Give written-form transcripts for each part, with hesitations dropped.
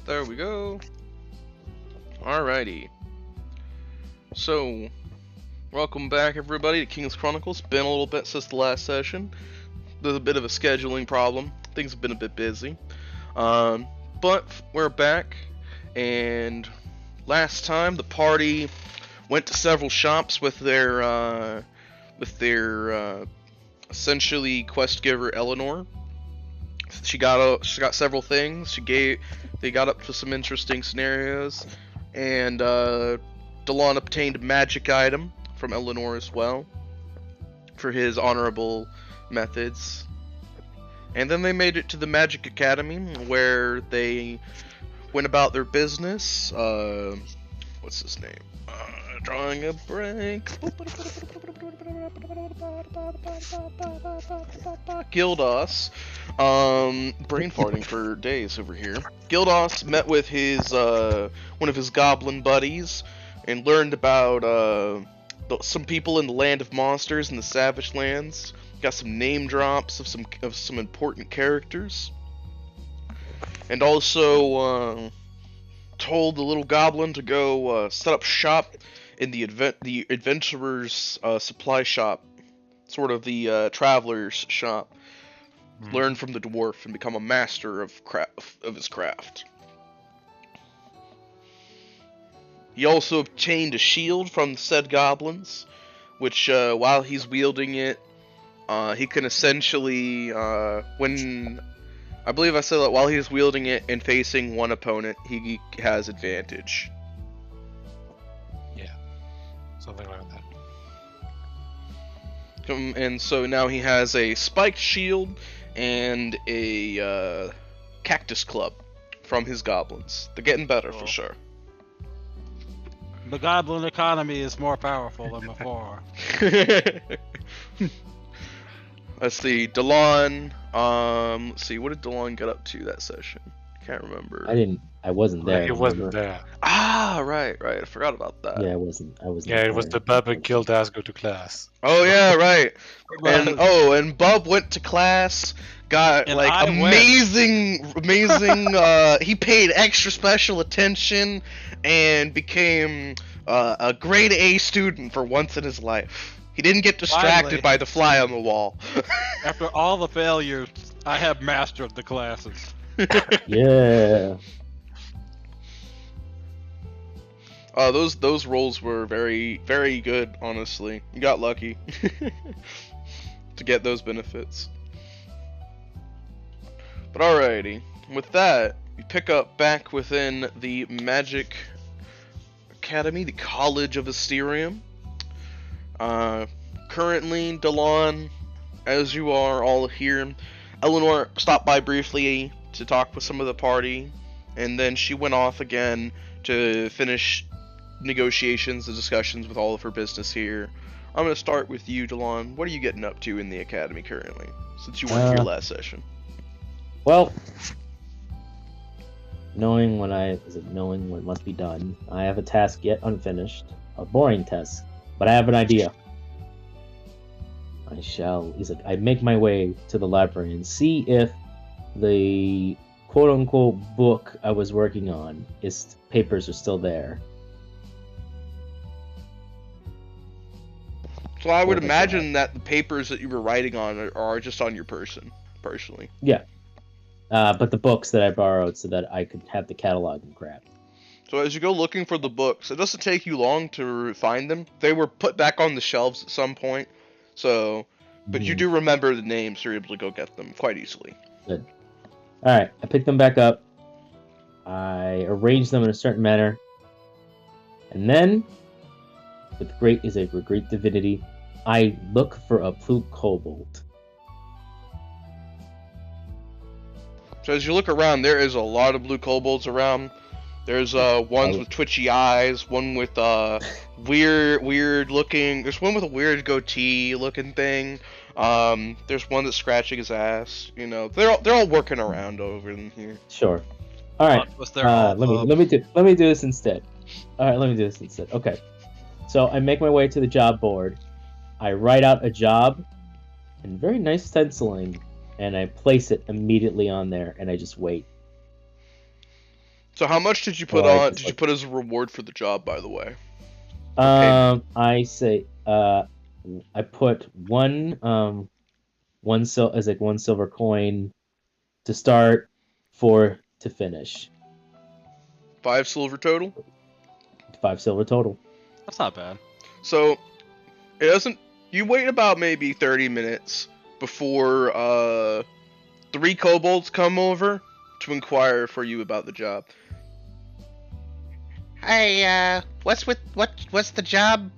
There we go. Alrighty. So, welcome back everybody to Kingless Chronicle. It's been a little bit since the last session. There's a bit of a scheduling problem. Things have been a bit busy. But we're back, and last time the party went to several shops with their essentially quest giver Eleanor. She got several things. They got up to some interesting scenarios, and Delon obtained a magic item from Eleanor as well for his honorable methods. And then they made it to the Magic Academy, where they went about their business. What's his name? Drawing a break. Gildas. Brain farting for days over here. Gildas met with his one of his goblin buddies and learned about some people in the land of monsters in the Savage Lands. Got some name drops of some important characters, and also told the little goblin to go set up shop in the adventurer's supply shop, sort of the traveler's shop. Learn from the dwarf and become a master of his craft. He also obtained a shield from said goblins, which while he's wielding it, he can essentially, when I believe I said that while he's wielding it and facing one opponent, he has advantage. Yeah, something like that. And so now he has a spiked shield and a cactus club from his goblins. They're getting better for sure. The goblin economy is more powerful than before. Let's see, Delon. Let's see, what did Delon get up to that session? Can't remember. I wasn't there. He wasn't there. Ah, right. I forgot about that. Yeah, I wasn't. Yeah, it was the Bub and Gildas go to class. Oh yeah, right. And Bub went to class. Got And like I amazing. He paid extra special attention and became a grade A student for once in his life. He didn't get distracted Finally. by the fly on the wall. After all the failures, I have mastered the classes. Yeah. Those rolls were very, very good, honestly. You got lucky to get those benefits. But alrighty, with that, we pick up back within the Magic Academy, the College of Asterium. Currently, Delon, as you are all here, Eleanor stopped by briefly to talk with some of the party, and then she went off again to finish negotiations and discussions with all of her business here. I'm going to start with you, Delon. What are you getting up to in the academy currently, since you weren't here last session? Well, knowing what must be done, I have a task yet unfinished, a boring task, but I have an idea. I make my way to the library and see if the quote-unquote book I was working on, papers are still there. So I would imagine that the papers that you were writing on are just on your person, personally. Yeah. But the books that I borrowed so that I could have the catalog and grab. So as you go looking for the books, it doesn't take you long to find them. They were put back on the shelves at some point, but you do remember the names, so you're able to go get them quite easily. Good. Alright, I pick them back up. I arrange them in a certain manner. And then, with great divinity, I look for a blue kobold. So as you look around, there is a lot of blue kobolds around. There's ones with twitchy eyes, one with weird looking. There's one with a weird goatee looking thing. There's one that's scratching his ass. You know, they're all working around over in here. Sure. All right. Let me do this instead. All right, let me do this instead. Okay. So I make my way to the job board. I write out a job in very nice stenciling, and I place it immediately on there, and I just wait. So how much did you put Or I on? just, Did you put as a reward for the job, by the way? I say I put one one silver coin to start, 4 to finish. 5 silver total. 5 silver total. That's not bad. So it doesn't. You wait about maybe 30 minutes before 3 kobolds come over to inquire for you about the job. Hey, what's the job?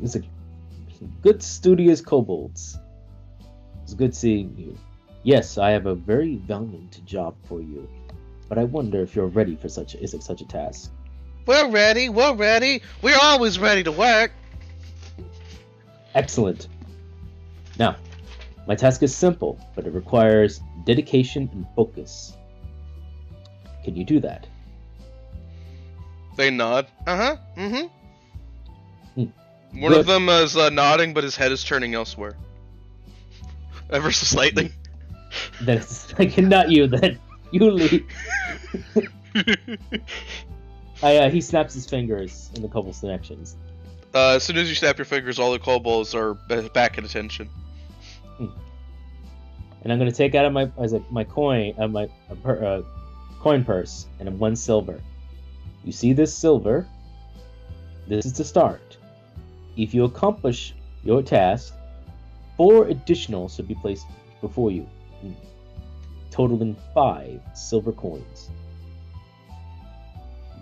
It's a good studious kobolds. It's good seeing you. Yes, I have a very valiant job for you, but I wonder if you're ready for such a task. We're ready. We're always ready to work. Excellent. Now, my task is simple, but it requires dedication and focus. Can you do that? They nod. Uh-huh. Mm-hmm. One of them is nodding, but his head is turning elsewhere. Ever so slightly. That's not you. Then you leave. He snaps his fingers in the kobold's connections. As soon as you snap your fingers, all the kobolds are back at attention. And I'm gonna take out of my coin, coin purse, and 1 silver. You see this silver? This is the start. If you accomplish your task, 4 additional should be placed before you, totaling 5 silver coins.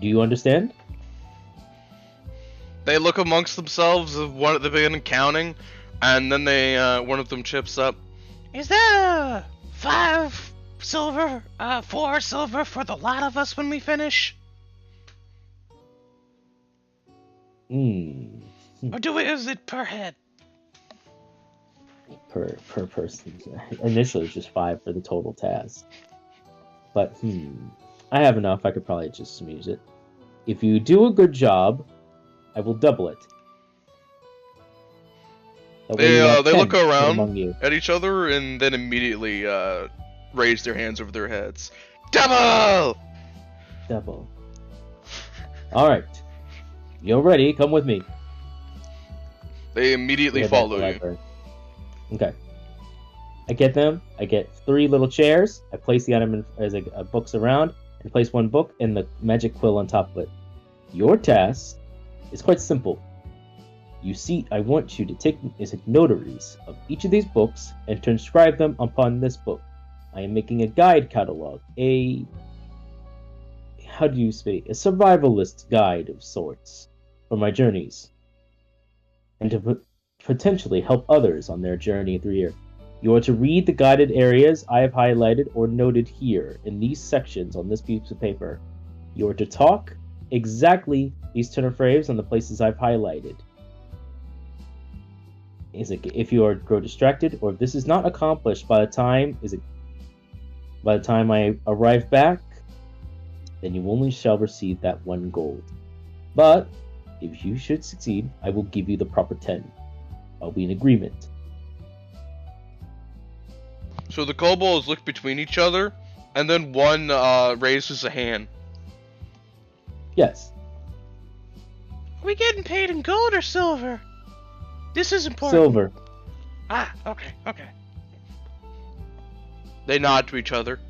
Do you understand? They look amongst themselves of one at the beginning counting, and then they one of them chips up. Is that 5 silver, 4 silver for the lot of us when we finish? Or is it per head? Per person. Initially, it's just 5 for the total task. But I have enough. I could probably just use it. If you do a good job, I will double it. They look around at each other and then immediately raise their hands over their heads. Double! Alright. You're ready. Come with me. They immediately follow you. Okay. I get them. I get 3 little chairs. I place the item as books around and place 1 book and the magic quill on top of it. Your task is quite simple. I want you to take notaries of each of these books and to inscribe them upon this book. I am making a guide catalog, a survivalist guide of sorts for my journeys, and to potentially help others on their journey through here. You are to read the guided areas I have highlighted or noted here in these sections on this piece of paper. You are to talk exactly these turn of phrase on the places I've highlighted. If you grow distracted, or if this is not accomplished by the time I arrive back, then you only shall receive that 1 gold. But if you should succeed, I will give you the proper 10. I'll be in agreement. So the kobolds look between each other, and then one raises a hand. Yes. Are we getting paid in gold or silver? This is important. Silver. Okay. They nod to each other.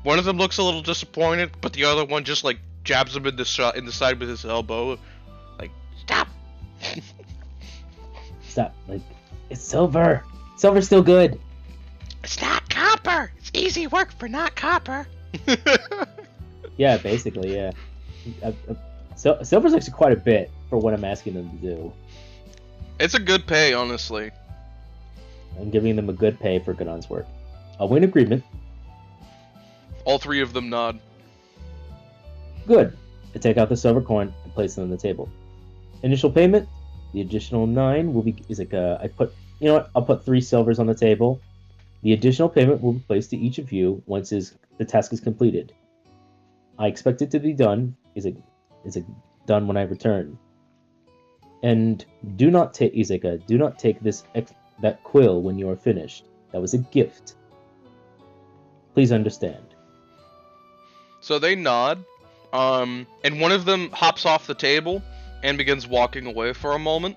One of them looks a little disappointed, but the other one just jabs him in the side with his elbow. Stop. Stop. It's silver. Silver's still good. It's not copper. It's easy work for not copper. Yeah, basically, yeah. Silver's actually quite a bit for what I'm asking them to do. It's a good pay, honestly. I'm giving them a good pay for good honest work. I'll win agreement. All 3 of them nod. Good. I take out the silver coin and place it on the table. Initial payment, the additional 9 will be I'll put 3 silvers on the table. The additional payment will be placed to each of you once the task is completed. I expect it to be done. Is it done when I return? And do not take Izeka. Do not take that quill when you are finished. That was a gift. Please understand. So they nod, and one of them hops off the table and begins walking away for a moment.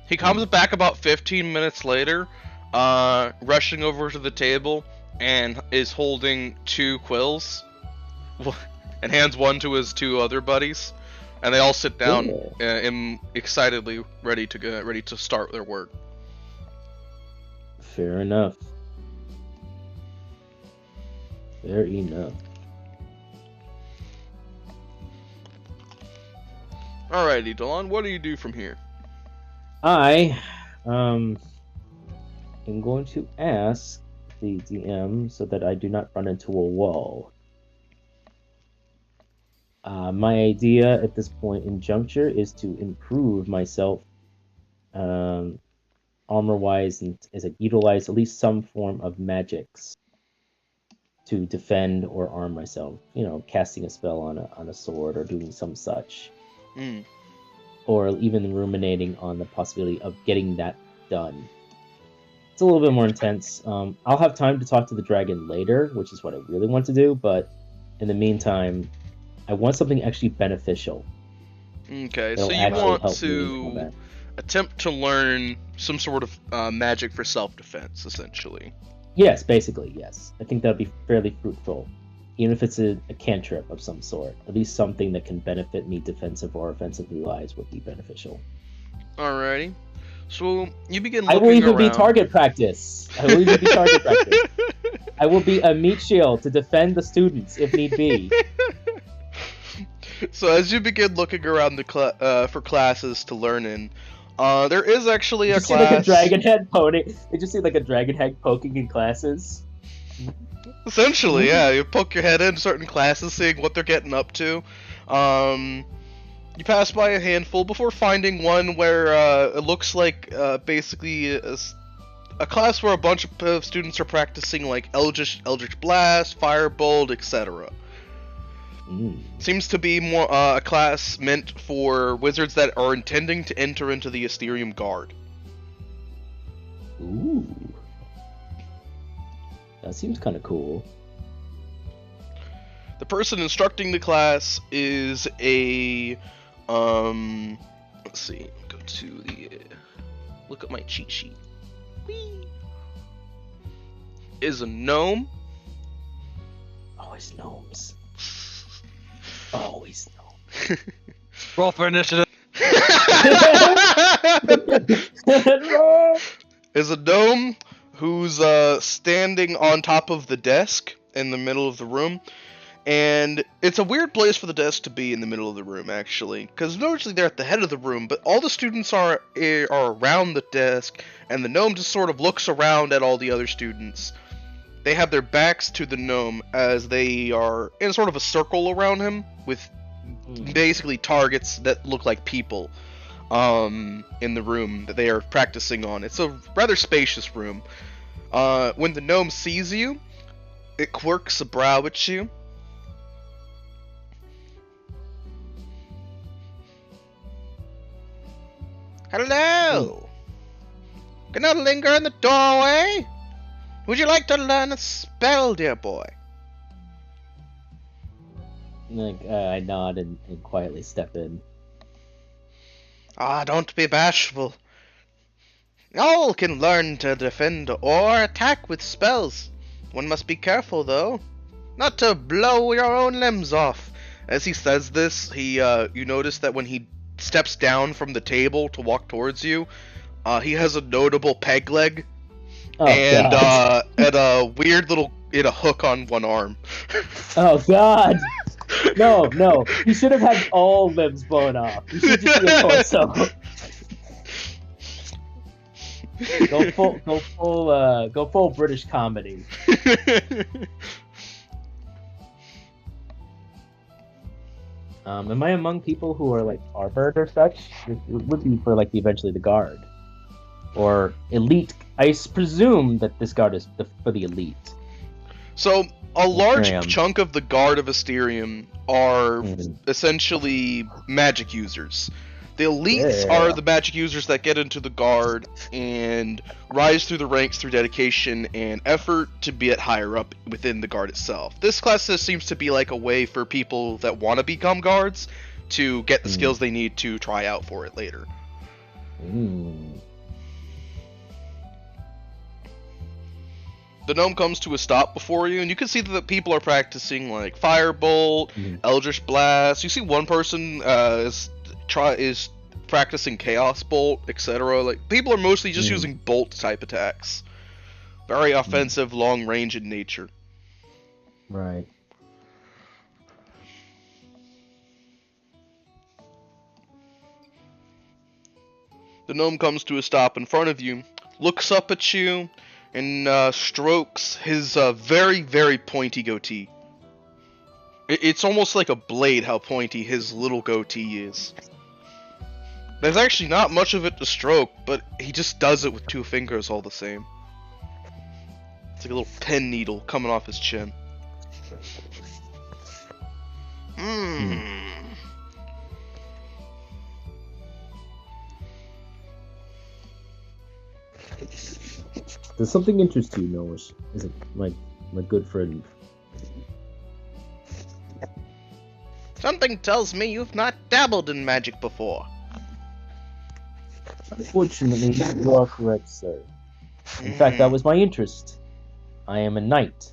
He comes back about 15 minutes later, rushing over to the table, and is holding 2 quills, and hands one to his 2 other buddies, and they all sit down, excitedly ready to start their work. Fair enough. Fair enough. Alrighty, Delon, what do you do from here? I am going to ask the DM so that I do not run into a wall. My idea at this point in juncture is to improve myself armor-wise and utilize at least some form of magics to defend or arm myself. You know, casting a spell on a sword or doing some such. Or even ruminating on the possibility of getting that done. It's a little bit more intense. I'll have time to talk to the dragon later, which is what I really want to do, but in the meantime, I want something actually beneficial. Okay, It'll so you actually want help me to in combat. attempt to learn some sort of magic for self-defense, essentially. Yes, basically, yes. I think that'd be fairly fruitful. Even if it's a cantrip of some sort. At least something that can benefit me defensive or offensively wise would be beneficial. Alrighty. So you begin I looking will even around. be target practice. I will be a meat shield to defend the students if need be. So as you begin looking around for classes to learn in, there is actually a Did you class. see like a dragon head poking? Did you see like a dragon head poking in classes? Essentially, yeah. You poke your head in certain classes, seeing what they're getting up to. You pass by a handful before finding one where it looks like basically a class where a bunch of students are practicing like Eldritch Blast, Firebolt, etc. Seems to be more a class meant for wizards that are intending to enter into the Asterium Guard. Ooh. That seems kind of cool. The person instructing the class is a let's see, go to the look at my cheat sheet. Whee! Is a gnome. Always gnomes. Always gnomes. Roll for initiative. Is a gnome who's standing on top of the desk in the middle of the room. And it's a weird place for the desk to be in the middle of the room, actually, because usually they're at the head of the room, but all the students are around the desk, and the gnome just sort of looks around at all the other students. They have their backs to the gnome as they are in sort of a circle around him, with basically targets that look like people in the room that they are practicing on. It's a rather spacious room. When the gnome sees you, it quirks a brow at you. Hello! Cannot linger in the doorway? Would you like to learn a spell, dear boy? I nod and quietly step in. Ah, don't be bashful. All can learn to defend or attack with spells. One must be careful, though, not to blow your own limbs off. As he says this, you notice that when he steps down from the table to walk towards you, he has a notable peg leg and a weird little hook on one arm. Oh God! No, he should have had all limbs blown off. He should just be a torso. Go full British comedy. Am I among people who are like armored or such? It would be for like eventually the guard or elite. I presume that this guard is for the elite. So a large Asterium. chunk of the guard of Asterium are essentially magic users. The elites Yeah. are the magic users that get into the guard and rise through the ranks through dedication and effort to get higher up within the guard itself. This class seems to be like a way for people that want to become guards to get the skills they need to try out for it later. The gnome comes to a stop before you, and you can see that the people are practicing like Firebolt, Eldritch Blast. You see one person is practicing Chaos Bolt, etc. Like people are mostly just using bolt type attacks. Very offensive, long range in nature. Right. The gnome comes to a stop in front of you, looks up at you, and strokes his very, very pointy goatee. It's almost like a blade how pointy his little goatee is. There's actually not much of it to stroke, but he just does it with 2 fingers all the same. It's like a little pen needle coming off his chin. Does something interest you, Noah? Is it my good friend? Something tells me you've not dabbled in magic before. Unfortunately, you are correct, sir. In fact, that was my interest. I am a knight.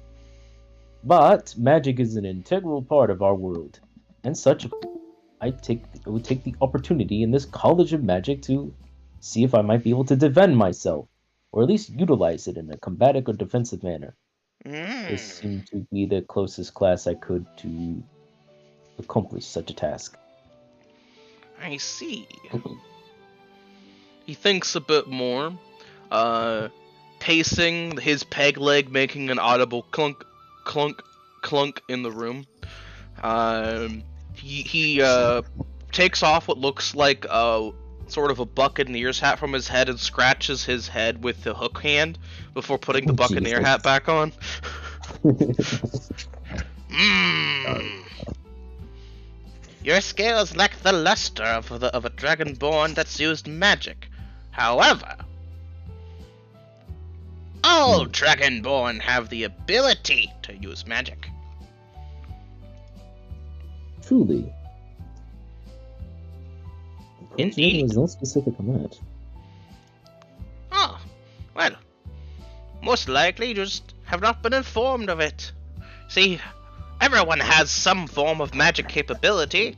But magic is an integral part of our world. And such, I would take the opportunity in this College of Magic to see if I might be able to defend myself, or at least utilize it in a combative or defensive manner. This seemed to be the closest class I could to accomplish such a task. I see. He thinks a bit more, pacing, his peg leg making an audible clunk, clunk, clunk in the room. He takes off what looks like sort of a buccaneer's hat from his head and scratches his head with the hook hand before putting the buccaneer hat back on. Your skills lack the luster of a dragonborn that's used magic. However, all dragonborn have the ability to use magic. Truly. Indeed. There's no specific on that. Oh, well, most likely you just have not been informed of it. See, everyone has some form of magic capability.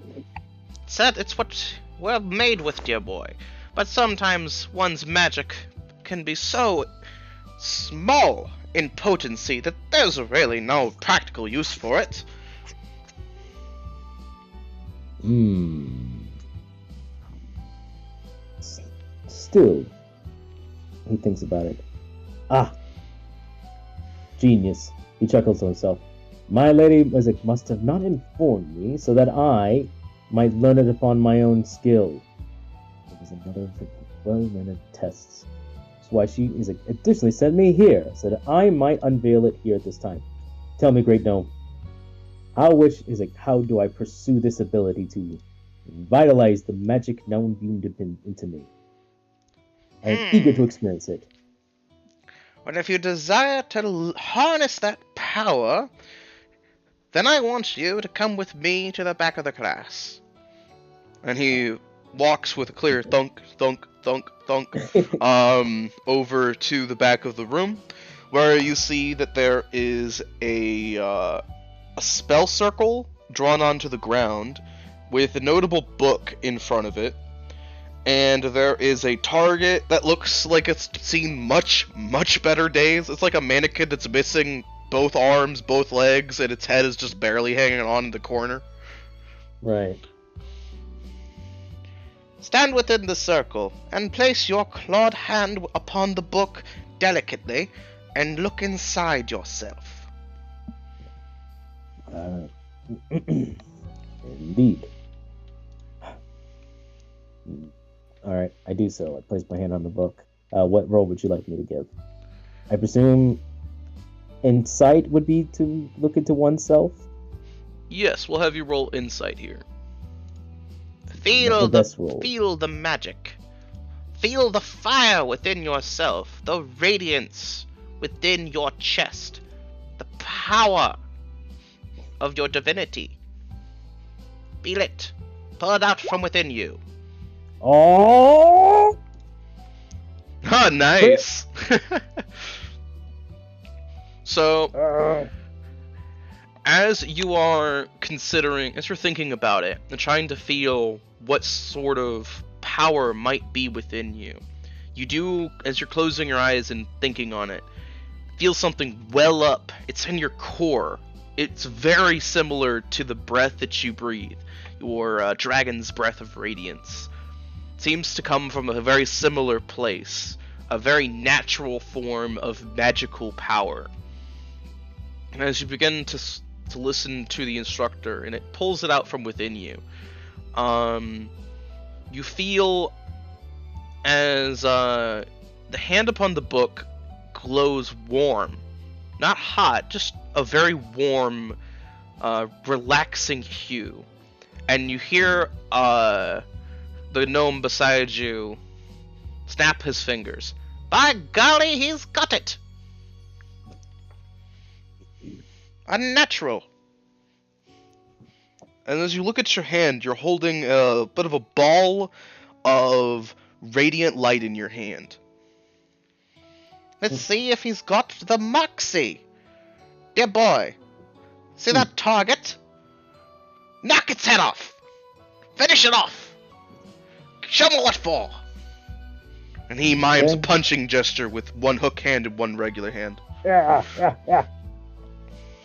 It's what we're made with, dear boy. But sometimes one's magic can be so small in potency that there's really no practical use for it. Still, he thinks about it. Genius. He chuckles to himself. My lady must have not informed me so that I might learn it upon my own skill. It was another of the well-mannered tests. That's why she additionally sent me here, so that I might unveil it here at this time. Tell me, Great Gnome, how do I pursue this ability to vitalize the magic now imbued into me? I am eager to experience it. Well, if you desire to harness that power, then I want you to come with me to the back of the class. And he walks with a clear thunk, thunk, thunk, thunk, over to the back of the room, where you see that there is a spell circle drawn onto the ground with a notable book in front of it. And there is a target that looks like it's seen much, much better days. It's like a mannequin that's missing both arms, both legs, and its head is just barely hanging on in the corner. Right. Stand within the circle, and place your clawed hand upon the book delicately, and look inside yourself. Indeed. Alright, I do so. I place my hand on the book. What roll would you like me to give? I presume insight would be to look into oneself? Yes, we'll have you roll insight here. Feel the best role. feel the magic. Feel the fire within yourself, the radiance within your chest, the power of your divinity. Feel it. Pull it out from within you. Oh! Oh, nice. So, as you are considering, as you're thinking about it, and trying to feel what sort of power might be within you, you do, as you're closing your eyes and thinking on it, feel something well up. It's in your core. It's very similar to the breath that you breathe, your dragon's breath of radiance. It seems to come from a very similar place, a very natural form of magical power. And as you begin to listen to the instructor, and it pulls it out from within you, you feel as the hand upon the book glows warm, not hot, just a very warm, relaxing hue. And you hear the gnome beside you snap his fingers. By golly, he's got it! Unnatural. And as you look at your hand, you're holding a bit of a ball of radiant light in your hand. Let's see if he's got the moxie. Dear boy, see that target? Knock its head off! Finish it off! Show me what for! And he mimes a Okay. punching gesture with one hook hand and one regular hand. Yeah.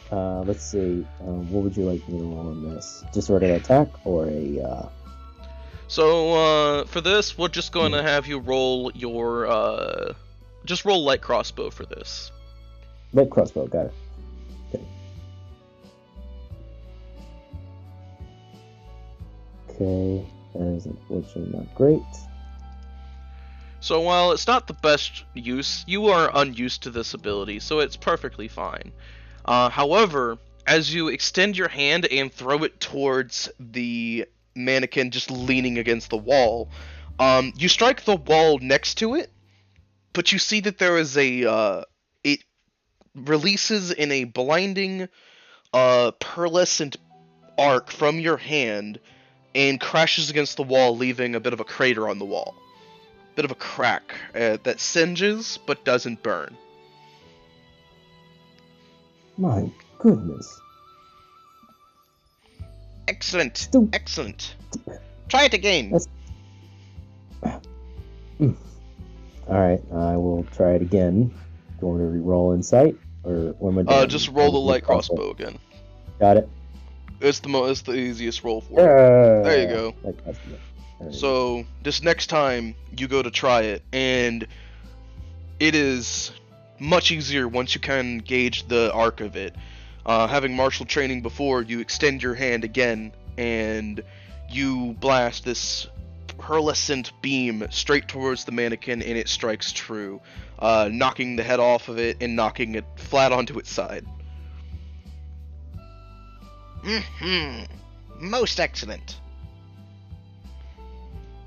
Let's see. What would you like me to roll on this? Just sort of attack or a? So, for this, we're just going to have you roll your, just roll light crossbow for this. Light crossbow. Got it. Okay. That is unfortunately not great. So while it's not the best use, you are unused to this ability, so it's perfectly fine. However, as you extend your hand and throw it towards the mannequin just leaning against the wall, you strike the wall next to it, but you see that there is it releases in a blinding, pearlescent arc from your hand and crashes against the wall, leaving a bit of a crater on the wall. Bit of a crack that singes but doesn't burn. My goodness. Excellent. Stu- Excellent. Try it again. Alright, I will try it again. Do you want me to re-roll insight? Or what am I doing? Just roll the light crossbow again. Got it. It's the easiest roll for it. There you go. Light crossbow. Alright. So this next time you go to try it, and it is much easier once you can gauge the arc of it. Having martial training before, you extend your hand again, and you blast this pearlescent beam straight towards the mannequin, and it strikes true, knocking the head off of it and knocking it flat onto its side. Most excellent.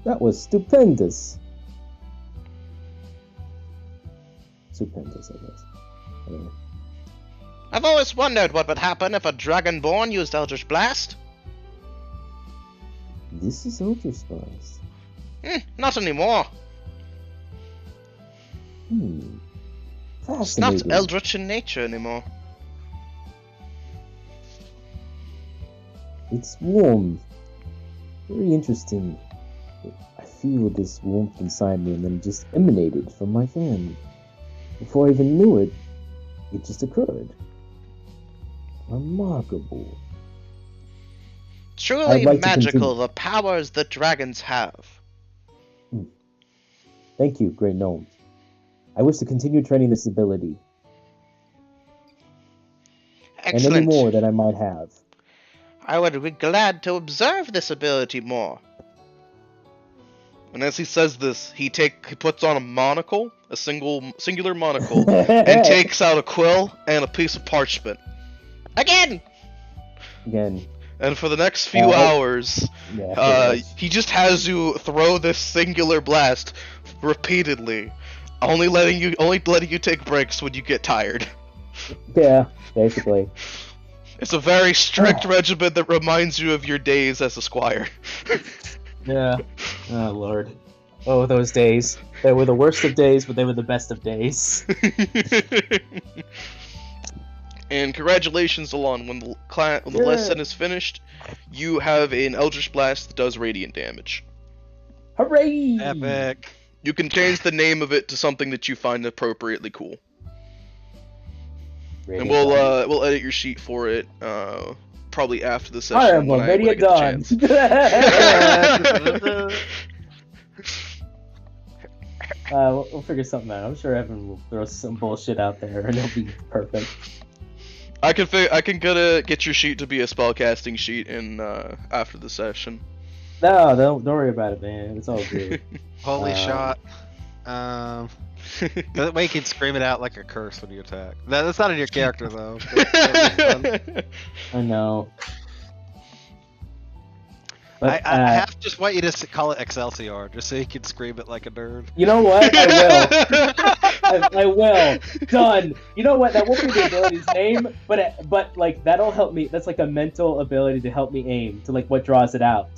That was stupendous. Stupendous, I guess. Anyway. I've always wondered what would happen if a Dragonborn used Eldritch Blast. This is Eldritch Blast. Not anymore. It's not Fascinating. Eldritch in nature anymore. It's warm. Very interesting. I feel this warmth inside me and then it just emanated from my fan. Before I even knew it, it just occurred. Remarkable. Truly I'd like to magical, continue. the powers that dragons have. Thank you, Great Gnome. I wish to continue training this ability. And any Excellent. more that I might have. I would be glad to observe this ability more. And as he says this, he puts on a monocle, a singular monocle, and takes out a quill and a piece of parchment. Again! Again. And for the next few hours, Yeah, he just has you throw this singular blast repeatedly, only letting you take breaks when you get tired. yeah, basically. It's a very strict regimen that reminds you of your days as a squire. Yeah. Oh Lord. Oh, those days. They were the worst of days, but they were the best of days. And congratulations, Alon. When the lesson is finished, you have an Eldritch Blast that does radiant damage. Hooray! Epic. You can change the name of it to something that you find appropriately cool. And we'll edit your sheet for it probably after the session. Fire Emblem, when I Radiant get the Dawn. chance. We'll figure something out. I'm sure Evan will throw some bullshit out there, and it'll be perfect. I can get your sheet to be a spellcasting sheet in after the session. No, don't worry about it, man. It's all good. Holy shot. That way you can scream it out like a curse when you attack. That's not in your character though. I know. But, I have to just want you to call it Excelsior, just so you can scream it like a nerd. You know what? I will. I will. Done. You know what? That won't be the ability's name, but like that'll help me. That's like a mental ability to help me aim to like what draws it out.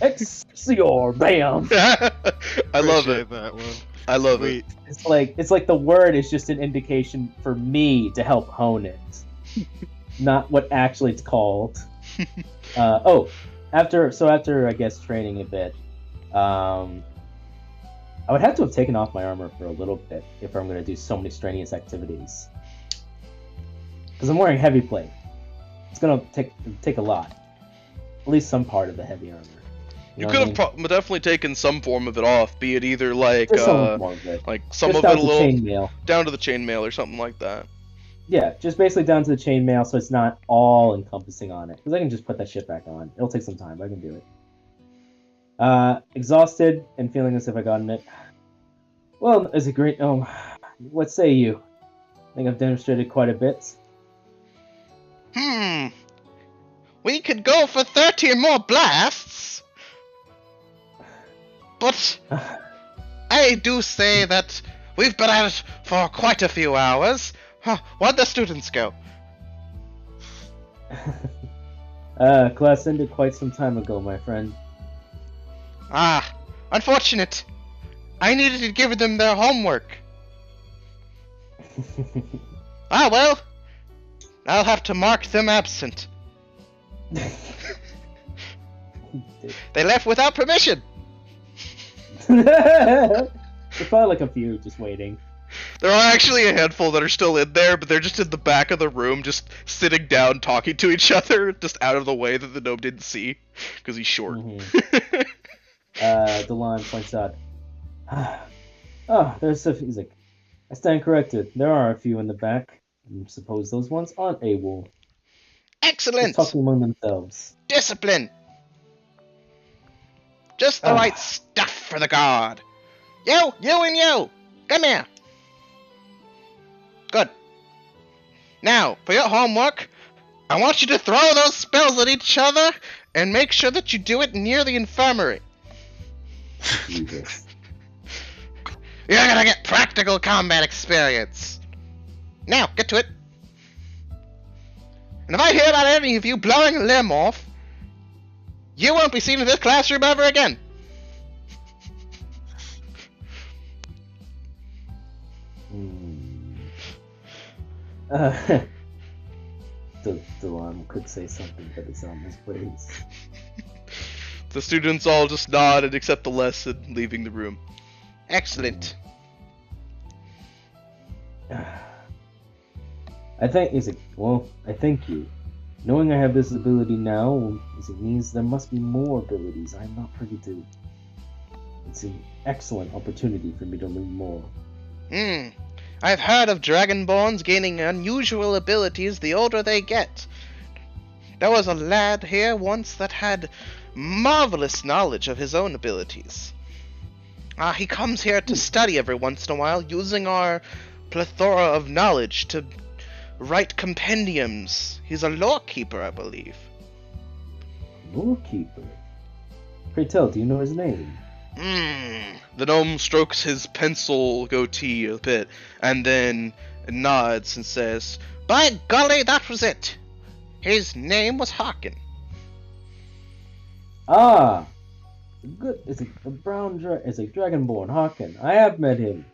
Excelsior, bam. I love it. That one. I love Sweet. it. It's like the word is just an indication for me to help hone it, not what actually it's called. After I guess training a bit, I would have to have taken off my armor for a little bit if I'm going to do so many strenuous activities. Because I'm wearing heavy plate. It's going to take a lot. At least some part of the heavy armor. You could have definitely taken some form of it off, be it either like some of it a down little chainmail. down to the chainmail or something like that. Yeah, just basically down to the chainmail, so it's not all encompassing on it. Because I can just put that shit back on. It'll take some time, but I can do it. Exhausted and feeling as if I gotten it. Well, as a great what say you? I think I've demonstrated quite a bit. We could go for 30 more blasts. But I do say that we've been at it for quite a few hours. Where'd the students go? Class ended quite some time ago, my friend. Unfortunate. I needed to give them their homework. Well, I'll have to mark them absent. They left without permission. There's probably like a few just waiting. There are actually a handful that are still in there, but they're just in the back of the room, just sitting down, talking to each other, just out of the way that the gnome didn't see, because he's short. Delon points out. There's a few. He's like, I stand corrected. There are a few in the back. I suppose those ones aren't able. Excellent. Just talking among themselves. Discipline. Just the right stuff for the guard. You and you. Come here. Good. Now, for your homework, I want you to throw those spells at each other and make sure that you do it near the infirmary. Jesus. You're gonna get practical combat experience. Now, get to it. And if I hear about any of you blowing a limb off, you won't be seen in this classroom ever again. Delon could say something, but it's on his place. The students all just nod and accept the lesson, leaving the room. Excellent. I thank you. Knowing I have this ability now, it means there must be more abilities I'm not privy to. It's an excellent opportunity for me to learn more. I've heard of Dragonborns gaining unusual abilities the older they get. There was a lad here once that had marvelous knowledge of his own abilities. He comes here to study every once in a while, using our plethora of knowledge to write compendiums. He's a lore keeper, I believe. Moorkeeper. Pray tell, do you know his name? The gnome strokes his pencil goatee a bit, and then nods and says, "By golly, that was it! His name was Harkin." Ah! Good. It's a dragonborn, Harkin. I have met him.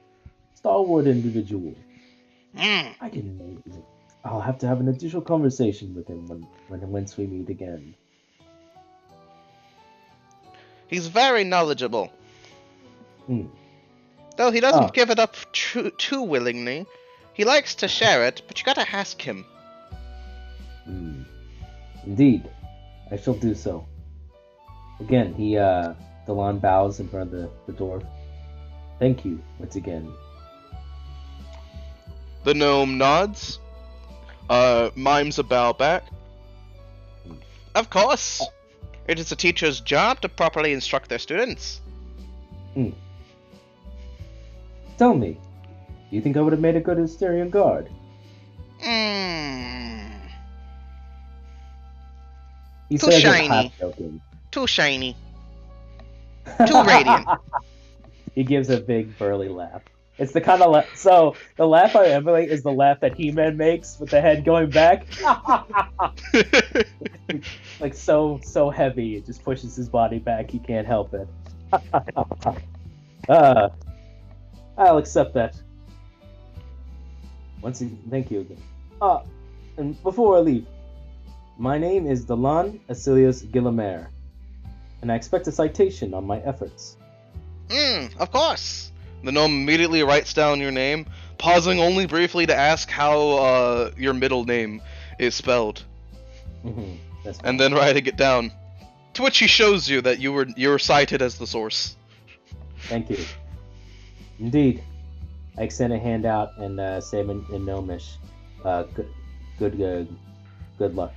Stalwart individual. I didn't know. I'll have to have an additional conversation with him once we meet again. He's very knowledgeable. Though he doesn't give it up too willingly. He likes to share it, but you gotta ask him. Indeed. I shall do so. Again, Delon bows in front of the door. Thank you, once again. The gnome nods, mimes a bow back. Of course! It is a teacher's job to properly instruct their students. Tell me, do you think I would have made a good Asterian guard? He Too says it shiny. half-joking. Too shiny. Too radiant. He gives a big burly laugh. It's the kind of laugh. So the laugh I emulate is the laugh that He-Man makes with the head going back. Like so heavy, it just pushes his body back. He can't help it. I'll accept that. Once again, thank you again. And before I leave, my name is Delon Acilius Guillemere, and I expect a citation on my efforts. Of course. The gnome immediately writes down your name, pausing only briefly to ask how your middle name is spelled, and then writing it down. To which he shows you that you were cited as the source. Thank you. Indeed. I extend a hand out and say in Gnomish, good luck.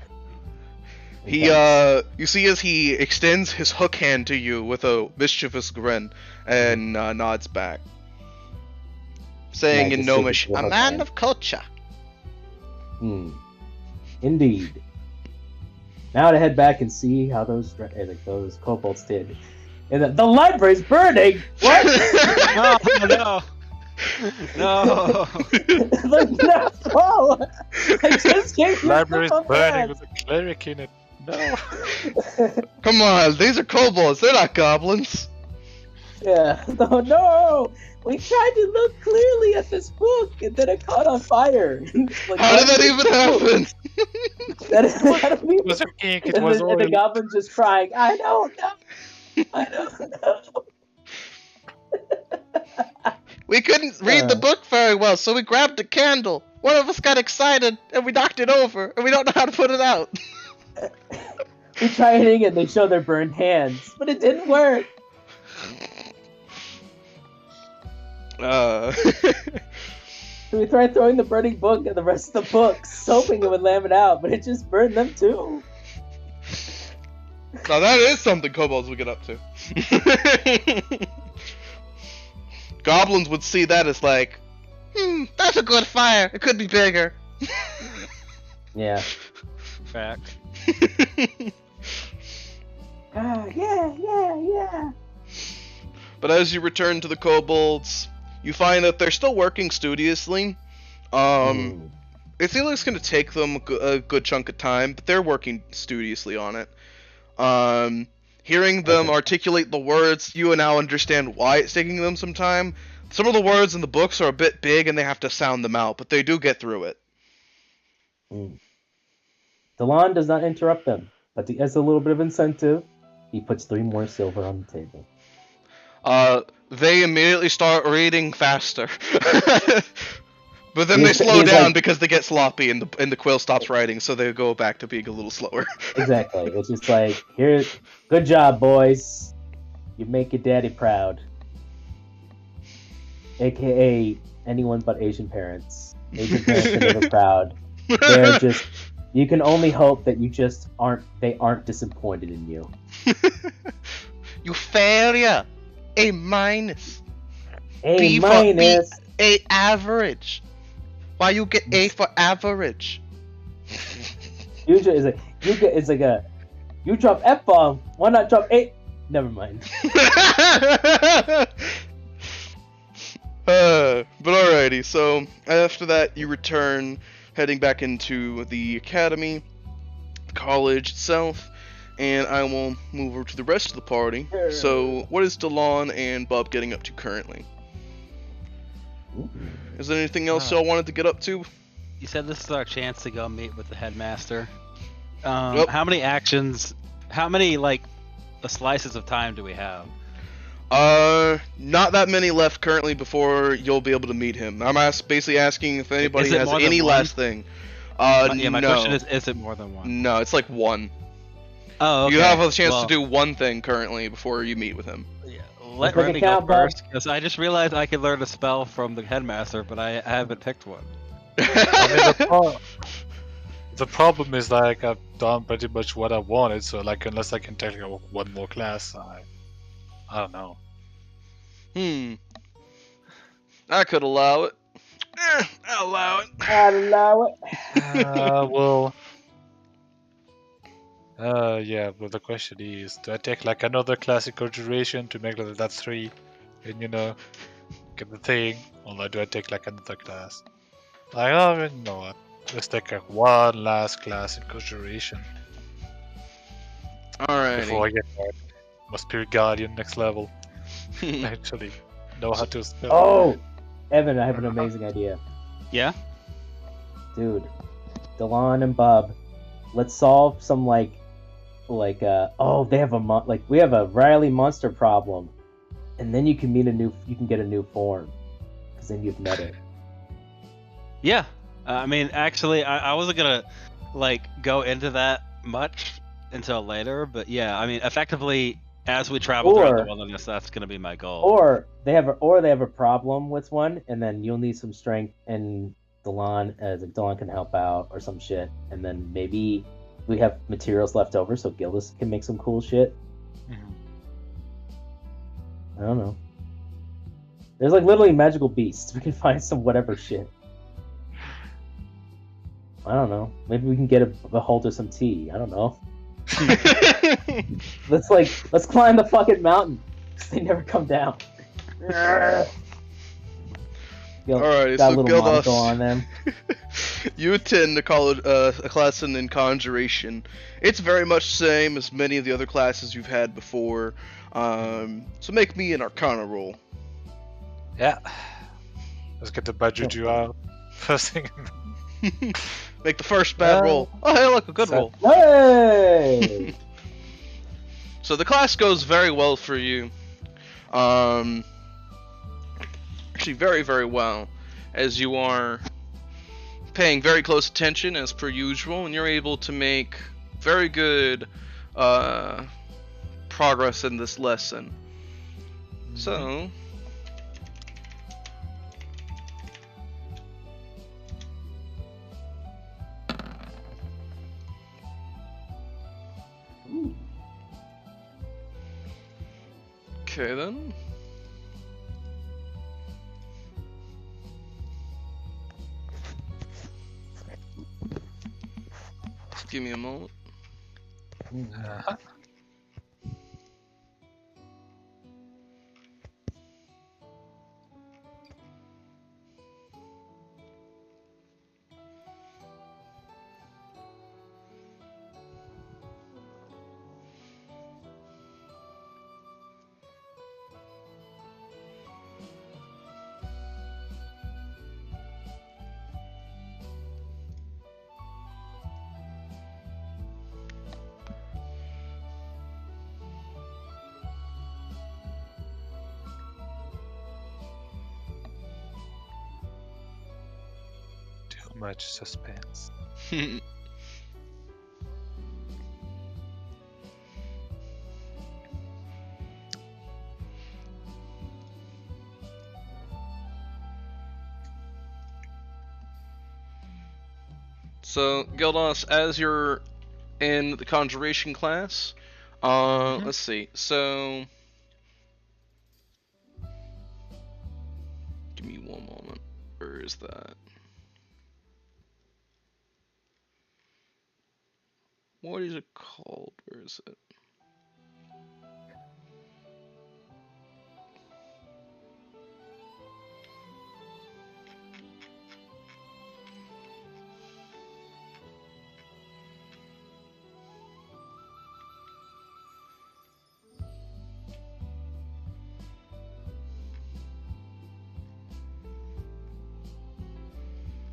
He, you see as he extends his hook hand to you with a mischievous grin and nods back, saying in Gnomish, "A man of culture." Indeed. Now to head back and see how those kobolds did. And the library's burning. What? No. Like, no! I just came from Library's the burning man. with a cleric in it. No. Come on, these are kobolds, they're not goblins. Yeah. No! We tried to look clearly at this book, and then it caught on fire. Like, How did that even happen? It was an ink, it was and oil. the goblin's just crying, I don't know. We couldn't read the book very well, so we grabbed a candle. One of us got excited, and we knocked it over, and we don't know how to put it out. We tried hitting it, and they show their burned hands, but it didn't work. Uh, So we tried throwing the burning book and the rest of the books, hoping it would lamb it out, but it just burned them too. Now that is something kobolds would get up to. Goblins would see that as like, that's a good fire. It could be bigger. Yeah. Fact. Yeah. But as you return to the kobolds, you find that they're still working studiously. It seems like it's going to take them a good chunk of time, but they're working studiously on it. Hearing them articulate the words, you now understand why it's taking them some time. Some of the words in the books are a bit big and they have to sound them out, but they do get through it. Delon does not interrupt them, but as a little bit of incentive, he puts 3 more silver on the table. They immediately start reading faster. But then they He's slow down like- because they get sloppy and the quill stops writing, so they go back to being a little slower. Exactly. It's just like, here, good job, boys. You make your daddy proud. AKA anyone but Asian parents. Asian parents are never proud. They're just, you can only hope that they aren't disappointed in you. You failure. A minus. A B for minus. A average. Why you get A for average? Usually it's like You drop F-bomb. Why not drop A? Never mind. But alrighty, so after that you return, heading back into the academy, college itself, and I will move over to the rest of the party. So, what is Delon and Bub getting up to currently? Is there anything else y'all wanted to get up to? You said this is our chance to go meet with the headmaster. Yep. How many actions? How many slices of time do we have? Not that many left currently before you'll be able to meet him. I'm basically asking if anybody Is it has more than any one? last thing. Yeah, my No. question is it more than one? No, it's like one. Oh, okay. You have a chance Well, to do one thing currently before you meet with him. Yeah, let Let's make Remy it go count, Bob. first, because I just realized I could learn a spell from the headmaster, but I haven't picked one. I mean, the problem is like I've done pretty much what I wanted, so like unless I can take like, one more class, I don't know. I could allow it. I'll allow it. I'd allow it. Well, yeah. But the question is, do I take like another classical duration to make that 3, and get the thing, or do I take like another class? Like, oh, you know what? Let's take like one last classical duration before I Alrighty. get my Spirit Guardian next level. Actually, know how to spell. Oh, Evan, I have an amazing idea. Yeah? Dude, Delon and Bub, let's solve some they have we have a Riley monster problem, and then you can get a new form, because then you've met it. Yeah. I mean, actually, I wasn't gonna go into that much until later, but yeah, I mean, effectively, as we travel throughout the wilderness, that's gonna be my goal. Or they have a problem with one, and then you'll need some strength, and Delon can help out or some shit, and then maybe we have materials left over, so Gildas can make some cool shit. Mhm. I don't know. There's literally magical beasts. We can find some whatever shit. I don't know. Maybe we can get a hold of some tea. I don't know. Let's climb the fucking mountain. 'Cause they never come down. Alrighty, got so a little Gildas, monocle on them. you attend a class in Conjuration. It's very much the same as many of the other classes you've had before. So make me an Arcana roll. Yeah. Let's get the bad juju out. First thing. Make the first bad roll. Oh, hey, look, a good roll. Hey! So the class goes very well for you. Actually, very, very well, as you are paying very close attention as per usual, and you're able to make very good progress in this lesson. So, okay then. Just give me a moment. Uh-huh. Too much suspense. So, Gildas, as you're in the Conjuration class, let's see. So, give me one moment. Where is that? What is it called? Where is it?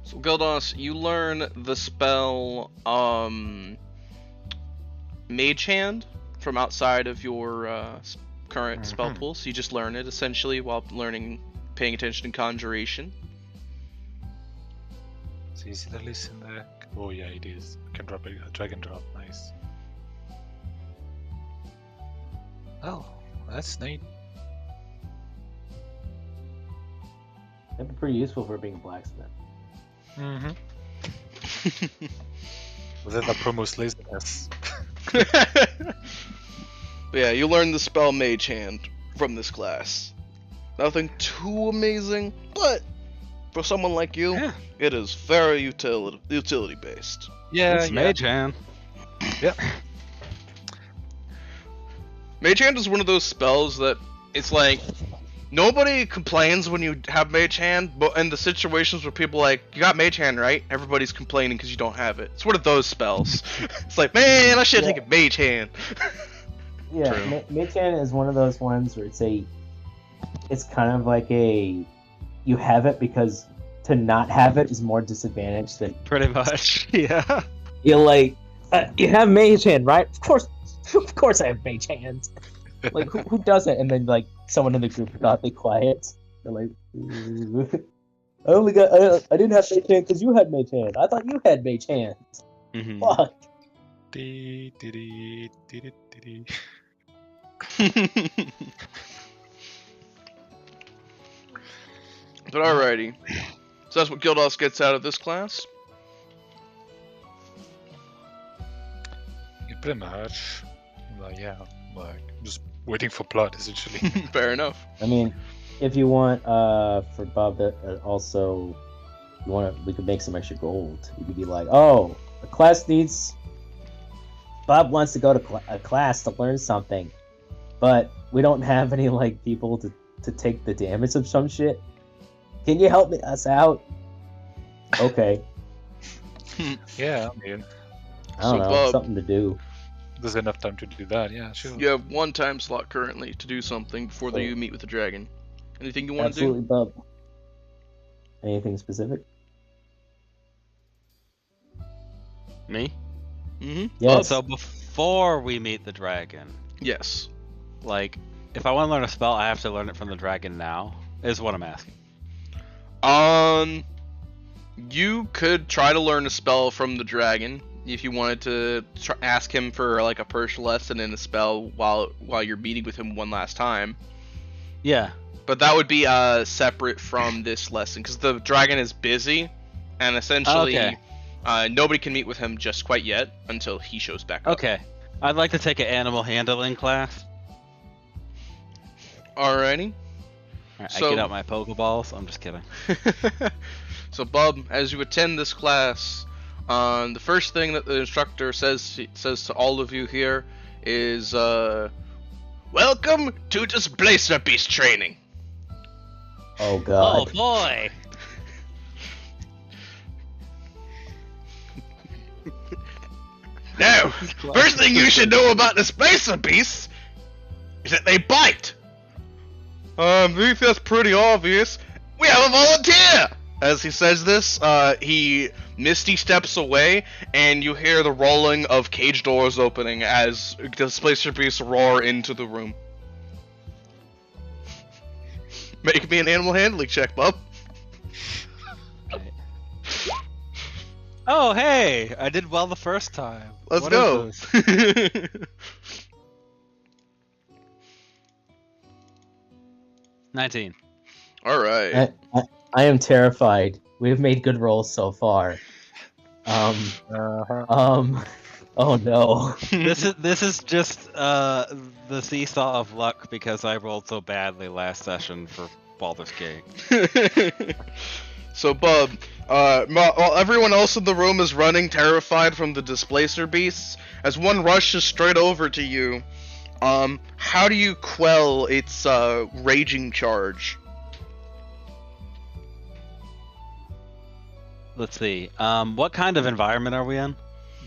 So Gildos, you learn the spell Mage Hand from outside of your current spell pool. So you just learn it essentially while paying attention to Conjuration. It's easy to listen there. Oh yeah, it is. I can drop a drag and drop. Nice. Oh, that's neat. That'd be pretty useful for being a blacksmith. Mm-hmm. Within the promo laziness. But yeah, you learn the spell Mage Hand from this class. Nothing too amazing, but for someone like you, it is very utility based. Yeah, It's Mage Hand. Yep. Mage Hand is one of those spells that it's like nobody complains when you have Mage Hand, but in the situations where people are like, you got Mage Hand, right? Everybody's complaining because you don't have it. It's one of those spells. It's like, man, I should have taken Mage Hand. Yeah, Mage Hand is one of those ones where it's kind of like you have it because to not have it is more disadvantage than Pretty much. Yeah. you're like, you have Mage Hand, right? Of course I have Mage Hand. Like, who doesn't? And then, like, someone in the group got the quiet. They're like, I didn't have Mage Hand because you had Mage Hand. I thought you had Mage Hand. Mm-hmm. Fuck. But alrighty. So that's what Gildos gets out of this class. Yeah, pretty much. Like, yeah, like just waiting for plot essentially. Fair enough. I mean, if you want, for Bob, also, we could make some extra gold. You could be like, oh, the class needs. Bob wants to go to a class to learn something, but we don't have any like people to take the damage of some shit. Can you help us out? Okay. Yeah, I mean, I don't know, Bob, something to do. there's enough time to do that. Yeah, sure. you have one time slot currently to do something before you meet with the dragon. Anything you want to Absolutely, do? Bob. Anything specific? Me? Mm-hmm. Yes. So before we meet the dragon, Yes. like, if I want to learn a spell, I have to learn it from the dragon now, is what I'm asking. You could try to learn a spell from the dragon if you wanted to ask him for like a first lesson in a spell while you're meeting with him one last time. Yeah. But that would be separate from this lesson because the dragon is busy, and essentially nobody can meet with him just quite yet until he shows back up. Okay. I'd like to take an animal handling class. Alrighty. Alright, So- I get out my Pokeballs. I'm just kidding. So, Bub, as you attend this class, the first thing that the instructor says to all of you here is, "Welcome to Displacer Beast training." Oh Oh god. boy! Now, first thing you should know about Displacer Beasts is that they bite. I think that's pretty obvious. We have a volunteer! As he says this, he misty steps away, and you hear the rolling of cage doors opening as Displacer Beasts roar into the room. Make me an animal handling check, bub. Oh hey! I did well the first time. Let's What go. is this? 19. Alright. I am terrified. We've made good rolls so far. Oh no. This is just the seesaw of luck because I rolled so badly last session for Baldur's Gate. So, Bub, while everyone else in the room is running terrified from the displacer beasts, as one rushes straight over to you, how do you quell its raging charge? Let's see. What kind of environment are we in?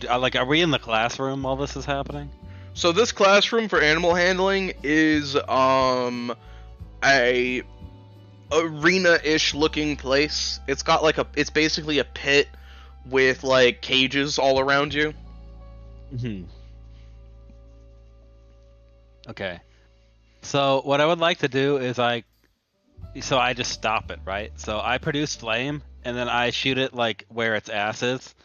Like, are we in the classroom while this is happening? So this classroom for animal handling is a arena-ish looking place. It's got like it's basically a pit with like cages all around you. Mm-hmm. Okay. So what I would like to do is I just stop it, right? So I produce flame and then I shoot it like where its ass is,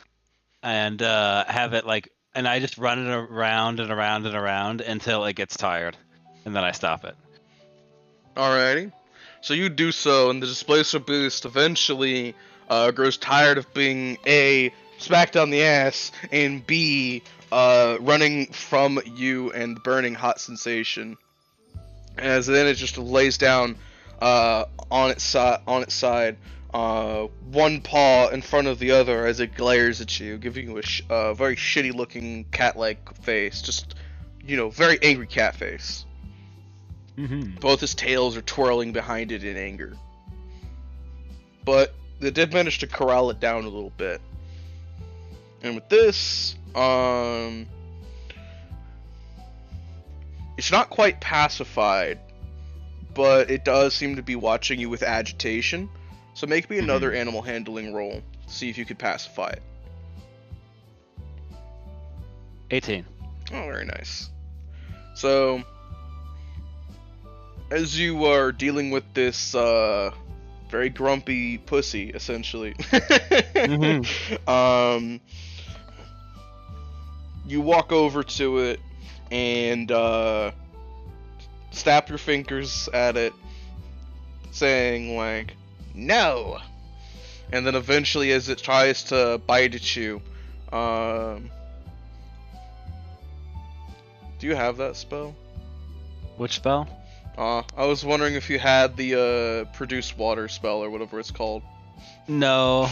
and have it like, and I just run it around and around and around until it gets tired, and then I stop it. Alrighty. So you do so, and the displacer boost eventually grows tired of being A, smacked on the ass, and B, running from you and burning hot sensation. As then it just lays down on its side, one paw in front of the other as it glares at you, giving you a very shitty looking cat-like face. Just, very angry cat face. Mm-hmm. Both his tails are twirling behind it in anger. But they did manage to corral it down a little bit. And with this, it's not quite pacified, but it does seem to be watching you with agitation. So make me another animal handling roll. See if you could pacify it. 18. Oh, very nice. So, as you are dealing with this very grumpy pussy, essentially, you walk over to it and snap your fingers at it, saying like, "No!" And then eventually, as it tries to bite at you, do you have that spell? Which spell? I was wondering if you had the produce water spell or whatever it's called. No.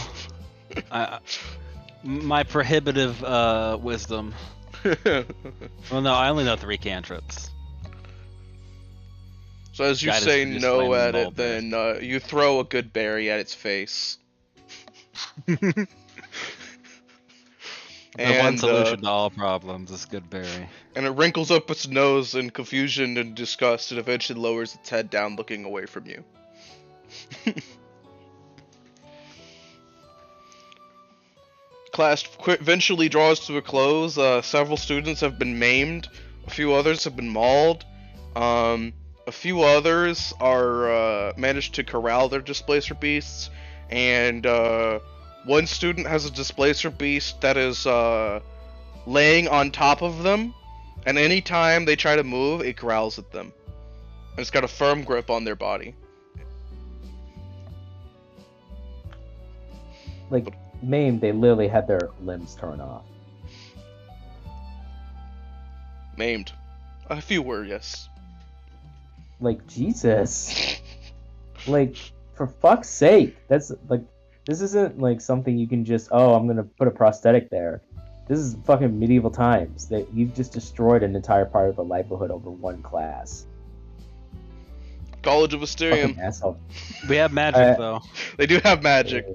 My prohibitive wisdom. Well, no, I only know 3 cantrips. So as you Guidance say Produce no Flame at and it, Bulb then you throw a good berry at its face. The one And, solution to all problems is good berry. And it wrinkles up its nose in confusion and disgust and eventually lowers its head down looking away from you. Class eventually draws to a close. Several students have been maimed. A few others have been mauled. A few others are managed to corral their displacer beasts. And one student has a displacer beast that is laying on top of them. And anytime they try to move, it growls at them. And it's got a firm grip on their body. Like, maimed, they literally had their limbs torn off. Maimed. A few were, yes. Like, Jesus. Like, for fuck's sake. That's, like, this isn't, like, something you can just, oh, I'm gonna put a prosthetic there. This is fucking medieval times. That you've just destroyed an entire part of the livelihood over one class. College of Asterium. Fucking asshole. We have magic, though. They do have magic.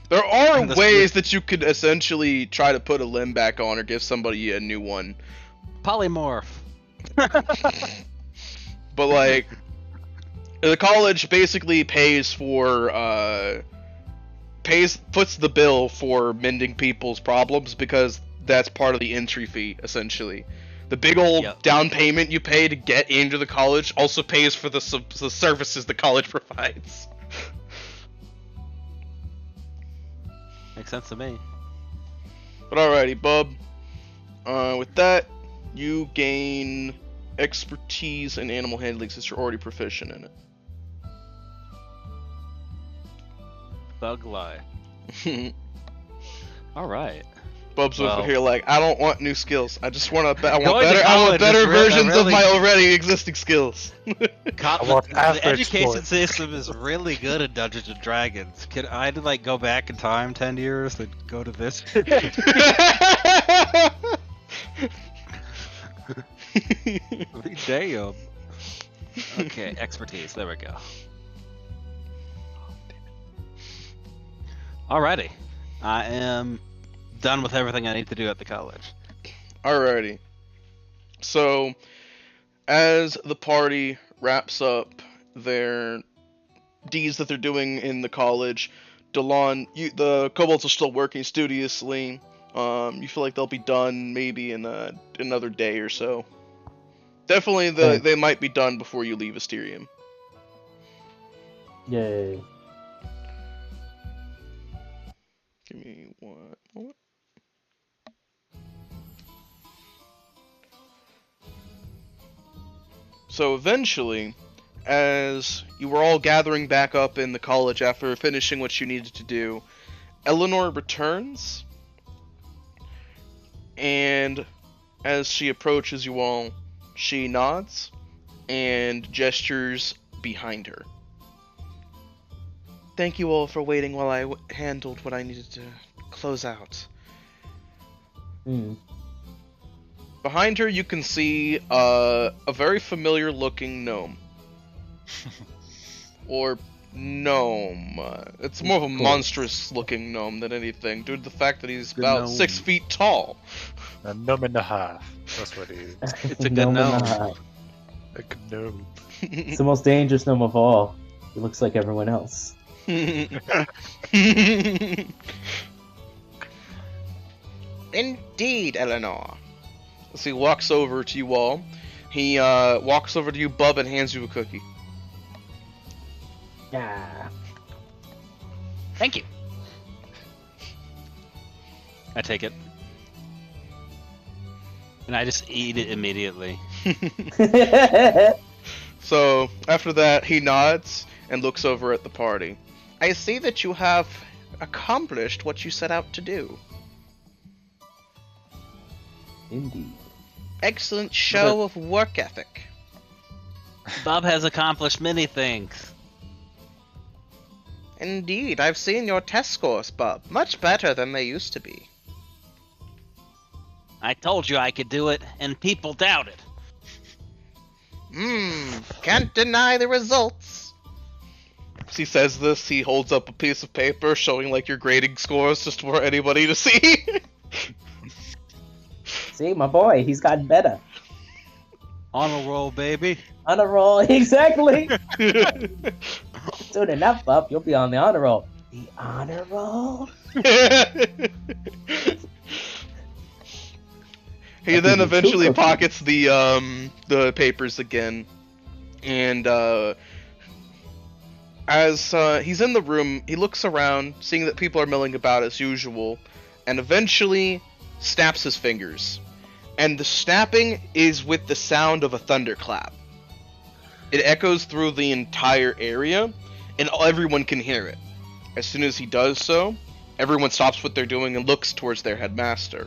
There are ways that you could essentially try to put a limb back on or give somebody a new one. Polymorph. But, like, the college basically pays for, puts the bill for mending people's problems because that's part of the entry fee, essentially. The big old down payment you pay to get into the college also pays for the services the college provides. Makes sense to me. But alrighty, bub. With that, you gain expertise in animal handling since you're already proficient in it. Thug lie. All right. Bub's over Well- here like, I don't want new skills. I just want Going to I want college better is versions of really- my already existing skills. I want The average education sports. system is really good at Dungeons and Dragons. Could I had to like go back in time 10 years and go to this? Damn. Okay, expertise. There we go. Alrighty. I am done with everything I need to do at the college. Alrighty. So, as the party wraps up their deeds that they're doing in the college, Delon, the kobolds are still working studiously. You feel like they'll be done maybe in another day or so. Definitely, they might be done before you leave Asterium. Yay. Give me one moment. So eventually, as you were all gathering back up in the college after finishing what you needed to do, Eleanor returns, and as she approaches you all, she nods and gestures behind her. Thank you all for waiting while I handled what I needed to close out. Behind her, you can see a very familiar-looking gnome. Or gnome. It's more of a monstrous-looking gnome than anything, due to the fact that he's about 6 feet tall. A gnome and a half. That's what it is. It's a good gnome. A gnome. It's the most dangerous gnome of all. He looks like everyone else. Indeed, Eleanor. So he walks over to you all. He walks over to you, Bub, and hands you a cookie. Yeah. Thank you. I take it. And I just eat it immediately. So, after that, he nods and looks over at the party. I see that you have accomplished what you set out to do. Indeed. Excellent show of work ethic. Bob has accomplished many things. Indeed, I've seen your test scores, Bub. Much better than they used to be. I told you I could do it, and people doubted. Can't deny the results. As he says this, he holds up a piece of paper showing like your grading scores just for anybody to see. See, my boy, he's gotten better. Honor roll, baby. Honor roll, exactly. Soon enough, Bub, you'll be on the honor roll. The honor roll? He then eventually pockets the papers again, and as he's in the room, he looks around, seeing that people are milling about as usual, and eventually snaps his fingers. And the snapping is with the sound of a thunderclap. It echoes through the entire area, and everyone can hear it. As soon as he does so, everyone stops what they're doing and looks towards their headmaster.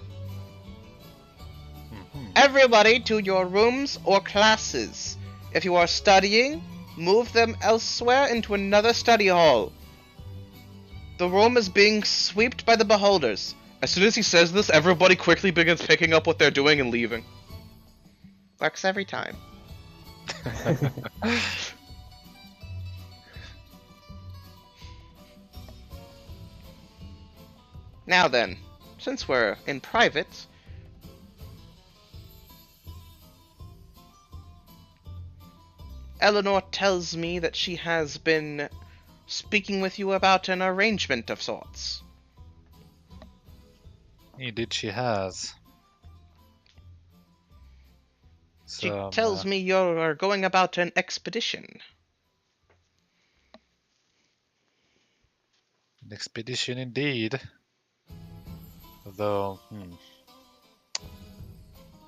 Everybody to your rooms or classes. If you are studying, move them elsewhere into another study hall. The room is being swept by the beholders. As soon as he says this, everybody quickly begins picking up what they're doing and leaving. Works every time. Now then, since we're in private, Eleanor tells me that she has been speaking with you about an arrangement of sorts. Indeed, she has. She tells me you're going about an expedition. An expedition indeed. Though,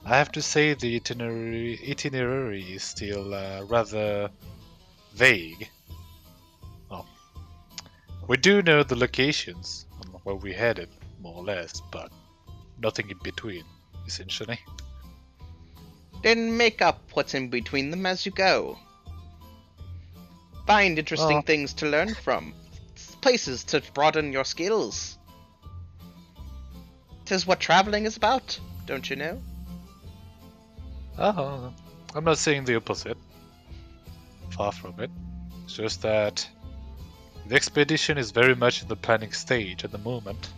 I have to say the itinerary is still rather vague. Oh, we do know the locations on where we headed, more or less, but nothing in between, essentially. Then make up what's in between them as you go. Find interesting things to learn from. Places to broaden your skills. 'Tis what traveling is about, don't you know? Oh, I'm not saying the opposite. Far from it. It's just that the expedition is very much in the planning stage at the moment.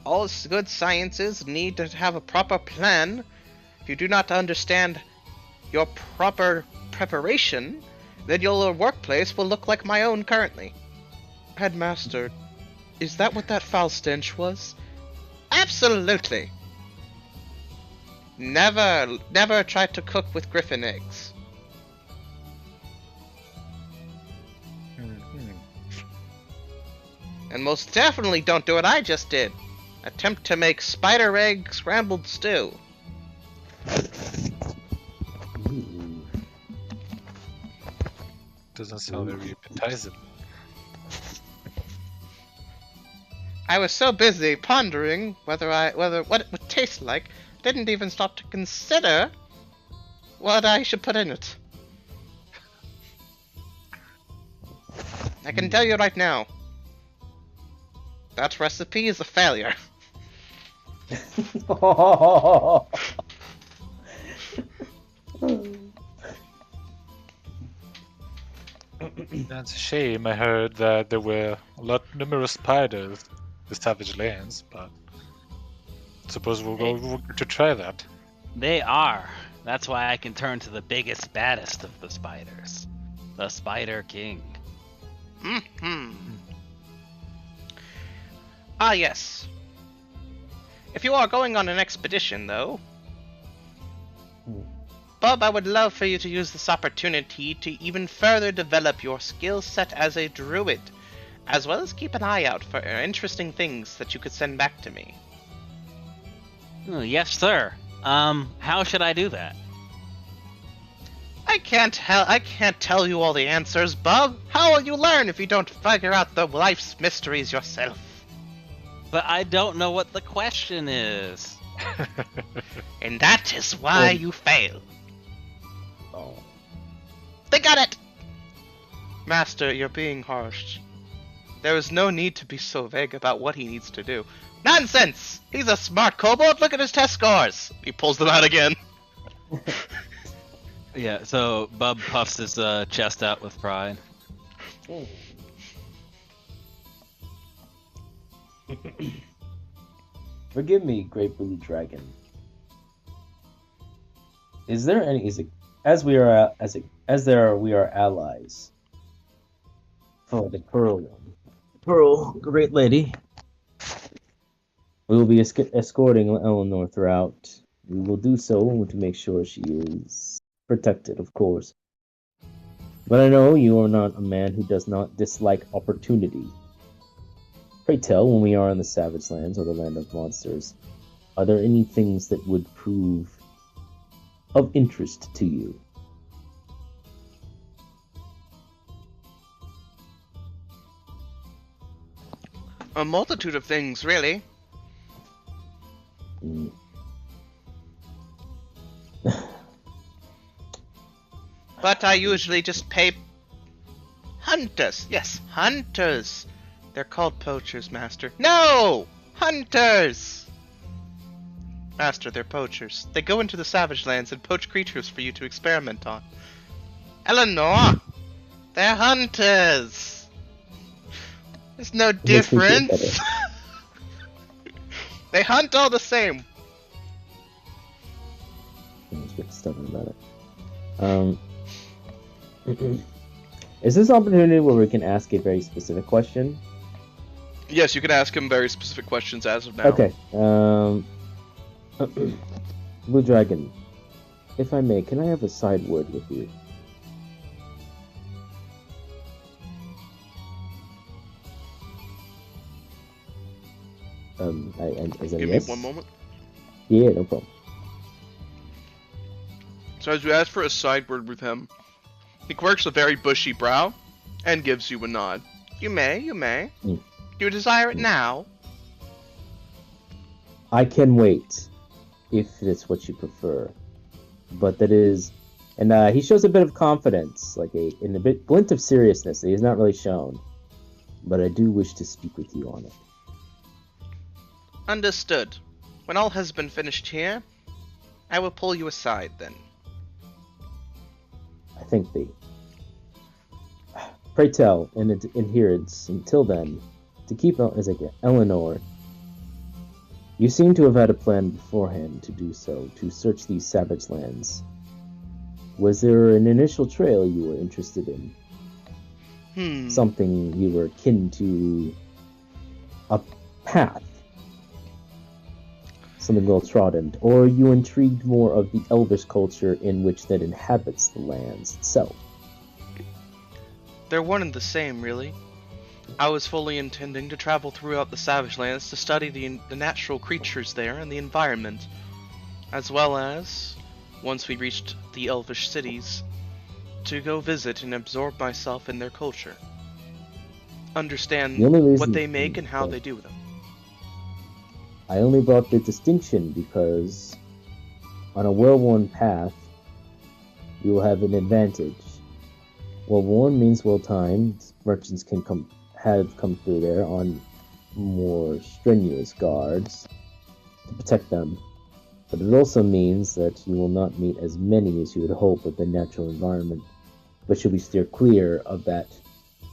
All good sciences need to have a proper plan. If you do not understand your proper preparation, then your workplace will look like my own currently. Headmaster, is that what that foul stench was? Absolutely! Never try to cook with griffin eggs. And most definitely don't do what I just did. Attempt to make spider egg scrambled stew. Ooh. Doesn't sound very appetizing. I was so busy pondering whether what it would taste like, didn't even stop to consider what I should put in it. I can tell you right now, that recipe is a failure. That's a shame. I heard that there were numerous spiders in the Savage Lands, but I suppose we'll go to try that. They are. That's why I can turn to the biggest, baddest of the spiders. The Spider King. Ah, yes. If you are going on an expedition, though, Bob, I would love for you to use this opportunity to even further develop your skill set as a druid, as well as keep an eye out for interesting things that you could send back to me. Oh, yes, sir. How should I do that? I can't tell you all the answers, Bob. How will you learn if you don't figure out the life's mysteries yourself? But I don't know what the question is. And that is why you fail. Oh. They got it! Master, you're being harsh. There is no need to be so vague about what he needs to do. Nonsense! He's a smart kobold. Look at his test scores. He pulls them out again. Yeah, so Bub puffs his chest out with pride. Forgive me, great blue dragon. Is there any? Is it as we are we are allies? Oh, the Pearl, great lady. We will be escorting Eleanor throughout. We will do so to make sure she is protected, of course. But I know you are not a man who does not dislike opportunity. Pray tell, when we are in the Savage Lands or the Land of Monsters, are there any things that would prove of interest to you? A multitude of things, really. Mm. But I usually just pay hunters. Yes, hunters. They're called poachers, Master. No! Hunters! Master, they're poachers. They go into the Savage Lands and poach creatures for you to experiment on. Eleanor! They're hunters! There's no difference! They hunt all the same! I was a bit stubborn about it. Is this opportunity where we can ask a very specific question? Yes, you can ask him very specific questions as of now. Okay. Blue Dragon, if I may, can I have a side word with you? Is that Give yes? me one moment. Yeah, no problem. So as you ask for a side word with him, he quirks a very bushy brow and gives you a nod. You may, you may. Hmm. Do you desire it now? I can wait, if it's what you prefer. But that is, and he shows a bit of confidence, like in a bit glint of seriousness that he has not really shown. But I do wish to speak with you on it. Understood. When all has been finished here, I will pull you aside then. I think thee. Pray tell, in adherence until then, to keep Eleanor. You seem to have had a plan beforehand to do so, to search these savage lands. Was there an initial trail you were interested in? Something you were akin to a path? Something well trodden? Or are you intrigued more of the elvish culture in which that inhabits the lands itself? They're one and the same, really. I was fully intending to travel throughout the Savage Lands to study the natural creatures there and the environment, as well as, once we reached the elvish cities, to go visit and absorb myself in their culture. Understand what they make and how they do them. I only brought the distinction because on a well-worn path, you will have an advantage. Well-worn means well-timed. Merchants can come through there on more strenuous guards to protect them. But it also means that you will not meet as many as you would hope with the natural environment. But should we steer clear of that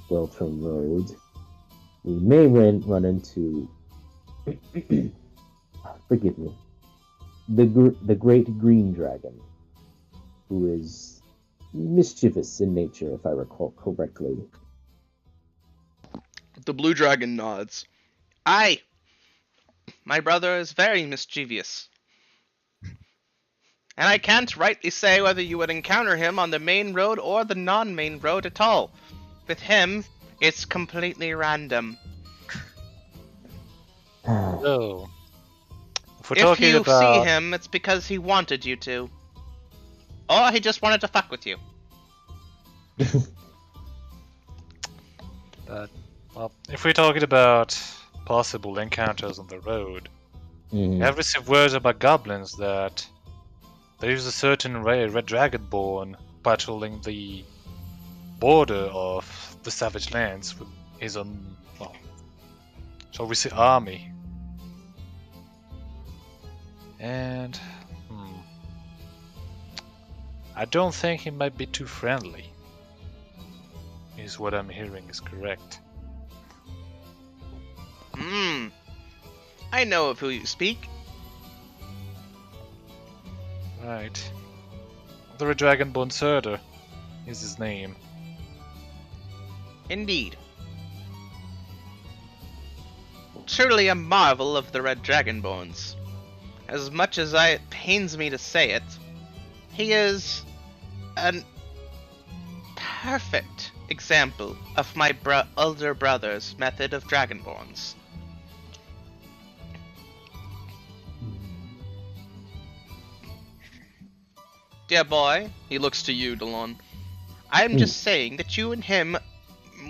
well-trodden road, we may run into forgive me, the great green dragon, who is mischievous in nature, if I recall correctly. The blue dragon nods. Aye! My brother is very mischievous. And I can't rightly say whether you would encounter him on the main road or the non-main road at all. With him, it's completely random. So, If you see him, it's because he wanted you to. Or he just wanted to fuck with you. Well, if we're talking about possible encounters on the road, I've received words about goblins that there is a certain red dragonborn patrolling the border of the Savage Lands with his own, well, shall we say, army. And I don't think he might be too friendly. Is what I'm hearing is correct. I know of who you speak. Right. The Red Dragonborn Surtur is his name. Indeed. Truly a marvel of the Red Dragonborns. As much as it pains me to say it, he is an perfect example of my elder brother's method of Dragonborns. Dear boy, He looks to you, Delon. I'm just saying that you and him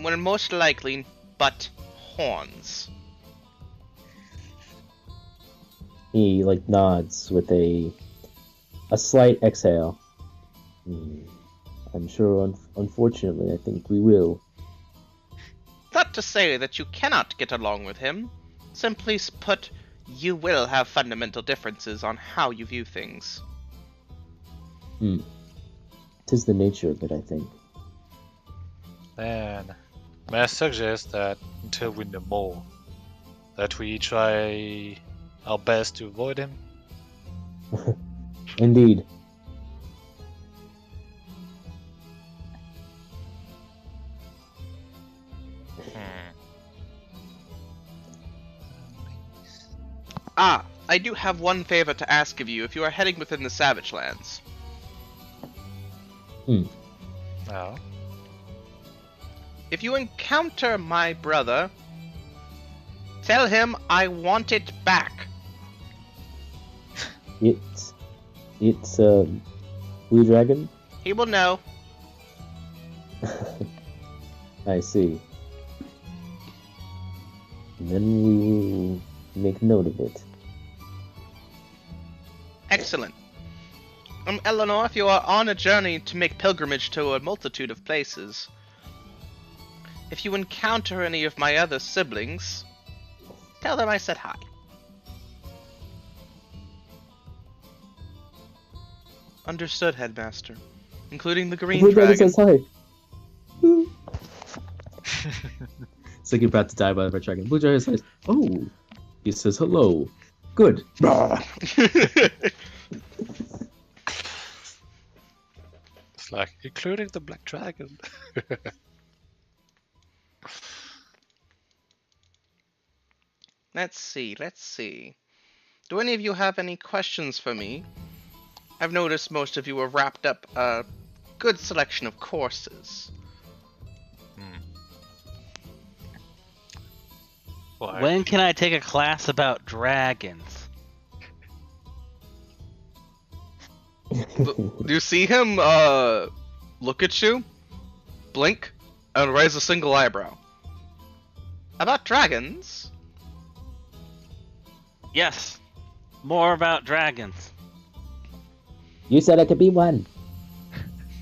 will most likely butt horns. He nods with a slight exhale. I'm sure, unfortunately, I think we will. Not to say that you cannot get along with him. Simply put, you will have fundamental differences on how you view things. 'Tis the nature of it, I think. Then, may I suggest that until we know more, that we try our best to avoid him? Indeed. I do have one favor to ask of you if you are heading within the Savage Lands. No. If you encounter my brother, tell him I want it back. It's Blue Dragon? He will know. I see. then we will make note of it. Excellent. Eleanor, if you are on a journey to make pilgrimage to a multitude of places, if you encounter any of my other siblings, tell them I said hi. Understood, Headmaster. Including the green Blue dragon. says hi. It's like you're about to die by the red dragon. Blue dragon says, "Oh," he says, "Hello." Good. It's like, including the black dragon. Let's see. Do any of you have any questions for me? I've noticed most of you have wrapped up a good selection of courses. Like, When can I take a class about dragons? Do you see him look at you, blink, and raise a single eyebrow? About dragons? Yes. More about dragons. You said I could be one.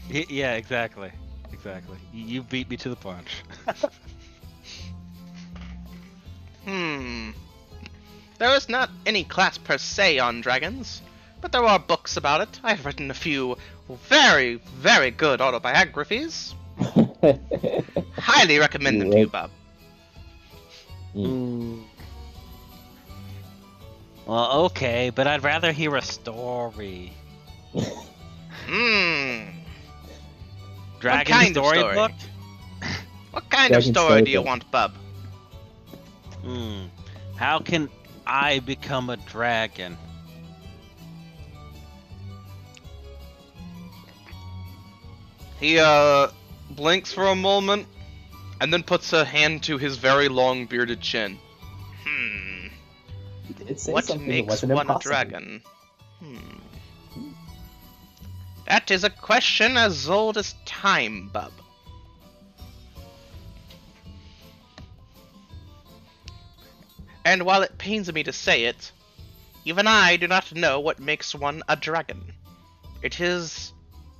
Yeah, exactly. Exactly. You beat me to the punch. There is not any class per se on dragons, but there are books about it. I have written a few very, very good autobiographies. Highly recommend them to you, Bob. Well, okay, but I'd rather hear a story. Dragon kind of story story? book? What kind of Dragon story story do you book. want, Bub? How can I become a dragon? He blinks for a moment, and then puts a hand to his very long bearded chin. It said What something that makes wasn't one a impossible. dragon? That is a question as old as time, Bub. And while it pains me to say it, even I do not know what makes one a dragon. It is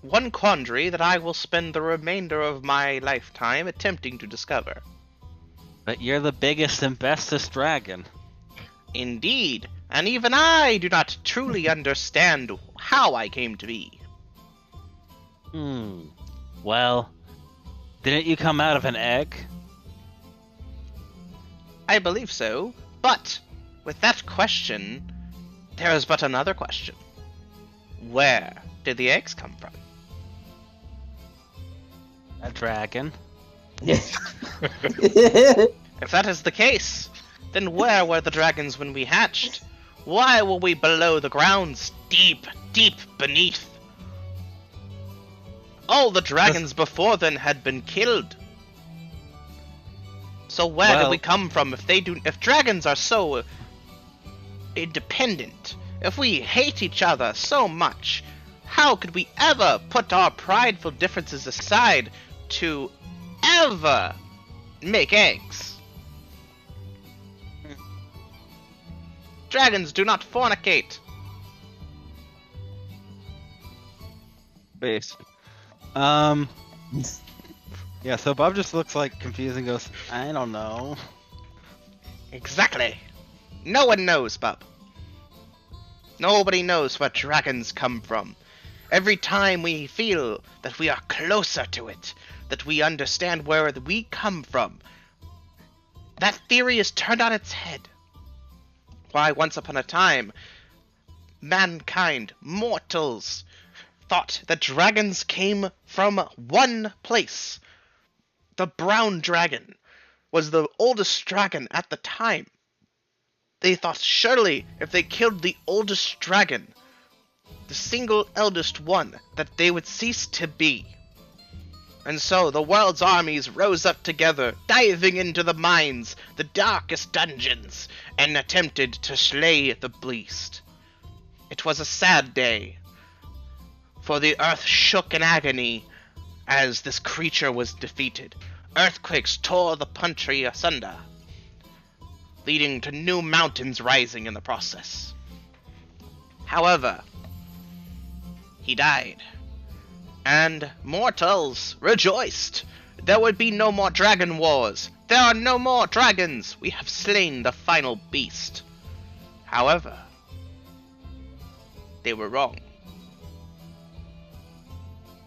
one quandary that I will spend the remainder of my lifetime attempting to discover. But you're the biggest and bestest dragon. Indeed, and even I do not truly understand how I came to be. Well, didn't you come out of an egg? I believe so, but with that question, there is but another question. Where did the eggs come from? A dragon. If that is the case, then where were the dragons when we hatched? Why were we below the grounds, deep, deep beneath? All the dragons before then had been killed. So where did we come from if dragons are so independent, if we hate each other so much, how could we ever put our prideful differences aside to ever make eggs? Dragons do not fornicate. Base. Yeah, so Bob just looks like confused and goes, I don't know. Exactly. No one knows, Bub. Nobody knows where dragons come from. Every time we feel that we are closer to it, that we understand where we come from, that theory is turned on its head. Why, once upon a time, mankind, mortals, thought that dragons came from one place. The brown dragon was the oldest dragon at the time. They thought surely if they killed the oldest dragon, the single eldest one, that they would cease to be. And so the world's armies rose up together, diving into the mines, the darkest dungeons, and attempted to slay the beast. It was a sad day, for the earth shook in agony as this creature was defeated. Earthquakes tore the country asunder. leading to new mountains rising in the process. However, he died, and mortals rejoiced. There would be no more dragon wars. There are no more dragons. We have slain the final beast. However, they were wrong.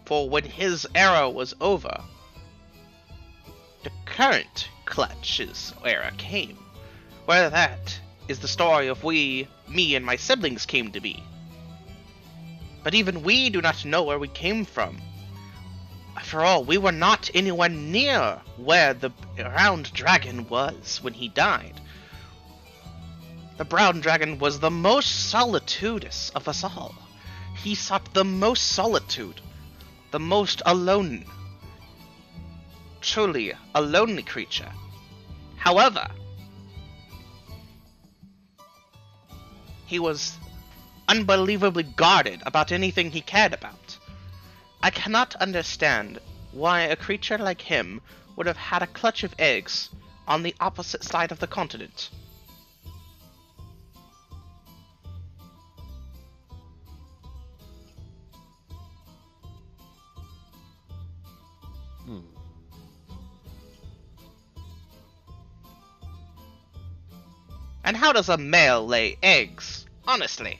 For when his era was over, the current Clutch's era came, where that is the story of me and my siblings came to be. But even we do not know where we came from. After all, we were not anywhere near where the round dragon was when he died. The brown dragon was the most solitudous of us all. He sought the most solitude, the most alone. Truly a lonely creature. However, he was unbelievably guarded about anything he cared about. I cannot understand why a creature like him would have had a clutch of eggs on the opposite side of the continent. And how does a male lay eggs? Honestly.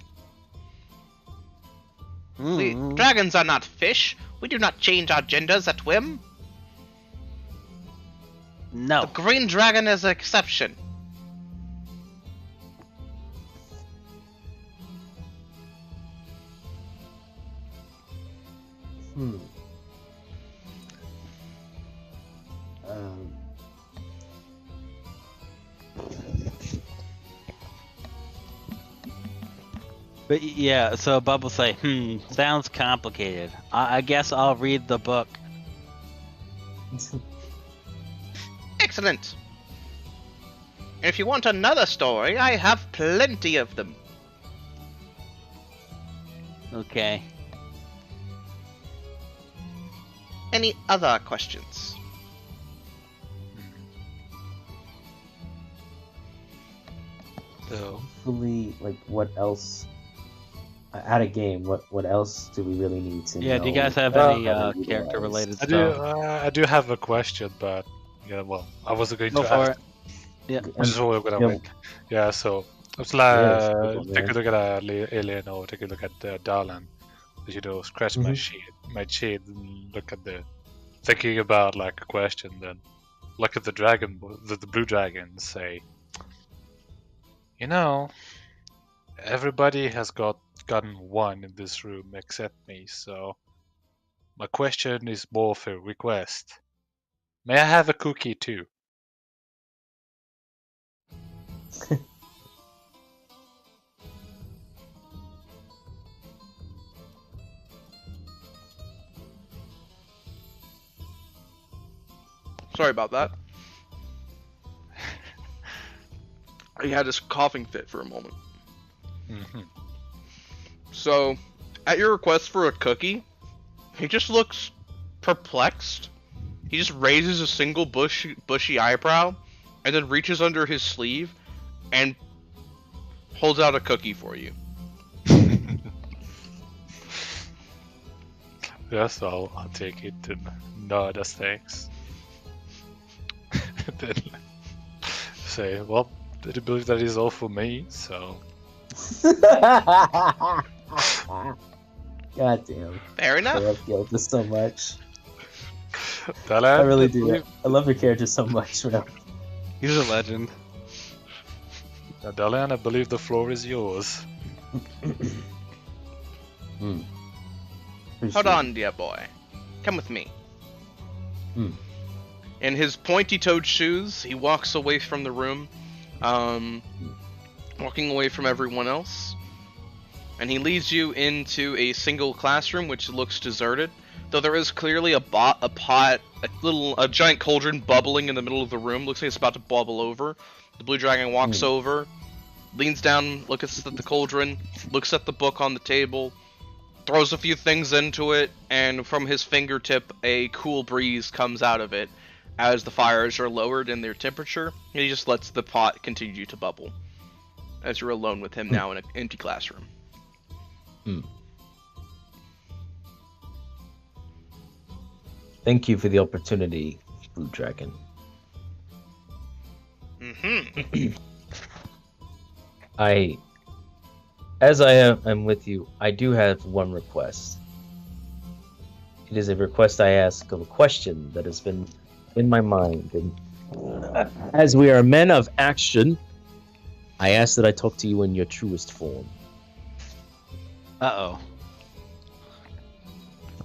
Dragons are not fish. We do not change our genders at whim. No. The green dragon is an exception. But yeah, so Bub will say, sounds complicated. I guess I'll read the book. Excellent. And if you want another story, I have plenty of them. Okay. Any other questions? So, Hopefully, like, what else? At a game, what else do we really need to know? Yeah, do you guys have any character related stuff? I do have a question, but yeah, well, I wasn't going Go to for ask. it. Yeah. I just was gonna Yeah. wait. Yeah, so it's Yes, like take a man. look at Alien or take a look at Darlan. You know, scratch my shade, and look at the thinking about like a question. Then look at the dragon, the blue dragon, and say, you know, everybody has gotten one in this room except me. So my question is more of a request. May I have a cookie too? Sorry about that. He had this coughing fit for a moment. Mm-hmm. So, at your request for a cookie, he just looks perplexed. He just raises a single bushy eyebrow, and then reaches under his sleeve and holds out a cookie for you. Yes, I'll take it and nod as thanks. Then say, well, did you believe that is all for me? So. God damn. Fair I enough. love Gilda so much. Dalan, I really do. I love your character so much, bro. He's a legend. Dalan, I believe the floor is yours. Hold on, dear boy. Come with me. In his pointy-toed shoes, he walks away from the room, walking away from everyone else. And he leads you into a single classroom, which looks deserted. Though there is clearly a giant cauldron bubbling in the middle of the room. Looks like it's about to bubble over. The blue dragon walks over, leans down, looks at the cauldron, looks at the book on the table, throws a few things into it, and from his fingertip, a cool breeze comes out of it. as the fires are lowered in their temperature, he just lets the pot continue to bubble as you're alone with him now in an empty classroom. Thank you for the opportunity, Blue Dragon. As I am with you, I do have one request. It is a request I ask of a question that has been in my mind. And as we are men of action, I ask that I talk to you in your truest form. Uh-oh.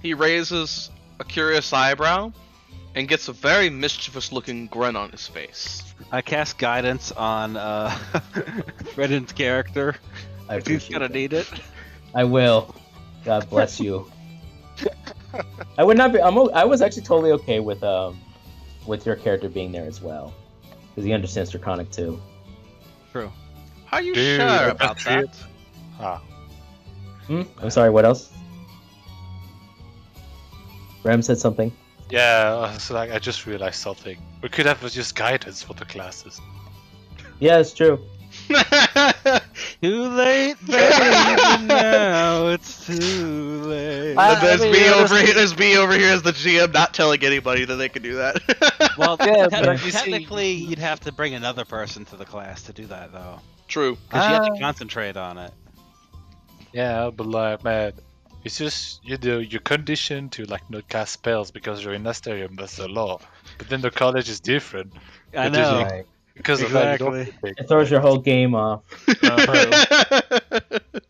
He raises a curious eyebrow and gets a very mischievous-looking grin on his face. I cast guidance on Fredden's character. I If he's appreciate gonna that. need it. I will. God bless you. I would not be. I was actually totally okay with your character being there as well, because he understands Draconic too. True. Are you Dude, sure I about can see that? it. Ah, I'm sorry. What else? Ram said something. yeah. So like, I just realized something. We could have just guidance for the classes. Yeah, it's true. Too late, baby. Now it's too late. There's me over here as the GM, not telling anybody that they can do that. Well, Yeah, but you see- technically, you'd have to bring another person to the class to do that, though, True. because you have to concentrate on it. Yeah, but like, man, it's just you're conditioned to like not cast spells because you're in Asterium. That's the law. But then the college is different. I Because know. you- Right. Because of that, you Exactly. don't take It throws your whole game off.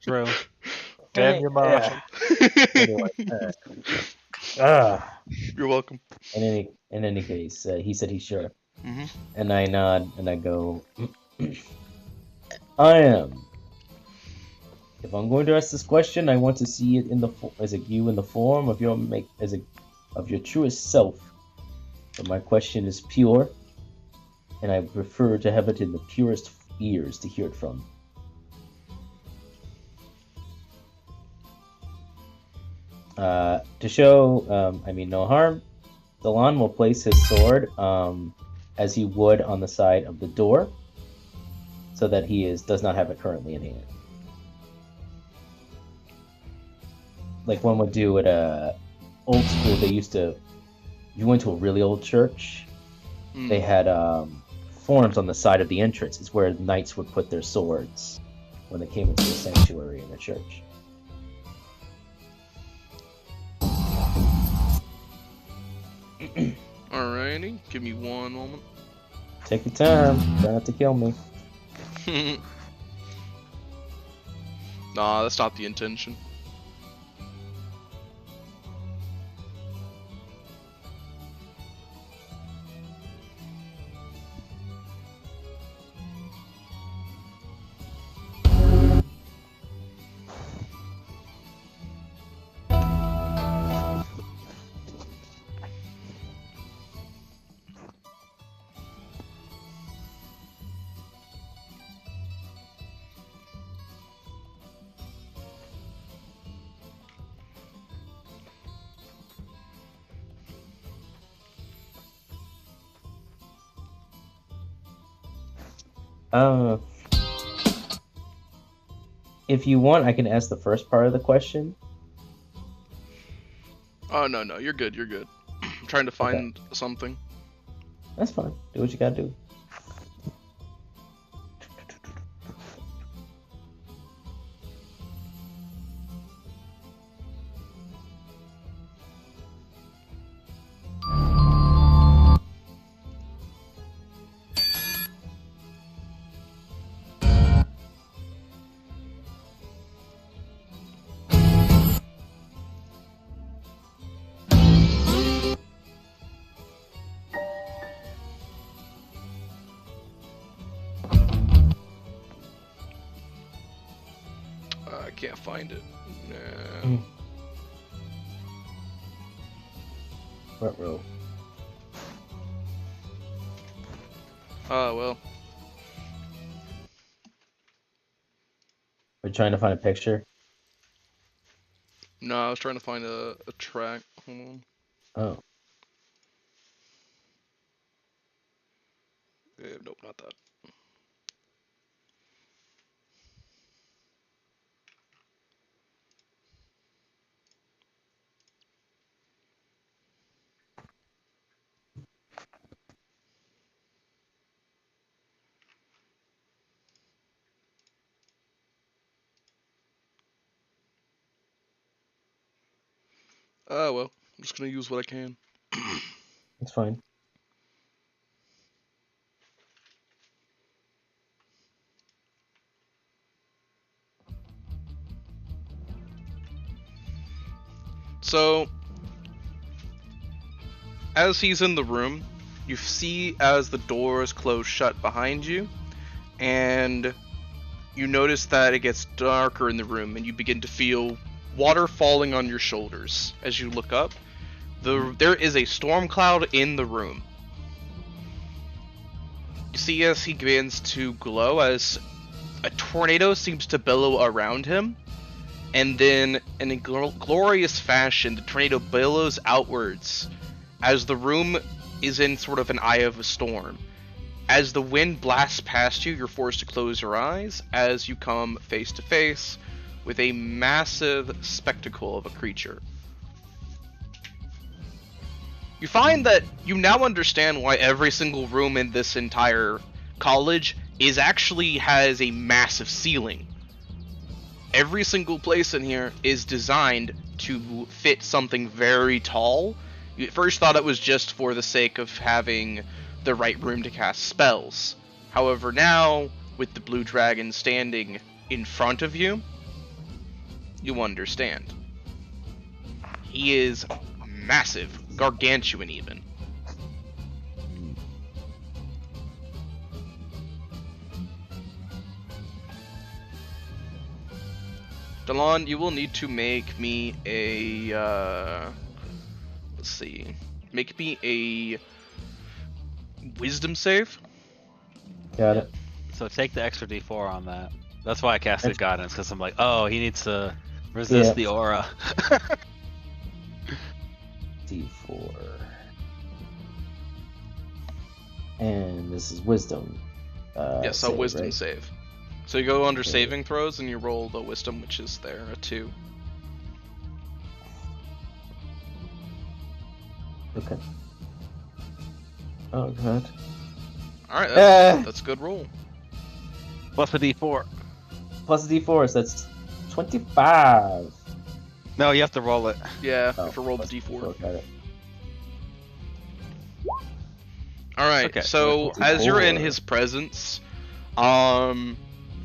True. Damn you, Marshall. Anyway, ah. You're welcome. In any case, he said he's sure, Mhm. and I nod and I go, I am. If I'm going to ask this question, I want to see it in the you in the form of your of your truest self. But my question is pure, and I prefer to have it in the purest ears to hear it from. To show, no harm, Dalon will place his sword as he would on the side of the door, so that he does not have it currently in hand. Like one would do at a old school. They used to. If you went to a really old church, they had forms on the side of the entrance. It's where knights would put their swords when they came into the sanctuary in the church. Alrighty, give me one moment. Take your time. Try not to kill me. Nah, that's not the intention. If you want, I can ask the first part of the question. Oh, no, you're good, I'm trying to find something. That's fine. Do what you gotta do. I can't find it. No. Front row. Oh, well. We're trying to find a picture. No, I was trying to find a track. Hold on. Oh. Nope, not that. Oh well, I'm just gonna use what I can. It's fine. So, as he's in the room, you see as the doors close shut behind you, and you notice that it gets darker in the room, and you begin to feel water falling on your shoulders as you look up. There is a storm cloud in the room. You see as he begins to glow, as a tornado seems to billow around him, and then in a glorious fashion, the tornado billows outwards as the room is in sort of an eye of a storm. As the wind blasts past you, you're forced to close your eyes as you come face to face with a massive spectacle of a creature. You find that you now understand why every single room in this entire college has a massive ceiling. Every single place in here is designed to fit something very tall. You at first thought it was just for the sake of having the right room to cast spells. However, now, with the blue dragon standing in front of you, you understand. He is massive, gargantuan even. Delon, you will need to make me a, let's see, make me a wisdom save. Got it. So take the extra D4 on that. That's why I casted guidance, because I'm like, oh, he needs to resist the aura. D4. And this is wisdom. Yes, a wisdom save. So you go under saving throws and you roll the wisdom, which is there, a 2. Okay. Oh god. Alright, that's a good roll. Plus a D4. Plus a D4, so that's 25. No, you have to roll it. Yeah, Oh, you have to roll the d4. Got it. Alright, Okay, so as you're in his presence,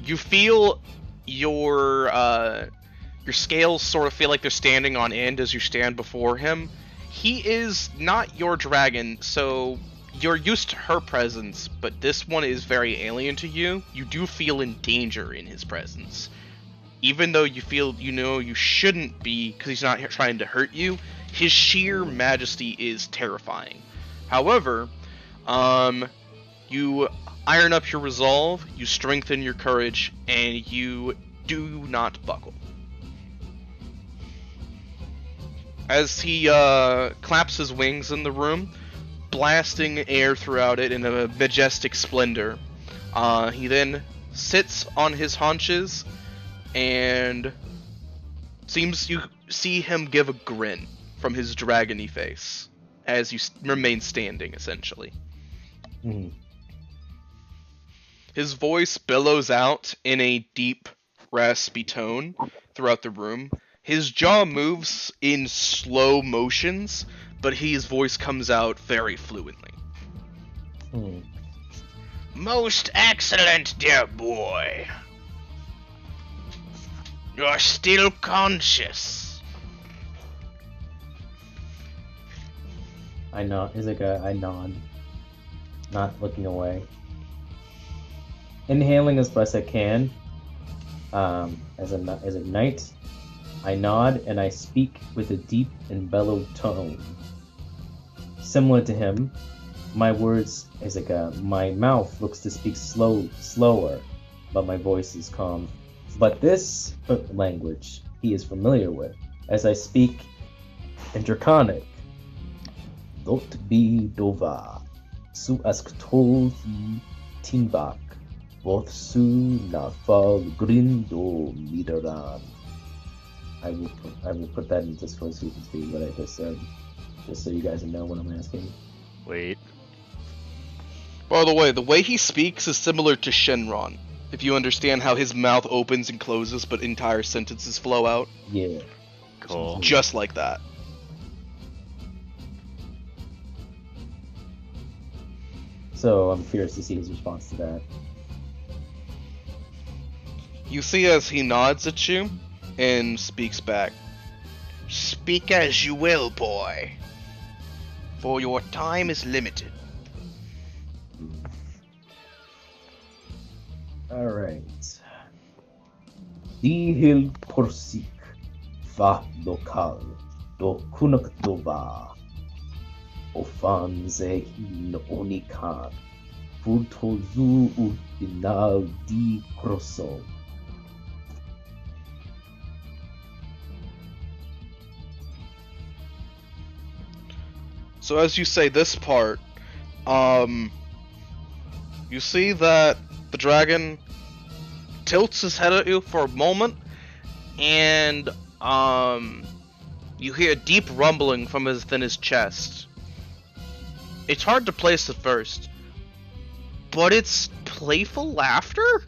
you feel your scales sort of feel like they're standing on end as you stand before him. He is not your dragon, so you're used to her presence, but this one is very alien to you. You do feel in danger in his presence. Even though you feel, you shouldn't be, because he's not trying to hurt you, his sheer majesty is terrifying. However, you iron up your resolve, you strengthen your courage, and you do not buckle. As he claps his wings in the room, blasting air throughout it in a majestic splendor, he then sits on his haunches, and you see him give a grin from his dragony face as you remain standing, essentially. Mm-hmm. His voice billows out in a deep, raspy tone throughout the room. His jaw moves in slow motions, but his voice comes out very fluently. Hmm. Most excellent, dear boy. You're still conscious. I nod. I nod, not looking away. Inhaling as best I can. As a knight, I nod and I speak with a deep and bellowed tone. Similar to him, my words is my mouth looks to speak slower, but my voice is calm. But this language he is familiar with, as I speak in Draconic. Dot be dova. Su asktohi timbak. Both su nafal grindo midaran. I will put that in Discord so you can see what I just said. Just so you guys know what I'm asking. Wait. By the way he speaks is similar to Shenron. If you understand how his mouth opens and closes, but entire sentences flow out. Yeah. Cool. Just like that. So I'm curious to see his response to that. You see as he nods at you and speaks back. Speak as you will, boy. For your time is limited. Alright. Dihil porsik. Va lokal. Do kunak dova. Ofanze hin onikan. Furtozu udinal di kroso. So as you say this part, you see that the dragon tilts his head at you for a moment, and you hear a deep rumbling from within his chest. It's hard to place at first, but it's playful laughter?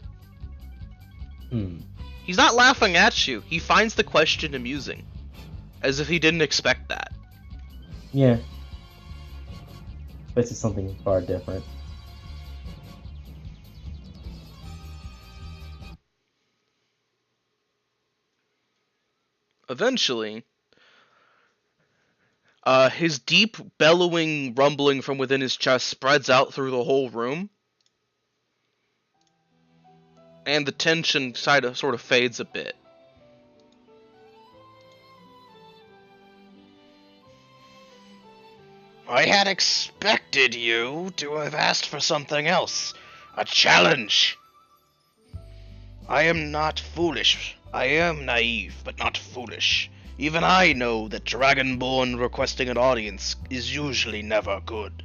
He's not laughing at you. He finds the question amusing, as if he didn't expect that. Yeah. Expected something far different. Eventually, his deep bellowing rumbling from within his chest spreads out through the whole room, and the tension sort of fades a bit. I had expected you to have asked for something else. A challenge. I am not foolish. I am naive, but not foolish. Even I know that Dragonborn requesting an audience is usually never good.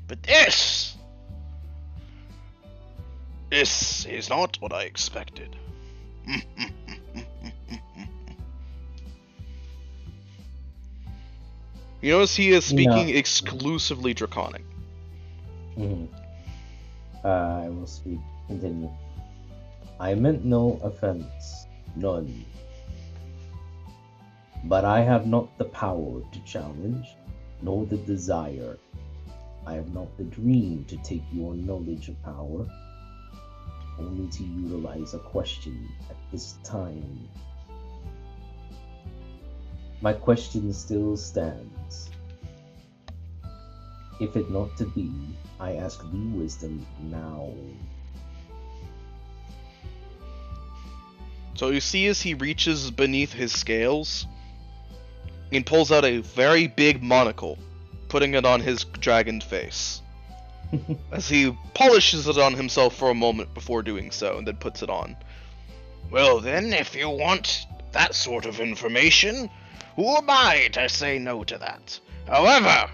But this is not what I expected. You notice he is speaking No. exclusively Draconic. I will speak. Continue. I meant no offense. None. But I have not the power to challenge, nor the desire. I have not the dream to take your knowledge of power, only to utilize a question at this time. My question still stands. If it not to be, I ask thee wisdom now. So you see as he reaches beneath his scales and pulls out a very big monocle, putting it on his dragon face. As he polishes it on himself for a moment before doing so, and then puts it on. Well then, if you want that sort of information, who am I to say no to that? However,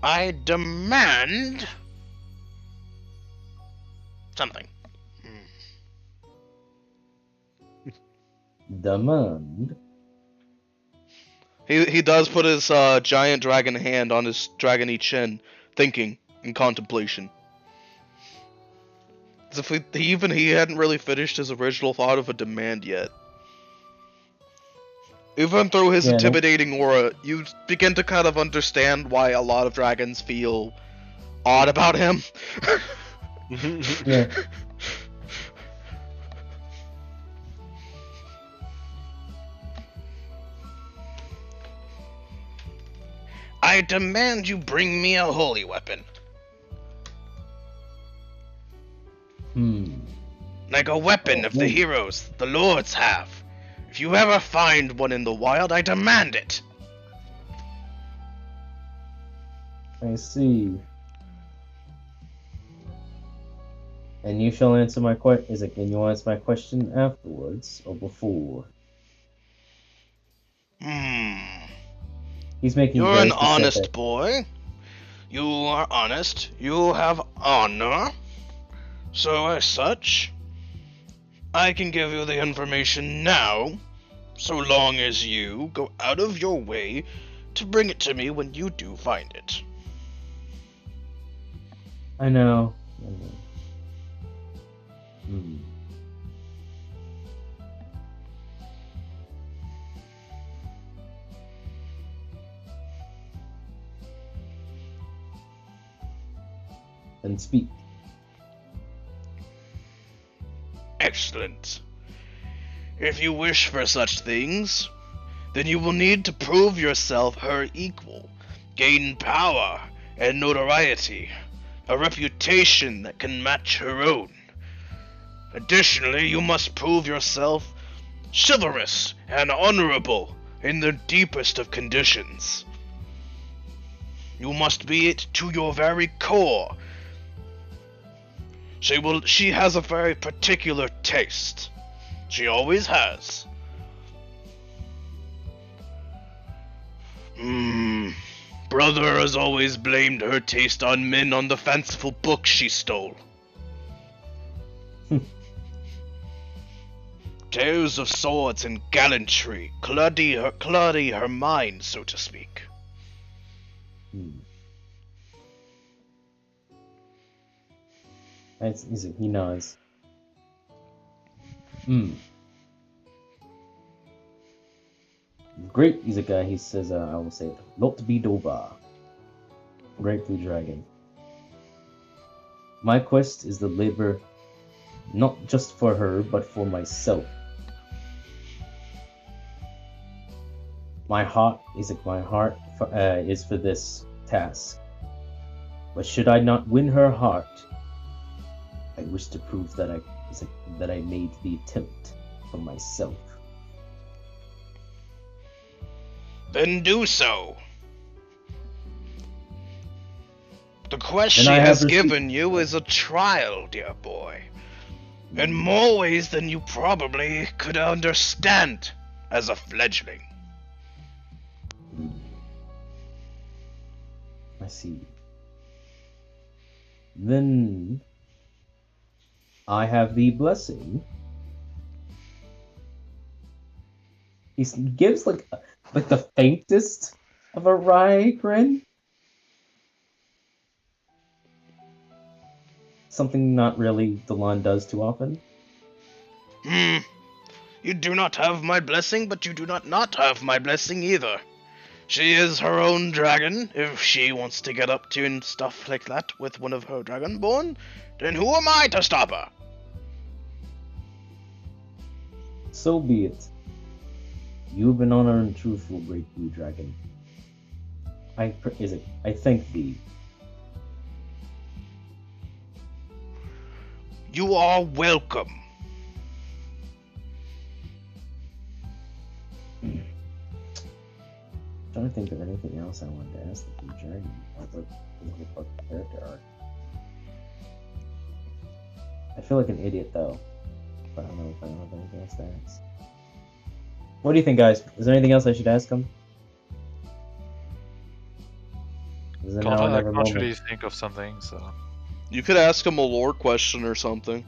I demand something. Demand. He does put his giant dragon hand on his dragony chin, thinking in contemplation. As if he hadn't really finished his original thought of a demand yet. Even through his intimidating aura, you begin to kind of understand why a lot of dragons feel odd about him. Yeah. I demand you bring me a holy weapon. Like a weapon of the heroes the lords have. If you ever find one in the wild, I demand it. I see. And you shall answer my question. Is it? Can you answer my question afterwards or before? He's making You're very an honest specific. boy. You are honest. You have honor. So as such, I can give you the information now, so long as you go out of your way to bring it to me when you do find it. I know. Hmm. Then speak. Excellent. If you wish for such things, then you will need to prove yourself her equal, gain power and notoriety, a reputation that can match her own. Additionally, you must prove yourself chivalrous and honorable in the deepest of conditions. You must be it to your very core. She has a very particular taste. She always has. Brother has always blamed her taste on men on the fanciful books she stole. Tales of swords and gallantry cloudy her mind, so to speak. He nods. Great Izuka, he says, I will say it. Lot Bidova. Great Blue Dragon. My quest is the labor not just for her, but for myself. My heart is for this task. But should I not win her heart, I wish to prove that I made the attempt for myself. Then do so. The quest she has given you is a trial, dear boy. In more ways than you probably could understand as a fledgling. I see. Then I have the blessing. He gives like the faintest of a wry grin. Something not really Delon does too often. You do not have my blessing, but you do not have my blessing either. She is her own dragon. If she wants to get up to and stuff like that with one of her dragonborn, then who am I to stop her? So be it. You have been honored and truthful, great blue dragon. I thank thee. You are welcome. I'm trying to think of anything else I wanted to ask the blue dragon about the character arc. I feel like an idiot though. But I don't know if I have anything else to ask. What do you think, guys? Is there anything else I should ask him? I can't really think of something, so... You could ask him a lore question or something.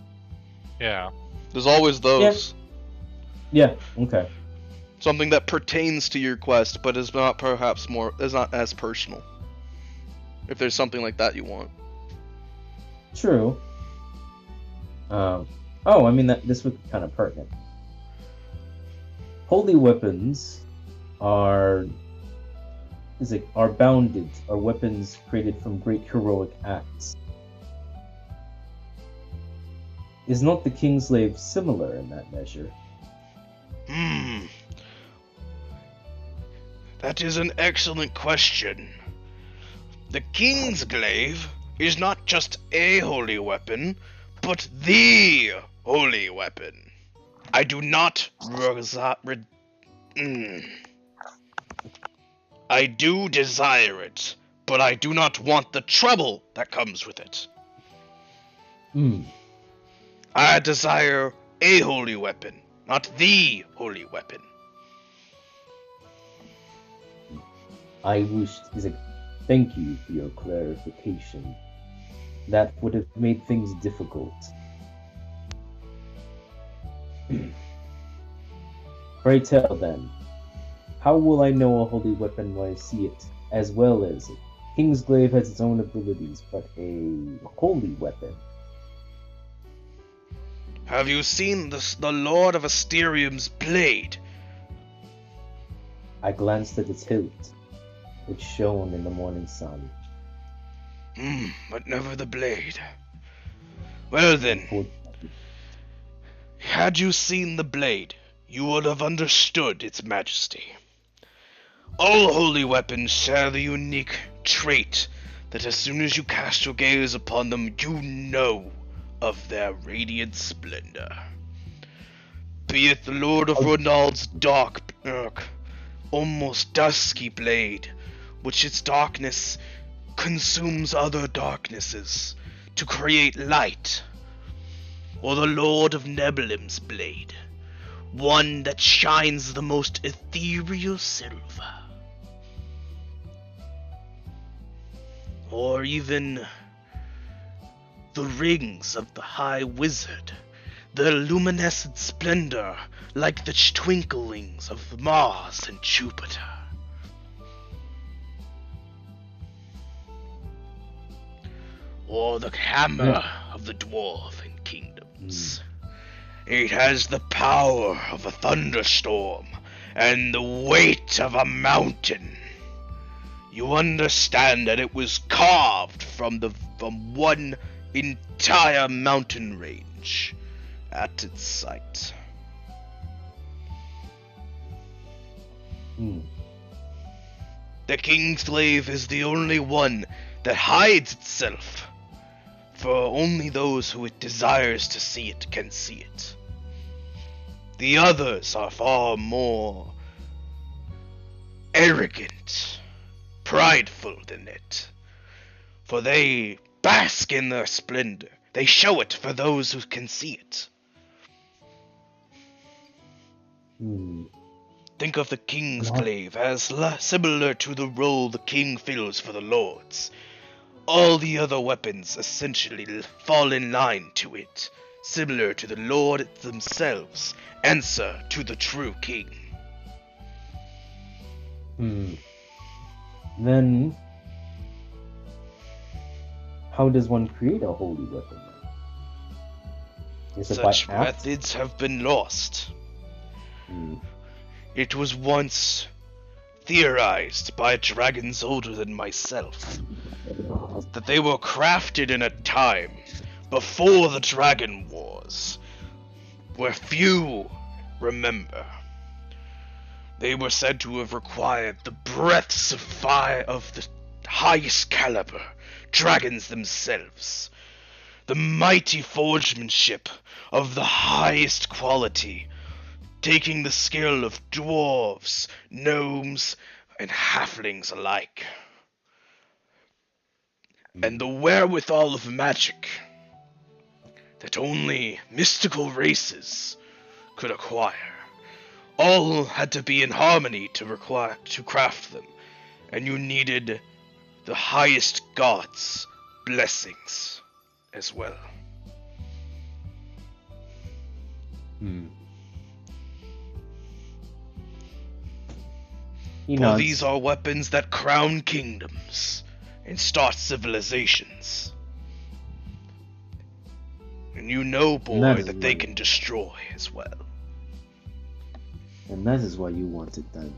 Yeah. There's always those. Yeah, okay. Something that pertains to your quest, but is not as personal. If there's something like that you want. True. I mean, this would be kind of pertinent. Holy weapons are bounded, are weapons created from great heroic acts. Is not the Kingslave similar in that measure? That is an excellent question. The Kingsglaive is not just a holy weapon, but the holy weapon. I do not I do desire it, but I do not want the trouble that comes with it. I desire a holy weapon, not the holy weapon. Thank you for your clarification. That would have made things difficult. Pray tell then, how will I know a holy weapon when I see it, as well as Kingsglaive has its own abilities, but a holy weapon? Have you seen the Lord of Asterium's blade? I glanced at its hilt, which shone in the morning sun. But never the blade. Well then, had you seen the blade, you would have understood its majesty. All holy weapons share the unique trait that as soon as you cast your gaze upon them, you know of their radiant splendor. Be it the Lord of Ronald's dark, almost dusky blade, which its darkness consumes other darknesses to create light, or the Lord of Nebelim's blade, one that shines the most ethereal silver, or even the rings of the High Wizard, their luminescent splendor like the twinklings of Mars and Jupiter. Or the hammer of the dwarven kingdoms. It has the power of a thunderstorm and the weight of a mountain. You understand that it was carved from one entire mountain range at its site. The Kingsglaive is the only one that hides itself, for only those who it desires to see it can see it. The others are far more arrogant, prideful than it, for they bask in their splendor. They show it for those who can see it. Think of the Kingsglaive as similar to the role the king fills for the lords. All the other weapons essentially fall in line to it, similar to the lord themselves, answer to the true king. Then, how does one create a holy weapon? Is it Such by act? methods have been lost. It was once theorized by dragons older than myself that they were crafted in a time before the Dragon Wars, where few remember. They were said to have required the breaths of fire of the highest caliber, dragons themselves, the mighty forgemanship of the highest quality, taking the skill of dwarves, gnomes, and halflings alike, and the wherewithal of magic that only mystical races could acquire. All had to be in harmony to craft them, and you needed the highest gods' blessings as well. For these are weapons that crown kingdoms and start civilizations. And you know, boy, that they can destroy as well. And that is why you want it done.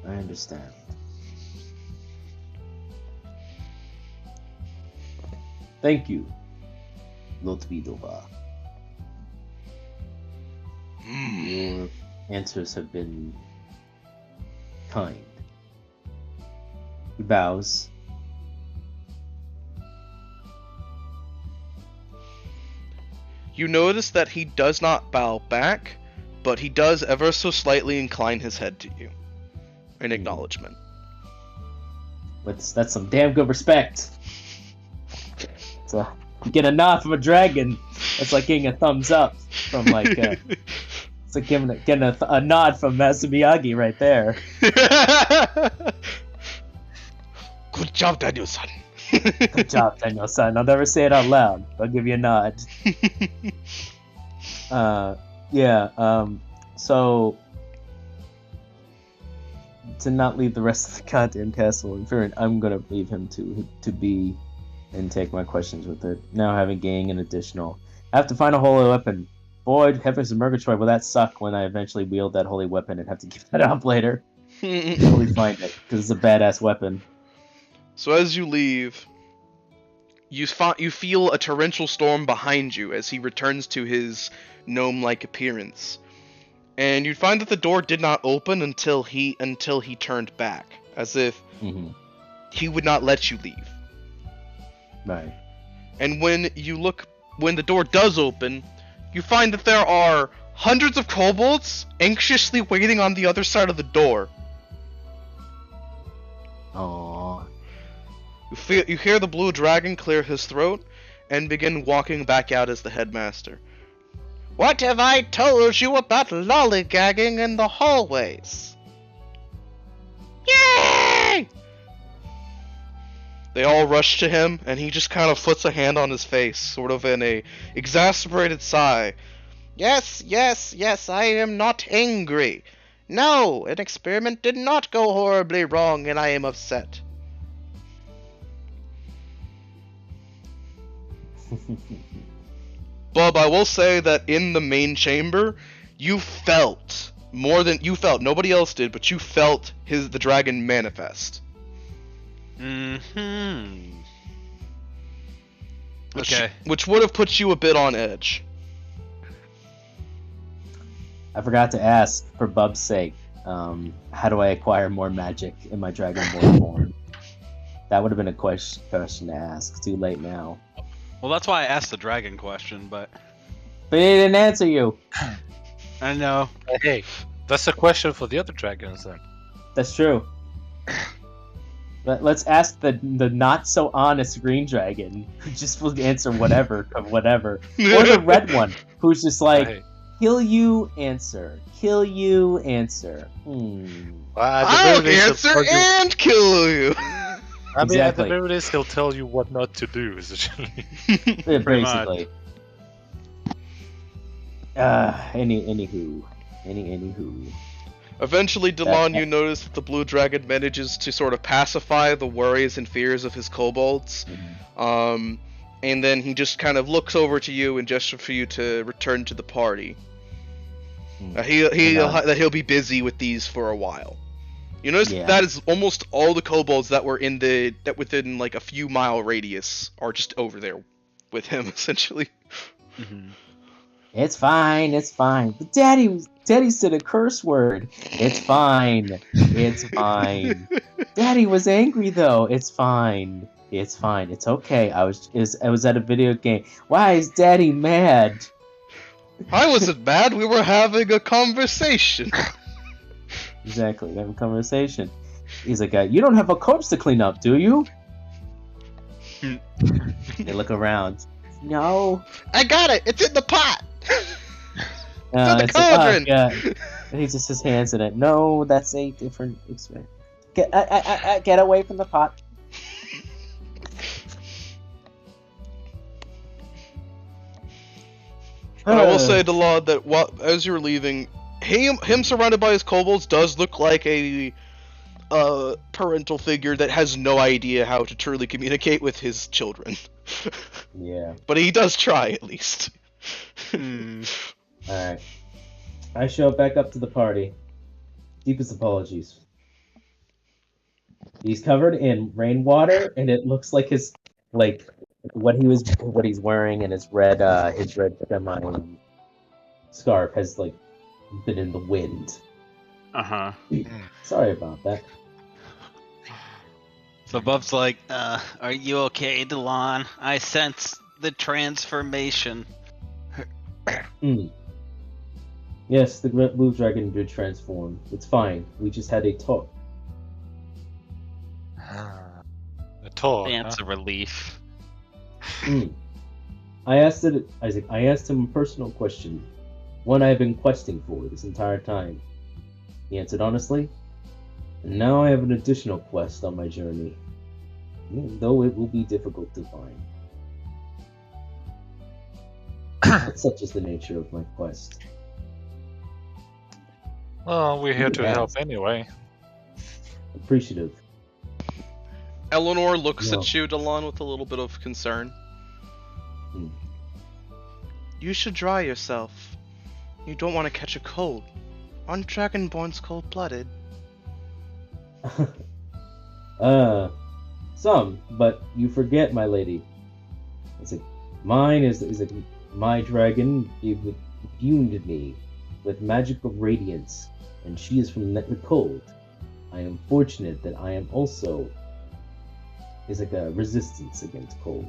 I understand. Thank you, Lotvidova. Your answers have been kind. He bows. You notice that he does not bow back, but he does ever so slightly incline his head to you in acknowledgement. That's some damn good respect. So you get a nod from a dragon. It's like getting a thumbs up from like. It's like getting a nod from Master Miyagi right there. job, Daniel-san. Good job, Daniel-san. I'll never say it out loud. I'll give you a nod. So to not leave the rest of the goddamn castle in fear, I'm gonna leave him to be and take my questions with it. Now having gained an additional, I have to find a holy weapon. Boy, heavens of Murgatroyd, will that suck when I eventually wield that holy weapon and have to give that up later. Totally find it because it's a badass weapon. So as you leave, you feel a torrential storm behind you as he returns to his gnome-like appearance, and you find that the door did not open until he turned back, as if he would not let you leave. Right. And when the door does open, you find that there are hundreds of kobolds anxiously waiting on the other side of the door. Aww. You hear the blue dragon clear his throat and begin walking back out as the headmaster. What have I told you about lollygagging in the hallways? Yay! They all rush to him, and he just kind of puts a hand on his face, sort of in a exasperated sigh. Yes, I am not angry. No, an experiment did not go horribly wrong, and I am upset. Bub, I will say that in the main chamber, you felt nobody else did, but you felt the dragon manifest. Okay. Which would have put you a bit on edge. I forgot to ask, for Bub's sake, how do I acquire more magic in my Dragonborn form? That would have been a question to ask. Too late now. Well, that's why I asked the dragon question, but he didn't answer you. I know. Hey, that's a question for the other dragons then. That's true. Let's ask the not so honest green dragon, who just will answer whatever of whatever, or the red one, who's just like, Hey. kill you, answer, kill you, answer. I'll answer and kill you. I mean, at the Exactly. very least, he'll tell you what not to do, essentially. Yeah, basically. Anywho. Eventually, Delon, you notice that the blue dragon manages to sort of pacify the worries and fears of his kobolds. And then he just kind of looks over to you and gestures for you to return to the party. He'll be busy with these for a while. You notice that is almost all the kobolds that were within like a few mile radius are just over there with him, essentially. It's fine. But Daddy said a curse word. It's fine. Daddy was angry though. It's fine. It's okay. I was at a video game. Why is Daddy mad? I wasn't mad. We were having a conversation. Exactly, having a conversation. He's like, you don't have a corpse to clean up, do you? They look around. No. I got it. It's in the pot. The the cauldron. Yeah. And he just his hands in it. No, that's a different experiment. Get away from the pot. I will say, Delon, that as you're leaving, him surrounded by his kobolds does look like a parental figure that has no idea how to truly communicate with his children. Yeah. But he does try, at least. Alright. I show back up to the party. Deepest apologies. He's covered in rainwater, and it looks like his, like, what he's wearing and his red semi scarf has, like, been in the wind. Sorry about that. So Bub's like, are you okay, Delon? I sense the transformation. Yes, the blue dragon did transform. It's fine. We just had a talk. A talk. That's a relief. I asked him a personal question, one I've been questing for this entire time. He answered honestly, and now I have an additional quest on my journey. though it will be difficult to find. But such is the nature of my quest. Oh, we're here to help asked. anyway. Appreciative. Eleanor looks No. at you, Delon, with a little bit of concern. Hmm. You should dry yourself. You don't want to catch a cold. Aren't Dragonborns cold-blooded? Some, but you forget, my lady. It's like mine is like my dragon imbued me with magical radiance, and she is from the cold. I am fortunate that I am also is like a resistance against cold.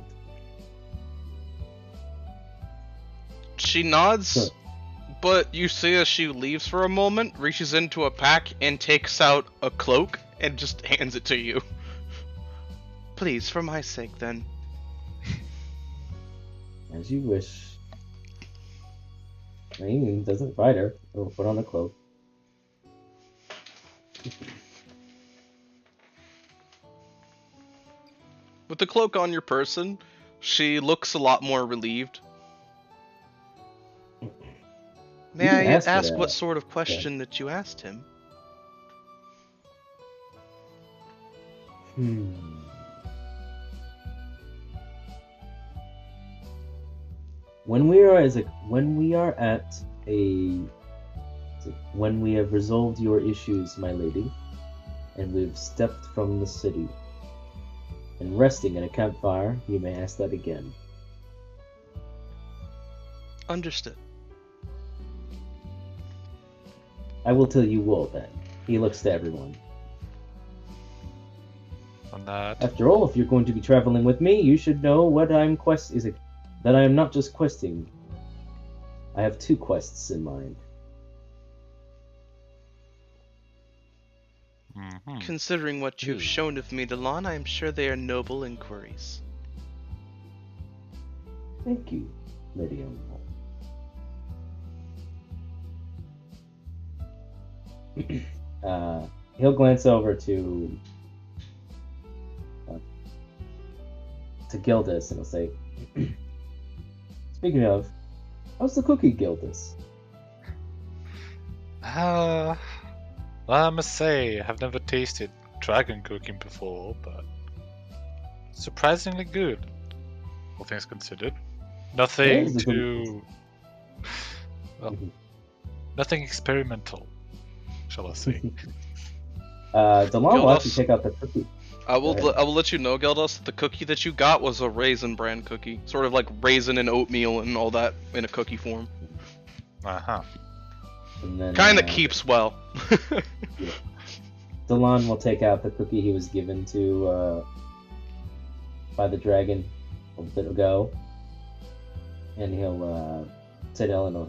She nods, So- but you see as she leaves for a moment, reaches into a pack and takes out a cloak and just hands it to you. Please, for my sake, then. As you wish. I mean, he doesn't fight her. He'll put on a cloak. With the cloak on your person, she looks a lot more relieved. May You can I ask her ask that. what sort of question that you asked him? When we are when we have resolved your issues, my lady, and we've stepped from the city and resting at a campfire, you may ask that again. Understood. I will tell you all then. He looks to everyone. On that. After all, if you're going to be traveling with me, you should know what that I am not just questing. I have two quests in mind. Mhm. Considering what you've Hmm. shown of me, Delon, I am sure they are noble inquiries. Thank you, Lady Eleanor. He'll glance over to Gildas and he'll say, "Speaking of, how's the cookie, Gildas?" Well, I must say, I have never tasted dragon cooking before, but surprisingly good, all things considered. Nothing Yes, too... well, Mhm. nothing experimental, shall I say. Delon will actually Gildas? take out the cookie. I will Go ahead. I will let you know, Geldos, that the cookie that you got was a raisin bran cookie. Sort of like raisin and oatmeal and all that in a cookie form. Uh-huh. And then Kinda keeps well. Delon will take out the cookie he was given to by the dragon a bit ago, and he'll say to Eleanor,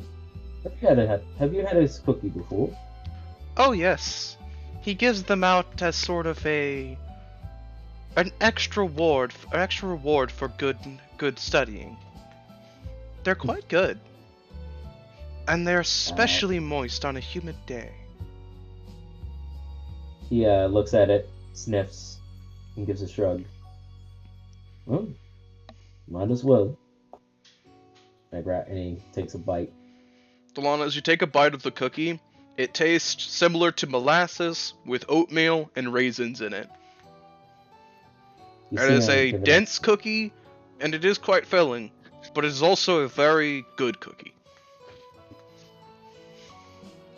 "Have you had his cookie before?" Oh yes. He gives them out as sort of an extra reward for good studying. They're quite good. And they're especially moist on a humid day. He looks at it, sniffs, and gives a shrug. Well, might as well. And he takes a bite. Delana, as you take a bite of the cookie, it tastes similar to molasses with oatmeal and raisins in it. You It see is him a give it dense cookie, and it is quite filling, but it is also a very good cookie.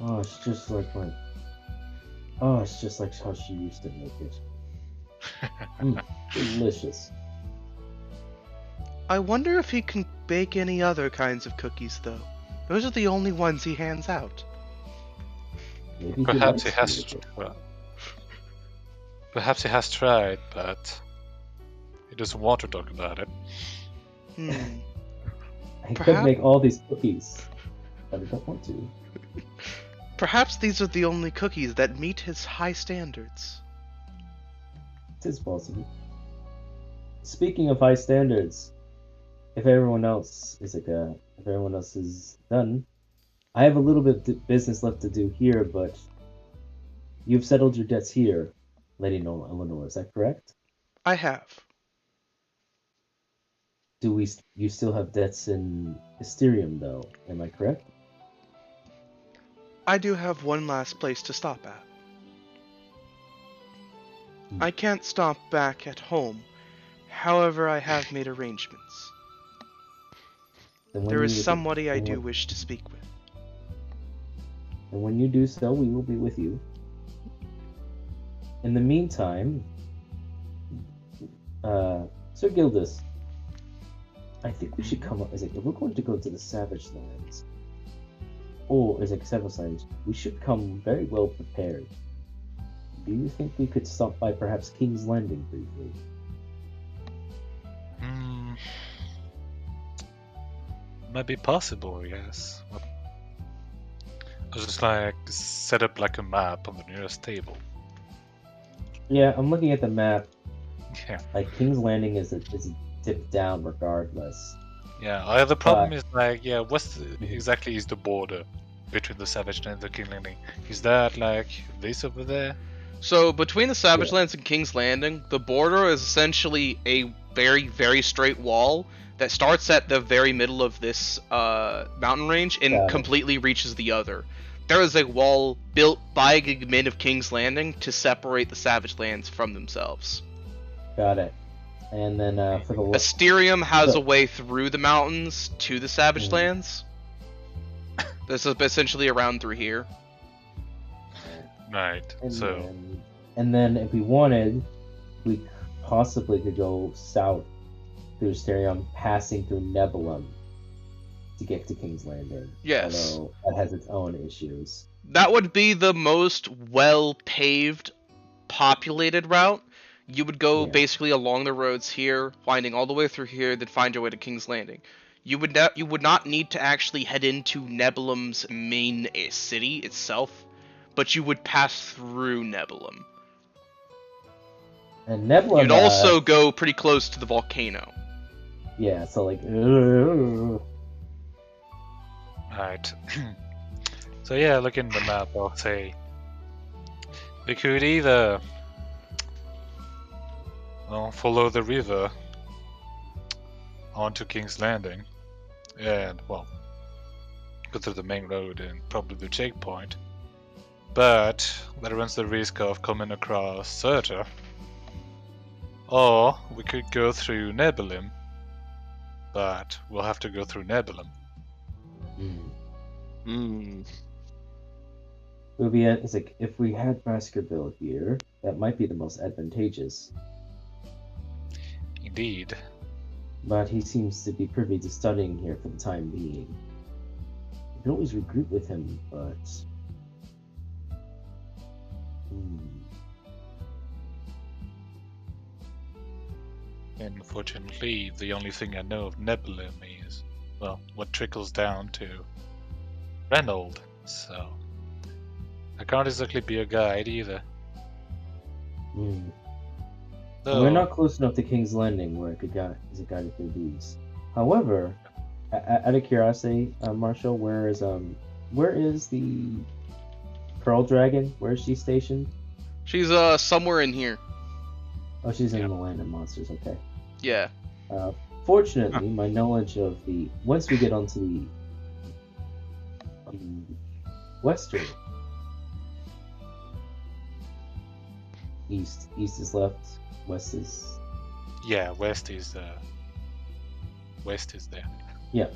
Oh, it's just like Oh, it's just like how she used to make it. Delicious. I wonder if he can bake any other kinds of cookies, though. Those are the only ones he hands out. Maybe Perhaps he likes has. to make it. Well, perhaps he has tried, but he doesn't want to talk about it. Hmm. I could Perhaps- make all these cookies, but I don't want to. Perhaps these are the only cookies that meet his high standards. It is possible. Speaking of high standards, if everyone else is done, I have a little bit of business left to do here, but you've settled your debts here, Lady Eleanor. Is that correct? I have. You still have debts in Mysterium, though? Am I correct? I do have one last place to stop at. I can't stop back at home. However, I have made arrangements. There is somebody I do wish to speak with. And when you do so, we will be with you. In the meantime, Sir Gildas, I think we should come up. If we're going to go to the Savage Lands, or Savage Lands, we should come very well prepared. Do you think we could stop by perhaps King's Landing briefly? Might be possible, yes. I was just like set up like a map on the nearest table. Yeah, I'm looking at the map. Yeah. Like King's Landing is a dip down regardless. Yeah. The problem is like, yeah, exactly is the border between the Savage Lands and the King Landing? Is that like this over there? So between the Savage Lands and King's Landing, the border is essentially a very, very straight wall that starts at the very middle of this mountain range and completely reaches the other. There is a wall built by men of King's Landing to separate the Savage Lands from themselves. Got it. And then for the Asterium has a way through the mountains to the Savage Lands. This is essentially around through here. Right. And then if we wanted, we possibly could go south through Asterium, passing through Nebulum to get to King's Landing. Yes. Although that has its own issues. That would be the most well-paved, populated route. You would go basically along the roads here, winding all the way through here, then find your way to King's Landing. You would not need to actually head into Nebulum's main city itself, but you would pass through Nebulum. And Nebulum. You'd also go pretty close to the volcano. Yeah, so like. Right. So yeah, looking at the map, I'll say we could either follow the river onto King's Landing and go through the main road and probably the checkpoint, but that runs the risk of coming across Surtur. Or we could go through Nebulum, but we'll have to go through Nebulum. It would be it's like if we had Baskerville here, that might be the most advantageous. Indeed. But he seems to be privy to studying here for the time being. We can always regroup with him, but Unfortunately, the only thing I know of Nebulum is, what trickles down to Reynold, so I can't exactly be a guide either. We're not close enough to King's Landing where I could guide through these. However, out of curiosity, Marshall, where is the Pearl Dragon? Where is she stationed? She's somewhere in here. Oh, she's in the Land of Monsters. Okay. Yeah. Fortunately, my knowledge of once we get onto the western east is left, west is west is there. Yeah.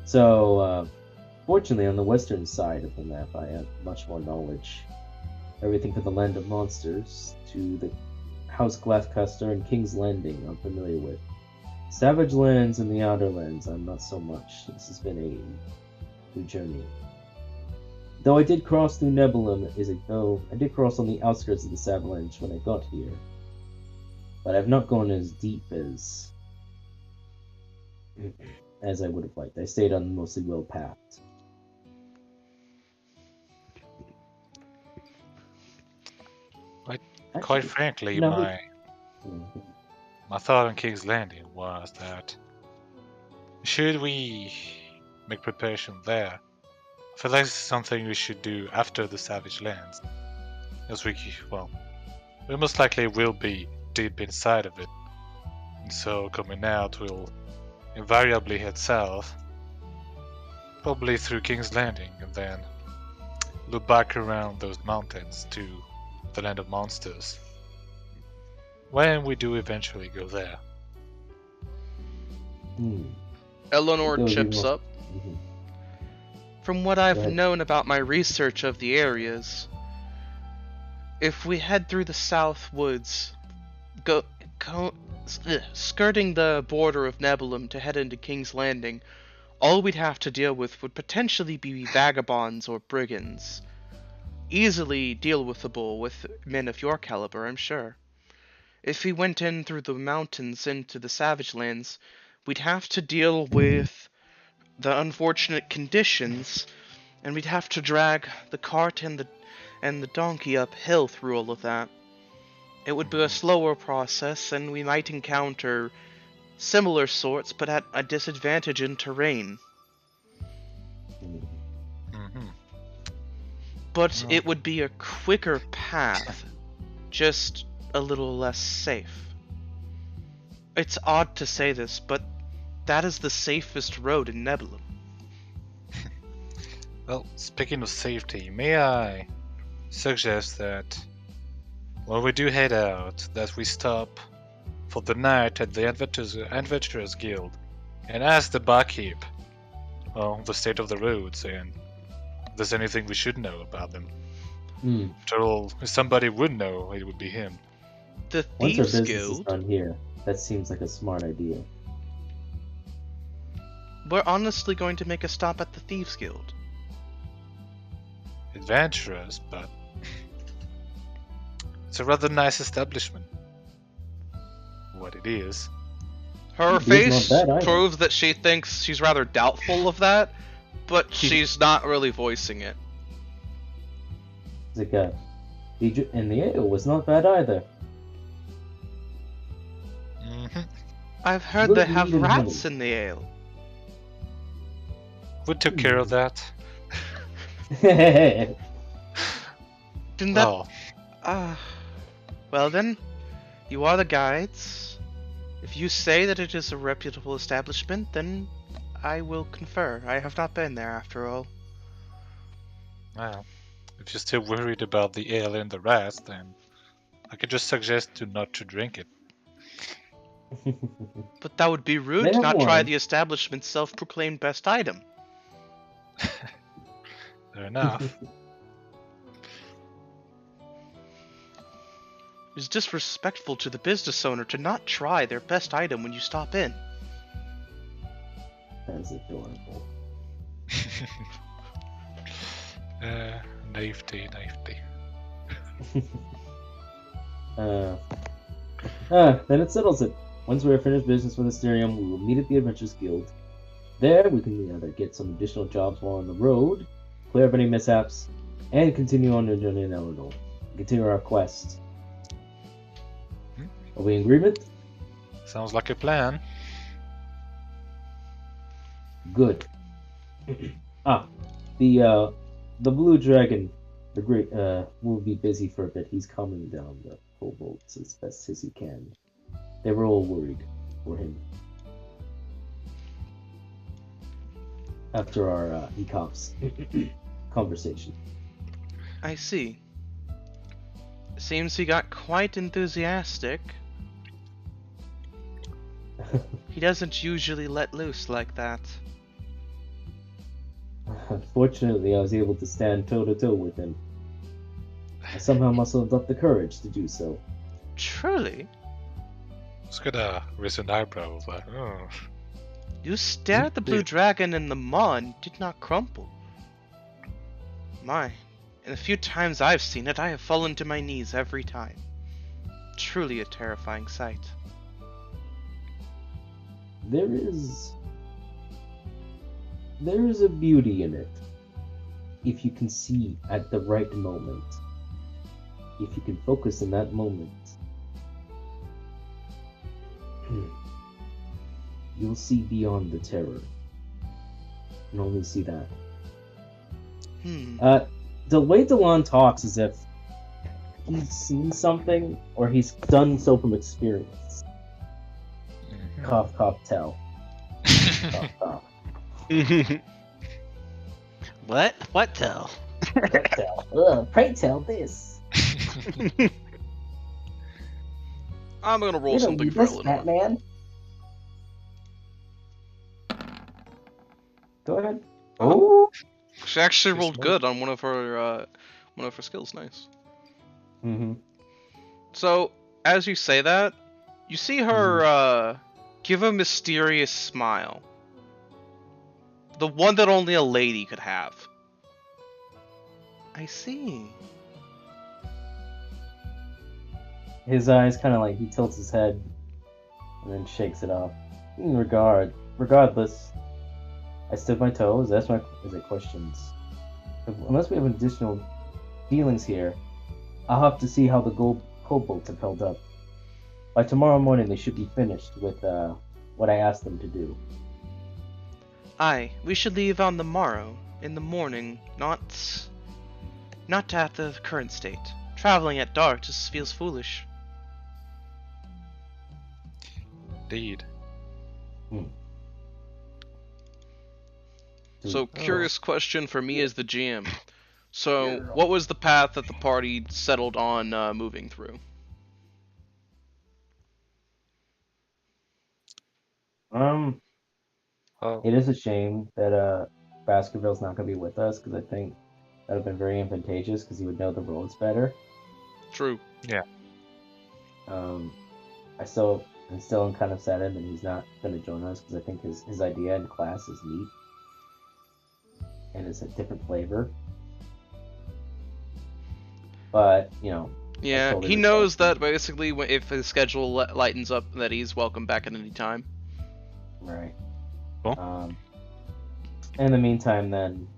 So fortunately, on the western side of the map, I have much more knowledge. Everything from the Land of Monsters to the House Glasscaster and King's Landing I'm familiar with. Savage Lands and the Outer Lands I'm not so much. This has been a new journey. Though I did cross through Nebulum, I did cross on the outskirts of the Savage Lands when I got here. But I've not gone as deep as I would have liked. I stayed on mostly well-pathed. Quite frankly, my thought on King's Landing was that should we make preparation there, I feel like this is something we should do after the Savage Lands, as we most likely will be deep inside of it, and so coming out will invariably head south, probably through King's Landing, and then loop back around those mountains to the Land of Monsters. When we do eventually go there. Eleanor That would be chips most- up. Mhm. From what I've Go ahead. known about my research of the areas, if we head through the south woods, skirting the border of Nebulum to head into King's Landing, all we'd have to deal with would potentially be vagabonds or brigands. Easily deal with men of your caliber, I'm sure. If we went in through the mountains into the Savage Lands, we'd have to deal with the unfortunate conditions, and we'd have to drag the cart and the donkey uphill through all of that. It would be a slower process, and we might encounter similar sorts, but at a disadvantage in terrain. Mm-hmm. But Oh. it would be a quicker path, just a little less safe. It's odd to say this, but that is the safest road in Nebulum. Well, speaking of safety, may I suggest that when we do head out, that we stop for the night at the Adventurers Guild and ask the barkeep, well, the state of the roads and if there's anything we should know about them. After all, if somebody would know, it would be him. The Once our Thieves business is Guild, done here, that seems like a smart idea. we're honestly going to make a stop at the Thieves Guild. Adventurers, but it's a rather nice establishment. What it is. Her It's face not bad either. proves that she thinks she's rather doubtful of that, but she's not really voicing it. It's like and the ale was not bad either. Mm-hmm. I've heard Good they have meat and rats honey. in the ale. We took care of that. Didn't that... Oh, well then, you are the guides. If you say that it is a reputable establishment, then I will confer. I have not been there, after all. well. If you're still worried about the ale and the rats, then I could just suggest not to drink it. But that would be rude They to have not try wine. the establishment's self-proclaimed best item. Fair enough. It is disrespectful to the business owner to not try their best item when you stop in. That is adorable. Naivety. Then it settles it. Once we are finished business with Asterium, we will meet at the Adventures Guild. There, we can either get some additional jobs while on the road, clear up any mishaps, and continue on our journey in Eleanor. Continue our quest. Are we in agreement? Sounds like a plan. Good. The Blue Dragon, the great, will be busy for a bit. He's coming down the kobolds as best as he can. They were all worried for him. After our ECOPS conversation. I see. Seems he got quite enthusiastic. He doesn't usually let loose like that. Unfortunately, I was able to stand toe-to-toe with him. I somehow mustered up the courage to do so. Truly? It's got a raise an eyebrow, like, oh. You stared at the blue dragon in the maw and did not crumple. My, in the few times I've seen it, I have fallen to my knees every time. Truly a terrifying sight. There is a beauty in it. If you can see at the right moment. If you can focus in that moment. You'll see beyond the terror. And only see that. The way Delon talks is if he's seen something or he's done so from experience. Mhm. Cough, cough, tell. Cough, cough. What? What tell? What tell? Ugh, pray tell this. I'm gonna roll You don't something need for this, Eleanor. Batman. Go ahead. Oh. She actually She's rolled smart. good on one of her skills. Nice. Mm-hmm. So as you say that, you see her give a mysterious smile. The one that only a lady could have. I see. His eyes kind of like he tilts his head and then shakes it off. Regardless, I stub my toes. That's my questions. Unless we have additional dealings here, I'll have to see how the kobolds have held up. By tomorrow morning, they should be finished with what I asked them to do. Aye, we should leave on the morrow, in the morning, not at the current state. Traveling at dark just feels foolish. Indeed. So, curious question for me as the GM. So, what was the path that the party settled on moving through? Oh, It is a shame that Baskerville's not going to be with us because I think that would have been very advantageous because he would know the roads better. True. I still am kind of saddened that he's not going to join us because I think his idea in class is neat and it's a different flavor. But Yeah, totally he respect knows him. that basically if his schedule lightens up, that he's welcome back at any time. Right. Cool. In the meantime, then,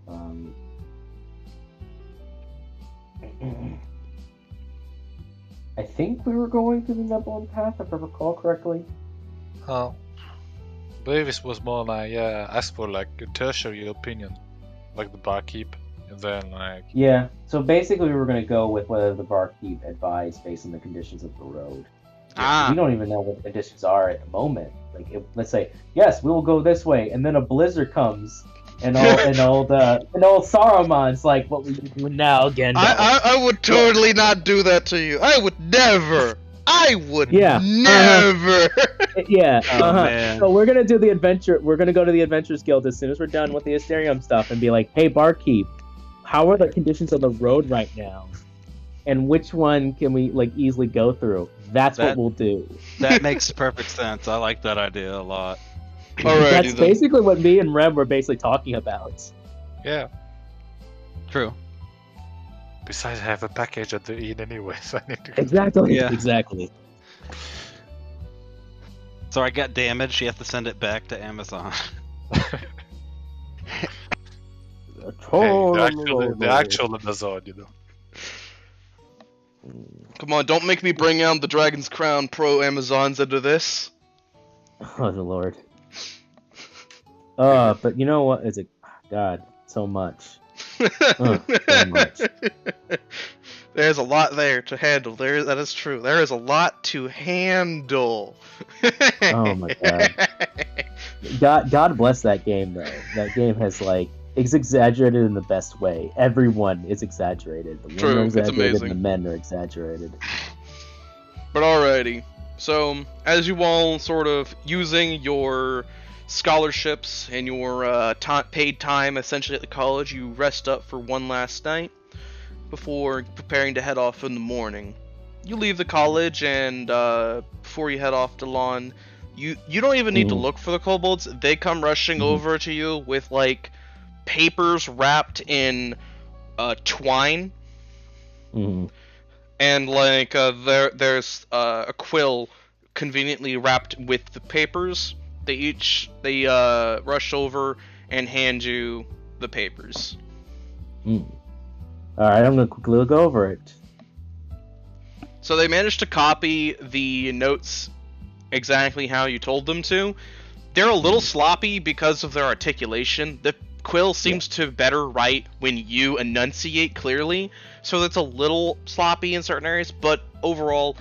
I think we were going through the Nebulon path, if I recall correctly. I believe this was more like, ask for like a tertiary opinion, like the barkeep, and then like, Yeah. So basically, we were going to go with whether the barkeep advised based on the conditions of the road. Ah. We don't even know what the conditions are at the moment. Like, let's say, yes, we will go this way, and then a blizzard comes, and old Saruman's like, "What will you do now, Gandalf?" I would totally not do that to you. I would never. I would Yeah, never. Yeah. Oh, man. So we're gonna do the adventure. We're gonna go to the Adventurers Guild as soon as we're done with the Asterium stuff, and be like, "Hey, barkeep, how are the conditions on the road right now? And which one can we easily go through?" That's what That- we'll do. That makes perfect sense. I like that idea a lot. Alrighty That's then. basically what me and Rem were basically talking about. yeah. True. Besides, I have a package at the inn anyway, so I need to. Exactly. Yeah. Exactly. So I got damaged. You have to send it back to Amazon. Hey, the actual Amazon, you know. Come on, don't make me bring out the Dragon's Crown Pro Amazons into this. Oh the Lord. But you know what? It's God, so much. So much. There's a lot there to handle. That is true. There is a lot to handle. Oh my God. God bless that game though. That game has it's exaggerated in the best way. Everyone is exaggerated. The True, women are it's exaggerated amazing. and the men are exaggerated. But alrighty. So, as you all sort of using your scholarships and your paid time essentially at the college, you rest up for one last night before preparing to head off in the morning. You leave the college and before you head off to Lawn, you don't even need to look for the kobolds. They come rushing over to you with papers wrapped in twine. Mhm. And there's a quill conveniently wrapped with the papers. They rush over and hand you the papers. All right, I'm gonna quickly look over it. So they managed to copy the notes exactly how you told them to. They're a little sloppy because of their articulation. The quill seems to better write when you enunciate clearly, so that's a little sloppy in certain areas, but overall,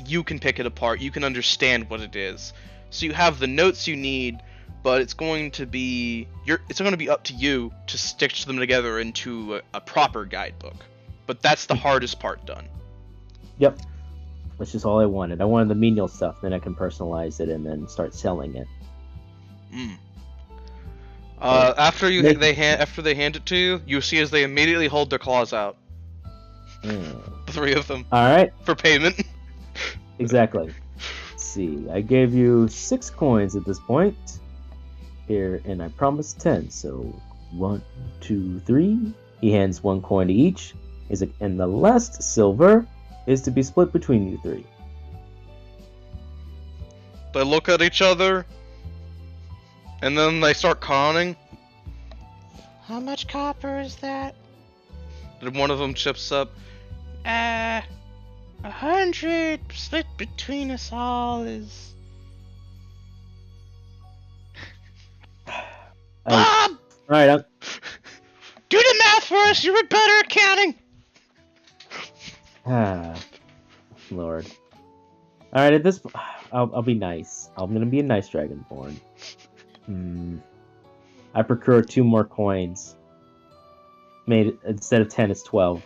you can pick it apart. You can understand what it is. So you have the notes you need but it's going to be up to you to stitch them together into a proper guidebook. But that's the hardest part done. Yep. That's just all I wanted. I wanted the menial stuff, then I can personalize it and then start selling it. After they hand it to you, you see as they immediately hold their claws out. The three of them. All right. For payment. Exactly. Let's see, I gave you 6 coins at this point. Here, and I promised 10. So 1, 2, 3. He hands 1 coin to each. And the last silver is to be split between you 3. They look at each other, and then they start counting. How much copper is that? And one of them chips up. 100 split between us all is... Bob! Alright, Do the math for us, you're better at counting! Lord. Alright, at this point, I'll be nice. I'm gonna be a nice Dragonborn. I procure 2 more coins. Made instead of 10, it's 12.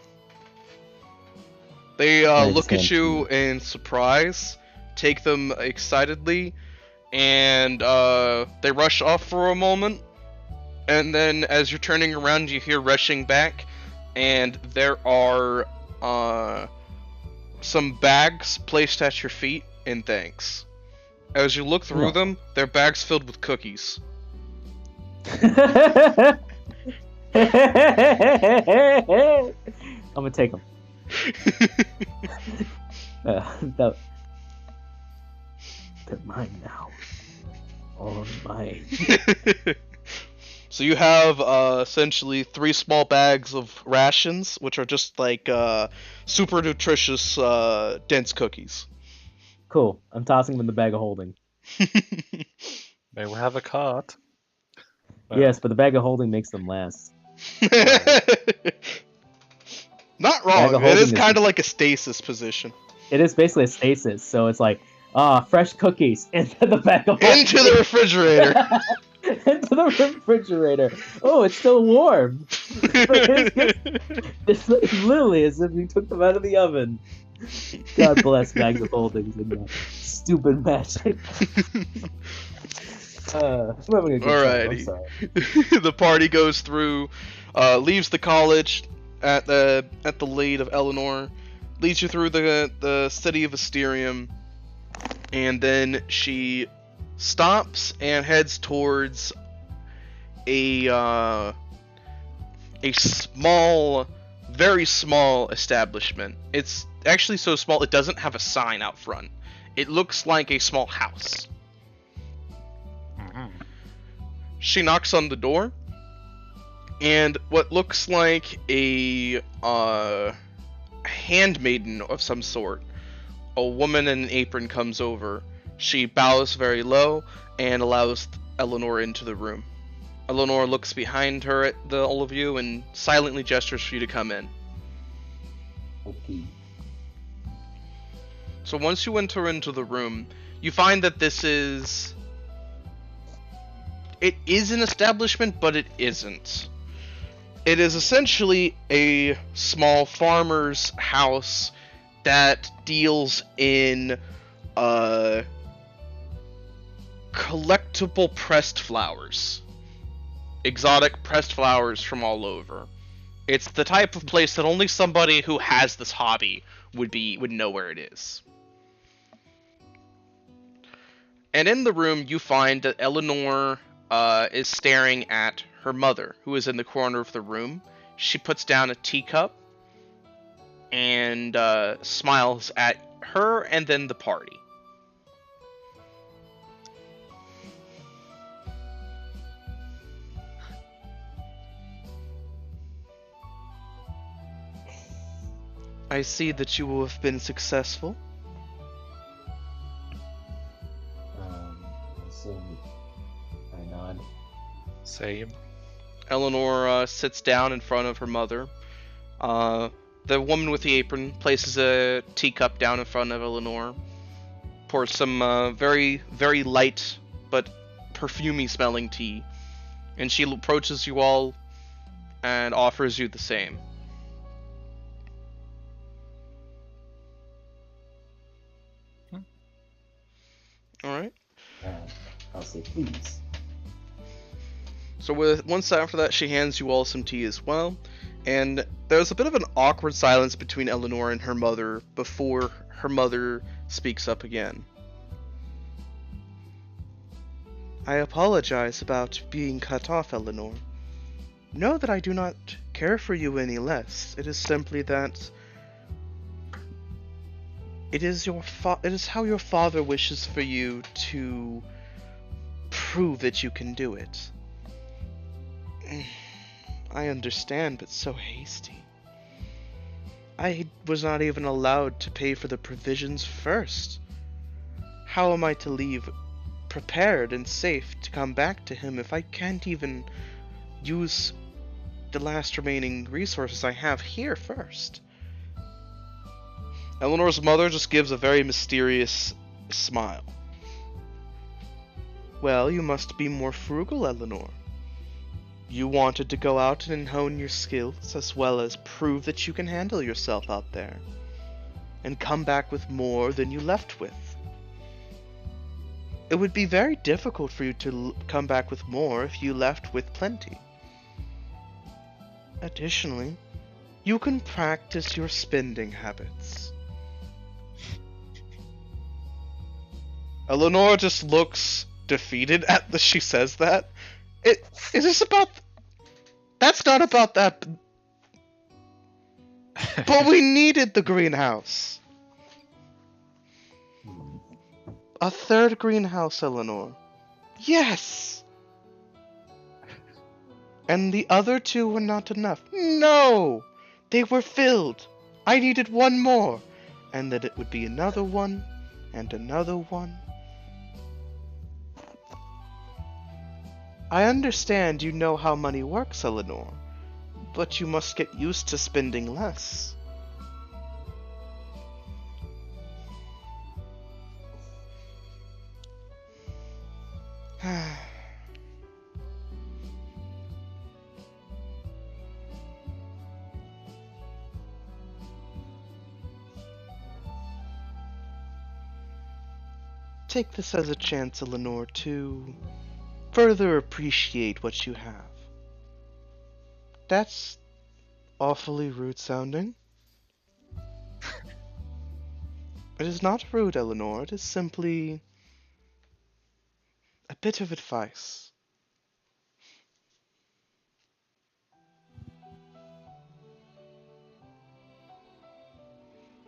They look at you in surprise, take them excitedly, and they rush off for a moment. And then, as you're turning around, you hear rushing back, and there are some bags placed at your feet in thanks. As you look through them, they're bags filled with cookies. I'm gonna take them. They're mine now. All mine. So you have essentially 3 small bags of rations, which are just like super nutritious, dense cookies. Cool. I'm tossing them in the bag of holding. May we have a cart? Yes, but the bag of holding makes them last. Not wrong. It is kind of like a stasis position. It is basically a stasis, so it's like, fresh cookies into the bag of holding. Into the refrigerator. Into the refrigerator. Oh, it's still warm. It's literally as if you took them out of the oven. God bless bags of holdings and that stupid magic. I'm having a good time. I'm sorry. The party goes through, leaves the college at the lead of Eleanor, leads you through the city of Asterium, and then she stops and heads towards a small, very small establishment. It's actually so small it doesn't have a sign out front. It looks like a small house. She knocks on the door, and what looks like a handmaiden of some sort, a woman in an apron, comes over. She bows very low and allows Eleanor into the room. Eleanor looks behind her at all of you and silently gestures for you to come in. Okay. So once you enter into the room, you find that it is an establishment, but it isn't. It is essentially a small farmer's house that deals in collectible pressed flowers. Exotic pressed flowers from all over. It's the type of place that only somebody who has this hobby would know where it is. And in the room, you find that Eleanor is staring at her mother, who is in the corner of the room. She puts down a teacup and smiles at her and then the party. I see that you have been successful. I nod. Same. Eleanor sits down in front of her mother. The woman with the apron places a teacup down in front of Eleanor. Pours some very, very light but perfumey smelling tea, and she approaches you all and offers you the same. All right. I'll say please. So once after that, she hands you all some tea as well, and there's a bit of an awkward silence between Eleanor and her mother before her mother speaks up again. I apologize about being cut off, Eleanor. Know that I do not care for you any less. It is simply that it is how your father wishes for you to prove that you can do it. I understand, but so hasty. I was not even allowed to pay for the provisions first. How am I to leave prepared and safe to come back to him if I can't even use the last remaining resources I have here first? Eleanor's mother just gives a very mysterious smile. Well, you must be more frugal, Eleanor. You wanted to go out and hone your skills, as well as prove that you can handle yourself out there, and come back with more than you left with. It would be very difficult for you to come back with more if you left with plenty. Additionally, you can practice your spending habits. Eleanor just looks defeated at she says that. Is this about... That's not about that. But we needed the greenhouse. A third greenhouse, Eleanor. Yes! And the other two were not enough. No! They were filled. I needed one more. And then it would be another one, and another one. I understand you know how money works, Eleanor, but you must get used to spending less. Take this as a chance, Eleanor, to further appreciate what you have. That's awfully rude sounding. It is not rude, Eleanor. It is simply a bit of advice.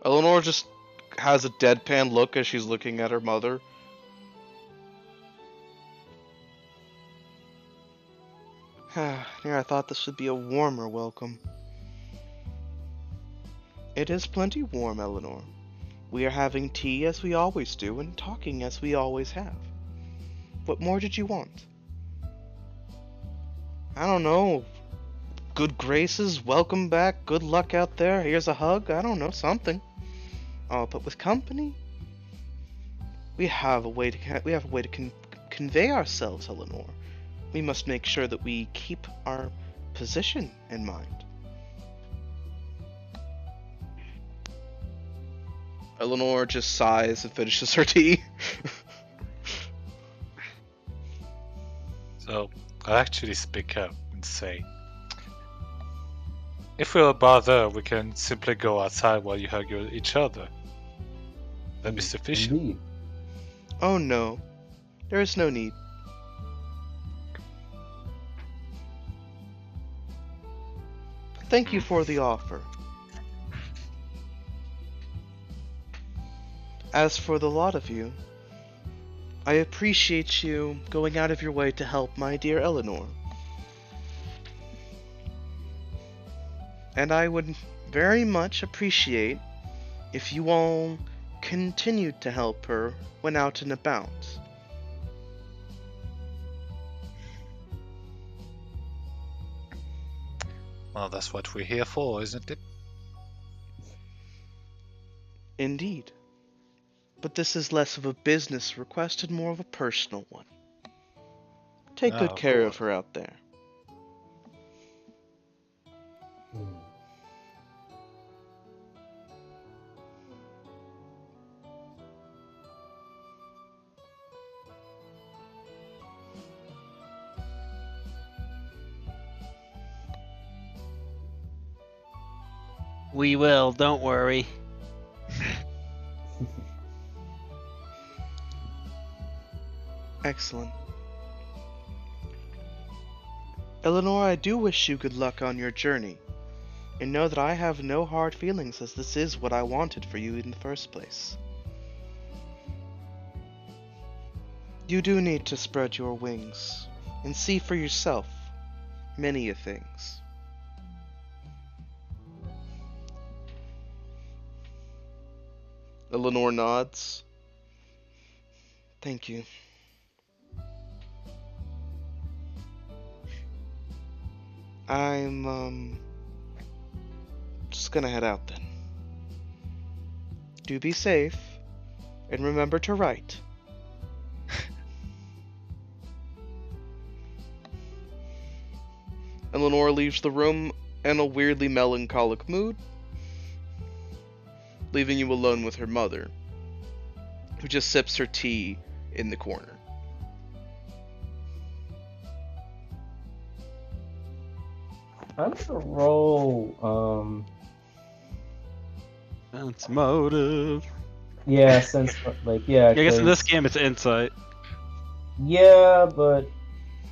Eleanor just has a deadpan look as she's looking at her mother. Here, I thought this would be a warmer welcome. It is plenty warm, Eleanor. We are having tea as we always do, and talking as we always have. What more did you want? I don't know. Good graces, welcome back, good luck out there, here's a hug, I don't know, something. Oh, but with company? We have a way to convey ourselves, Eleanor. We must make sure that we keep our position in mind. Eleanor just sighs and finishes her tea. So, I'll actually speak up and say, if we're bother, we can simply go outside while you hug each other. That'd be sufficient. Indeed. Oh no, there is no need. Thank you for the offer. As for the lot of you, I appreciate you going out of your way to help my dear Eleanor. And I would very much appreciate if you all continued to help her when out and about. Well, that's what we're here for, isn't it? Indeed. But this is less of a business request and more of a personal one. take Oh, good care of cool. her out there. Hmm. We will. Don't worry. Excellent. Eleanor, I do wish you good luck on your journey. And know that I have no hard feelings, as this is what I wanted for you in the first place. You do need to spread your wings and see for yourself many a things. Eleanor nods. Thank you. I'm just gonna head out then. Do be safe, and remember to write. Eleanor leaves the room in a weirdly melancholic mood, leaving you alone with her mother, who just sips her tea in the corner. I'm gonna roll. That's motive. Yeah, since yeah. I guess in this 'cause- game it's insight. Yeah, but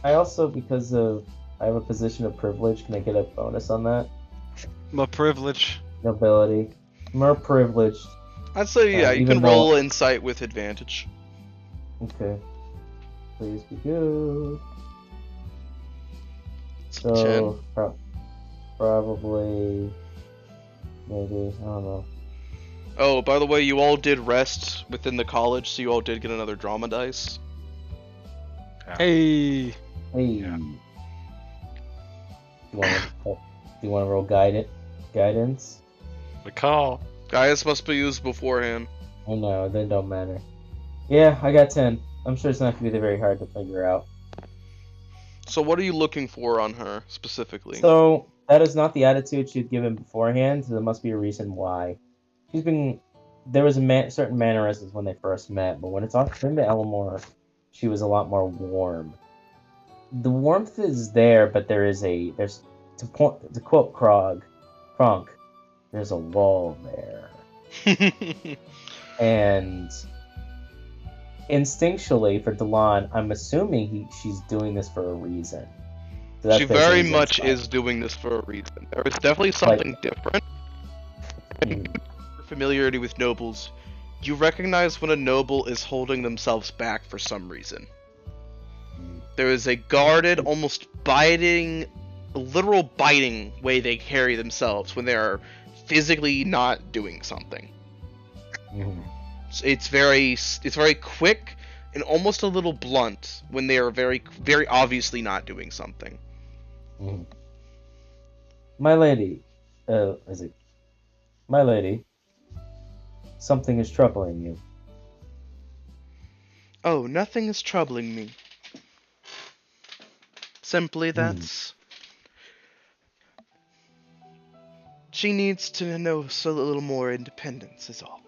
I also, because I have a position of privilege, can I get a bonus on that? My privilege. Nobility. More privileged. I'd say, yeah, you even can though- roll insight with advantage. Okay. Please be good. It's So, probably, maybe, I don't know. Oh, by the way, you all did rest within the college, so you all did get another drama dice. Hey. Hey. Yeah. Do you want to roll guidance? The call. Guys must be used beforehand. Oh no, then don't matter. Yeah, I got 10. I'm sure it's not going to be very hard to figure out. So what are you looking for on her, specifically? So, that is not the attitude she'd given beforehand, so there must be a reason why. There was certain mannerisms when they first met, but when it's came to Elmore, she was a lot more warm. The warmth is there, but there's to quote Kronk, there's a wall there. And instinctually for Delon, I'm assuming she's doing this for a reason. So that's She very basically his much insight. is doing this for a reason. There is definitely something different. Hmm. Your familiarity with nobles, you recognize when a noble is holding themselves back for some reason. There is a guarded, almost biting, literal biting way they carry themselves when they are physically not doing something. Mhm. It's very quick and almost a little blunt when they are very, very obviously not doing something. Mhm. My lady, my lady, something is troubling you. Oh, nothing is troubling me. Simply that's... She needs to know a little more independence is all.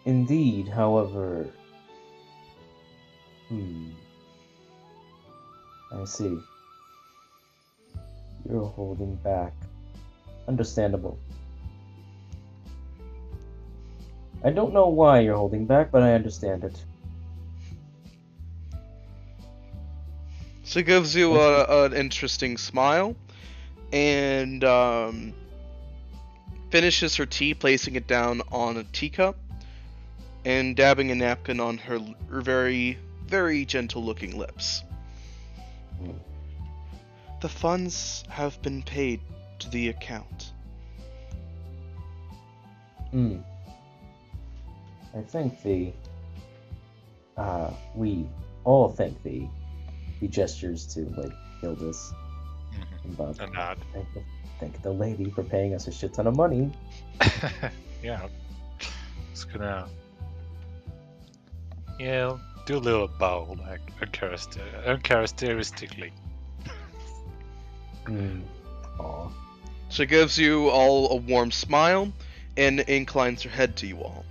Indeed, however... I see. You're holding back. Understandable. I don't know why you're holding back, but I understand it. She gives you an interesting smile, and finishes her tea, placing it down on a teacup, and dabbing a napkin on her very, very gentle-looking lips. The funds have been paid to the account. I think we all think the gestures to Gildas and Bob. A nod. Thank the lady for paying us a shit ton of money. Yeah. Just gonna. Yeah. do a little bow, like uncharacteristically. Aw. She gives you all a warm smile and inclines her head to you all.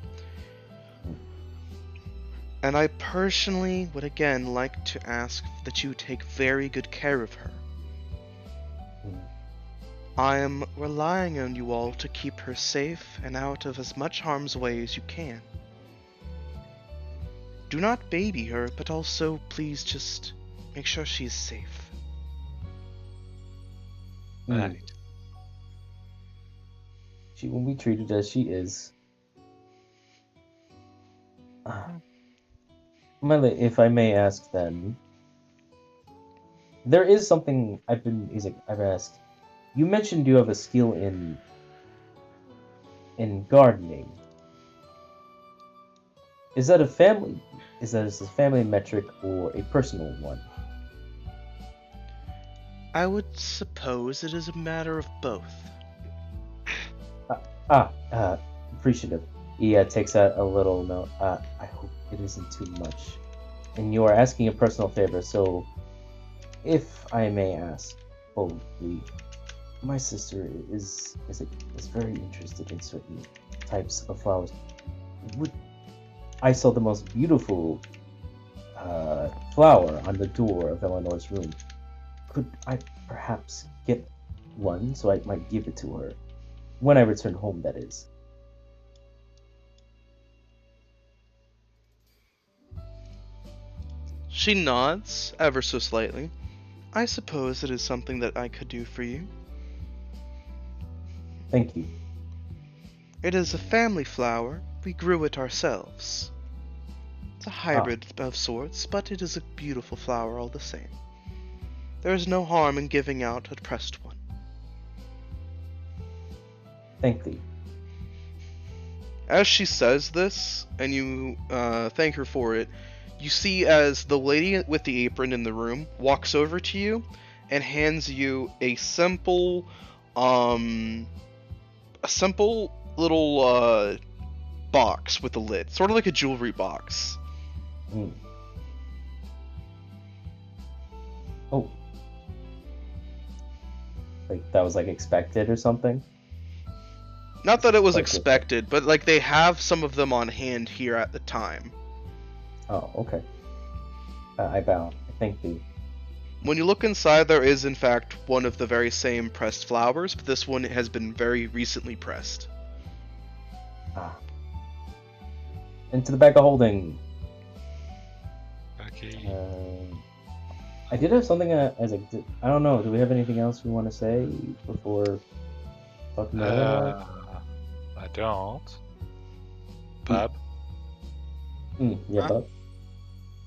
And I personally would again like to ask that you take very good care of her. I am relying on you all to keep her safe and out of as much harm's way as you can. Do not baby her, but also please just make sure she's safe. Right. She will be treated as she is. If I may ask then, there is something I've asked. You mentioned you have a skill in gardening. Is that a family metric or a personal one? I would suppose it is a matter of both. Appreciative. He takes out a little note. I hope it isn't too much. And you are asking a personal favor, so if I may ask boldly, my sister is very interested in certain types of flowers. I saw the most beautiful flower on the door of Eleanor's room. Could I perhaps get one so I might give it to her when I return home, that is? She nods, ever so slightly. I suppose it is something that I could do for you. Thank you. It is a family flower. We grew it ourselves. It's a hybrid of sorts, but it is a beautiful flower all the same. There is no harm in giving out a pressed one. Thank thee. As she says this, and you thank her for it, you see as the lady with the apron in the room walks over to you and hands you a simple little box with a lid, sort of like a jewelry box. Oh. Like that was like expected or something? Not that it was expected, but like they have some of them on hand here at the time. Oh, okay. I bow. Thank thee. When you look inside, there is in fact one of the very same pressed flowers, but this one has been very recently pressed. Into the bag of holding. Okay. I did have something I don't know. Do we have anything else we want to say before talking about it? I don't. Bub? Yeah, Bub.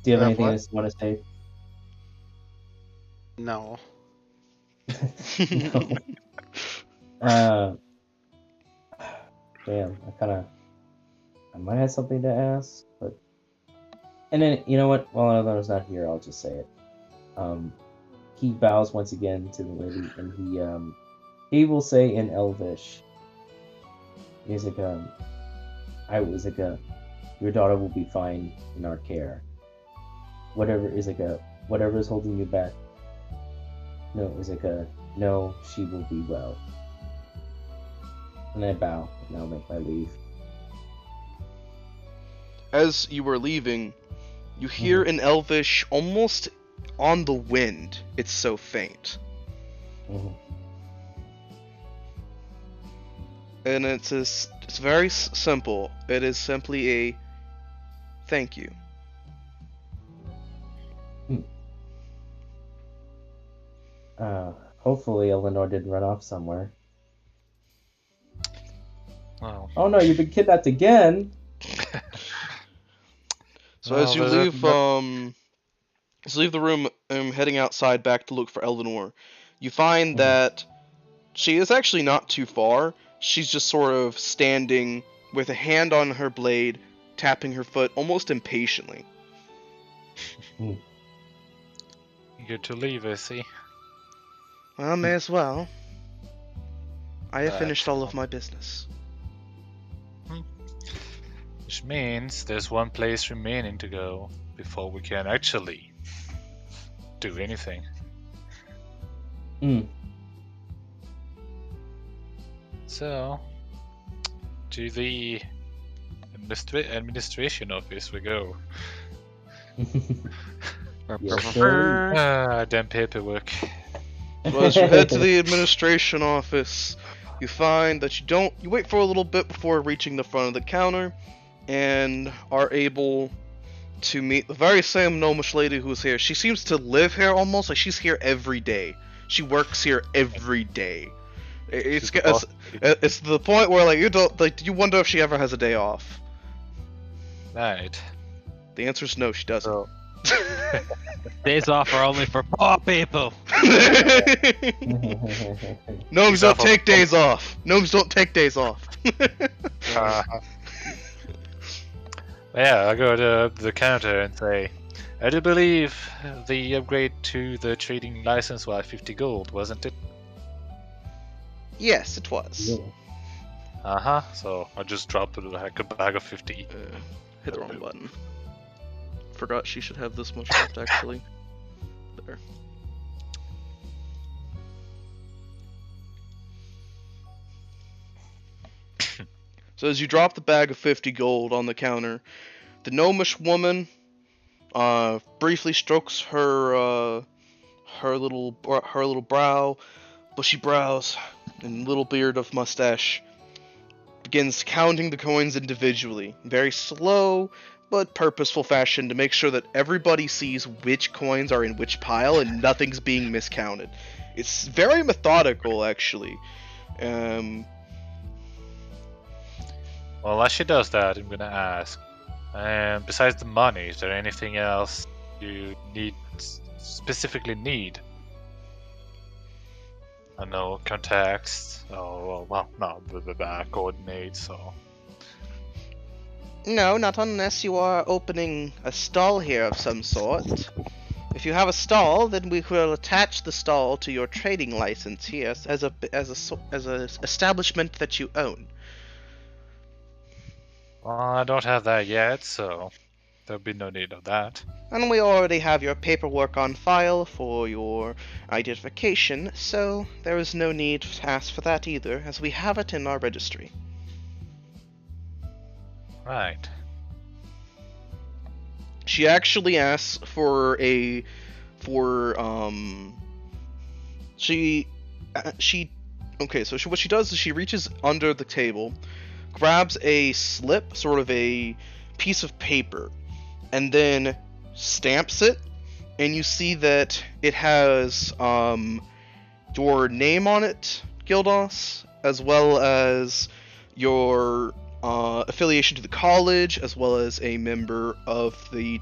Do you have anything else you want to say? No. No. Damn, I might have something to ask, but and then you know what? While Eleanor's not here, I'll just say it. He bows once again to the lady, and he will say in Elvish, he's like, your daughter will be fine in our care. Whatever is holding you back. No, she will be well. And I bow, and I'll make my leave. As you were leaving, you hear in Elvish almost on the wind. It's so faint. And it's very simple. It is simply a thank you. Hopefully Eleanor didn't run off somewhere. Oh no, you've been kidnapped again. So as you leave the room, heading outside back to look for Eleanor, you find that she is actually not too far. She's just sort of standing with a hand on her blade, tapping her foot almost impatiently. Good to leave, is he? Well, may as well. I have finished all of my business. Which means there's one place remaining to go before we can actually do anything. Mm. So, to the administration office we go. Yes, sir. Damn paperwork. So as you head to the administration office, you find that you wait for a little bit before reaching the front of the counter, and are able to meet the very same gnomish lady who's here. She seems to live here almost, like she's here every day. She works here every day. It's to the point where you wonder if she ever has a day off. Right. The answer is no, she doesn't. So, Days off are only for poor people. Gnomes don't take days off. Gnomes don't take days off. yeah, I go to the counter and say, I do believe the upgrade to the trading license was 50 gold, wasn't it? Yes, it was. Yeah. So I just dropped like a bag of 50. Hit the wrong button. Forgot she should have this much left, actually. There. So as you drop the bag of 50 gold on the counter, the gnomish woman briefly strokes her little brow, bushy brows, and little beard of mustache, begins counting the coins individually, very slow but purposeful fashion to make sure that everybody sees which coins are in which pile and nothing's being miscounted. It's very methodical, actually. Well, as she does that, I'm gonna ask, besides the money, is there anything else you specifically need? I know contacts, coordinates, or... No, not unless you are opening a stall here of some sort. If you have a stall, then we will attach the stall to your trading license here as a establishment that you own. Well, I don't have that yet, so there'll be no need of that. And we already have your paperwork on file for your identification, so there is no need to ask for that either, as we have it in our registry. Right. She actually asks for okay, so what she does is she reaches under the table, grabs a slip, sort of a piece of paper, and then stamps it, and you see that it has your name on it, Gildos, as well as your affiliation to the college, as well as a member of the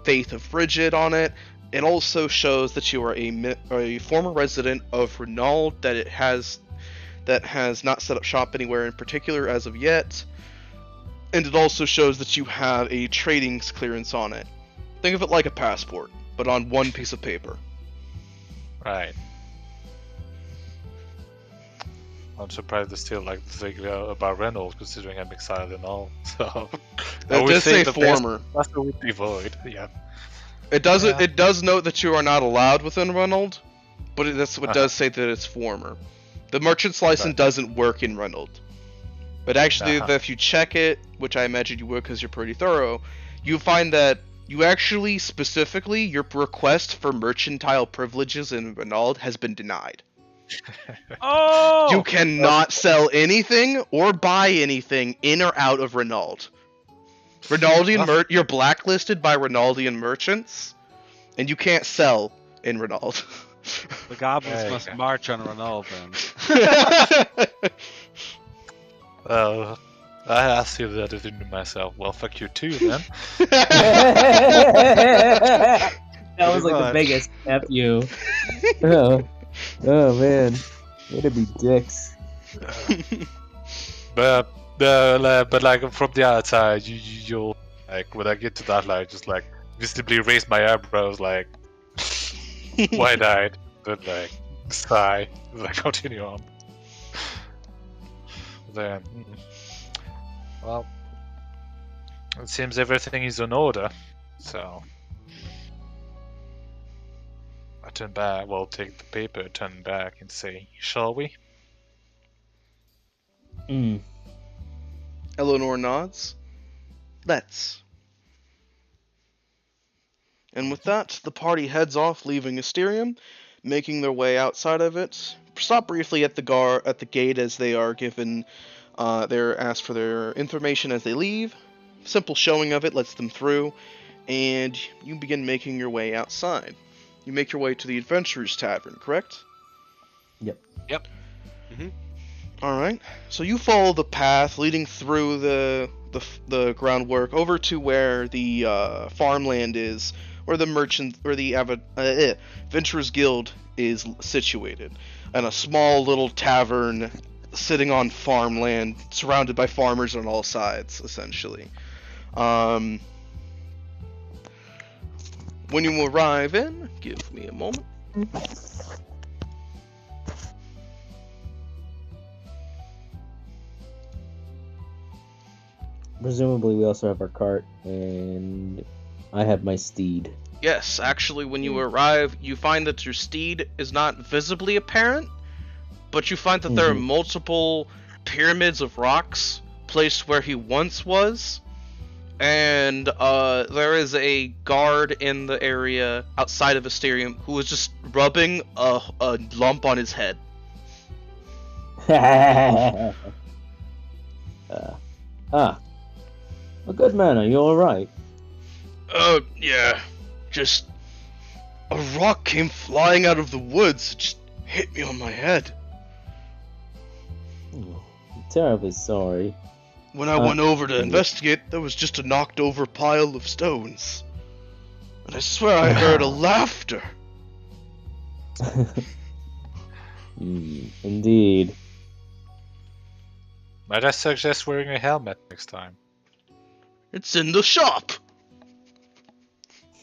Faith of Frigid on it. It also shows that you are a former resident of Renault, that has not set up shop anywhere in particular as of yet, and it also shows that you have a trading clearance on it. Think of it like a passport, but on one piece of paper. Right. I'm surprised they still like to think about Reynolds, considering I'm exiled and all. So It does say former. That's the would be void. Yeah. It doesn't. Yeah. It does note that you are not allowed within Reynolds, but it does say that it's former. The merchant's license doesn't work in Reynolds. But actually, if you check it, which I imagine you would because you're pretty thorough, you find that you actually, specifically, your request for mercantile privileges in Reynolds has been denied. Oh! You cannot sell anything or buy anything in or out of Reynolds. You're blacklisted by Reynoldian merchants, and you can't sell in Reynolds. The goblins must march on Renault then. Well, I asked you that to myself. Well, fuck you too, then. That was like the biggest F you. Oh man, way to be dicks. But like from the outside, you'll like when I get to that line, just like visibly raise my eyebrows, like wide-eyed, then like sigh, like continue on. Then, well, It seems everything is in order, so I turn back. Well, take the paper, turn back, and say, "Shall we?" Mm. Eleanor nods. Let's. And with that, the party heads off, leaving Asterium, making their way outside of it. Stop briefly at the gate as they are given. They're asked for their information as they leave. Simple showing of it lets them through, and you begin making your way outside. You make your way to the Adventurers Tavern, correct? Yep. Yep. All right. So you follow the path leading through the groundwork over to where the farmland is, where the Adventurers Guild is situated, and a small little tavern sitting on farmland, surrounded by farmers on all sides, essentially. When you arrive in, give me a moment. Presumably, we also have our cart, and I have my steed. Yes, actually, when you arrive, you find that your steed is not visibly apparent, but you find that there are multiple pyramids of rocks placed where he once was, and there is a guard in the area outside of Asterium who is just rubbing a lump on his head. A good man, are you alright? Yeah, just a rock came flying out of the woods, it just hit me on my head. I'm terribly sorry. When I went over to investigate, there was just a knocked over pile of stones. And I swear I heard a laughter. Indeed. Might I suggest wearing a helmet next time? It's in the shop.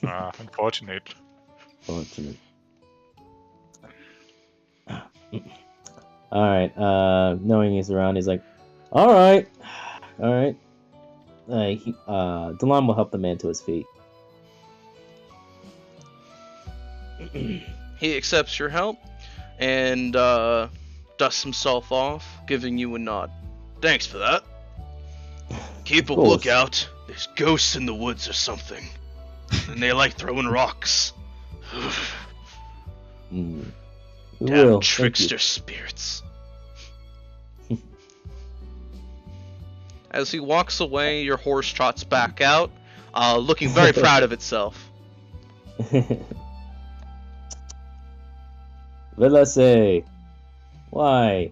Unfortunate. Fortunate. Alright, knowing he's around, he's like, Alright. Delon will help the man to his feet. He accepts your help and dusts himself off, giving you a nod. Thanks for that. Keep a lookout. There's ghosts in the woods or something. And they like throwing rocks. Damn trickster spirits. As he walks away, your horse trots back out, looking very proud of itself. Velase. Why?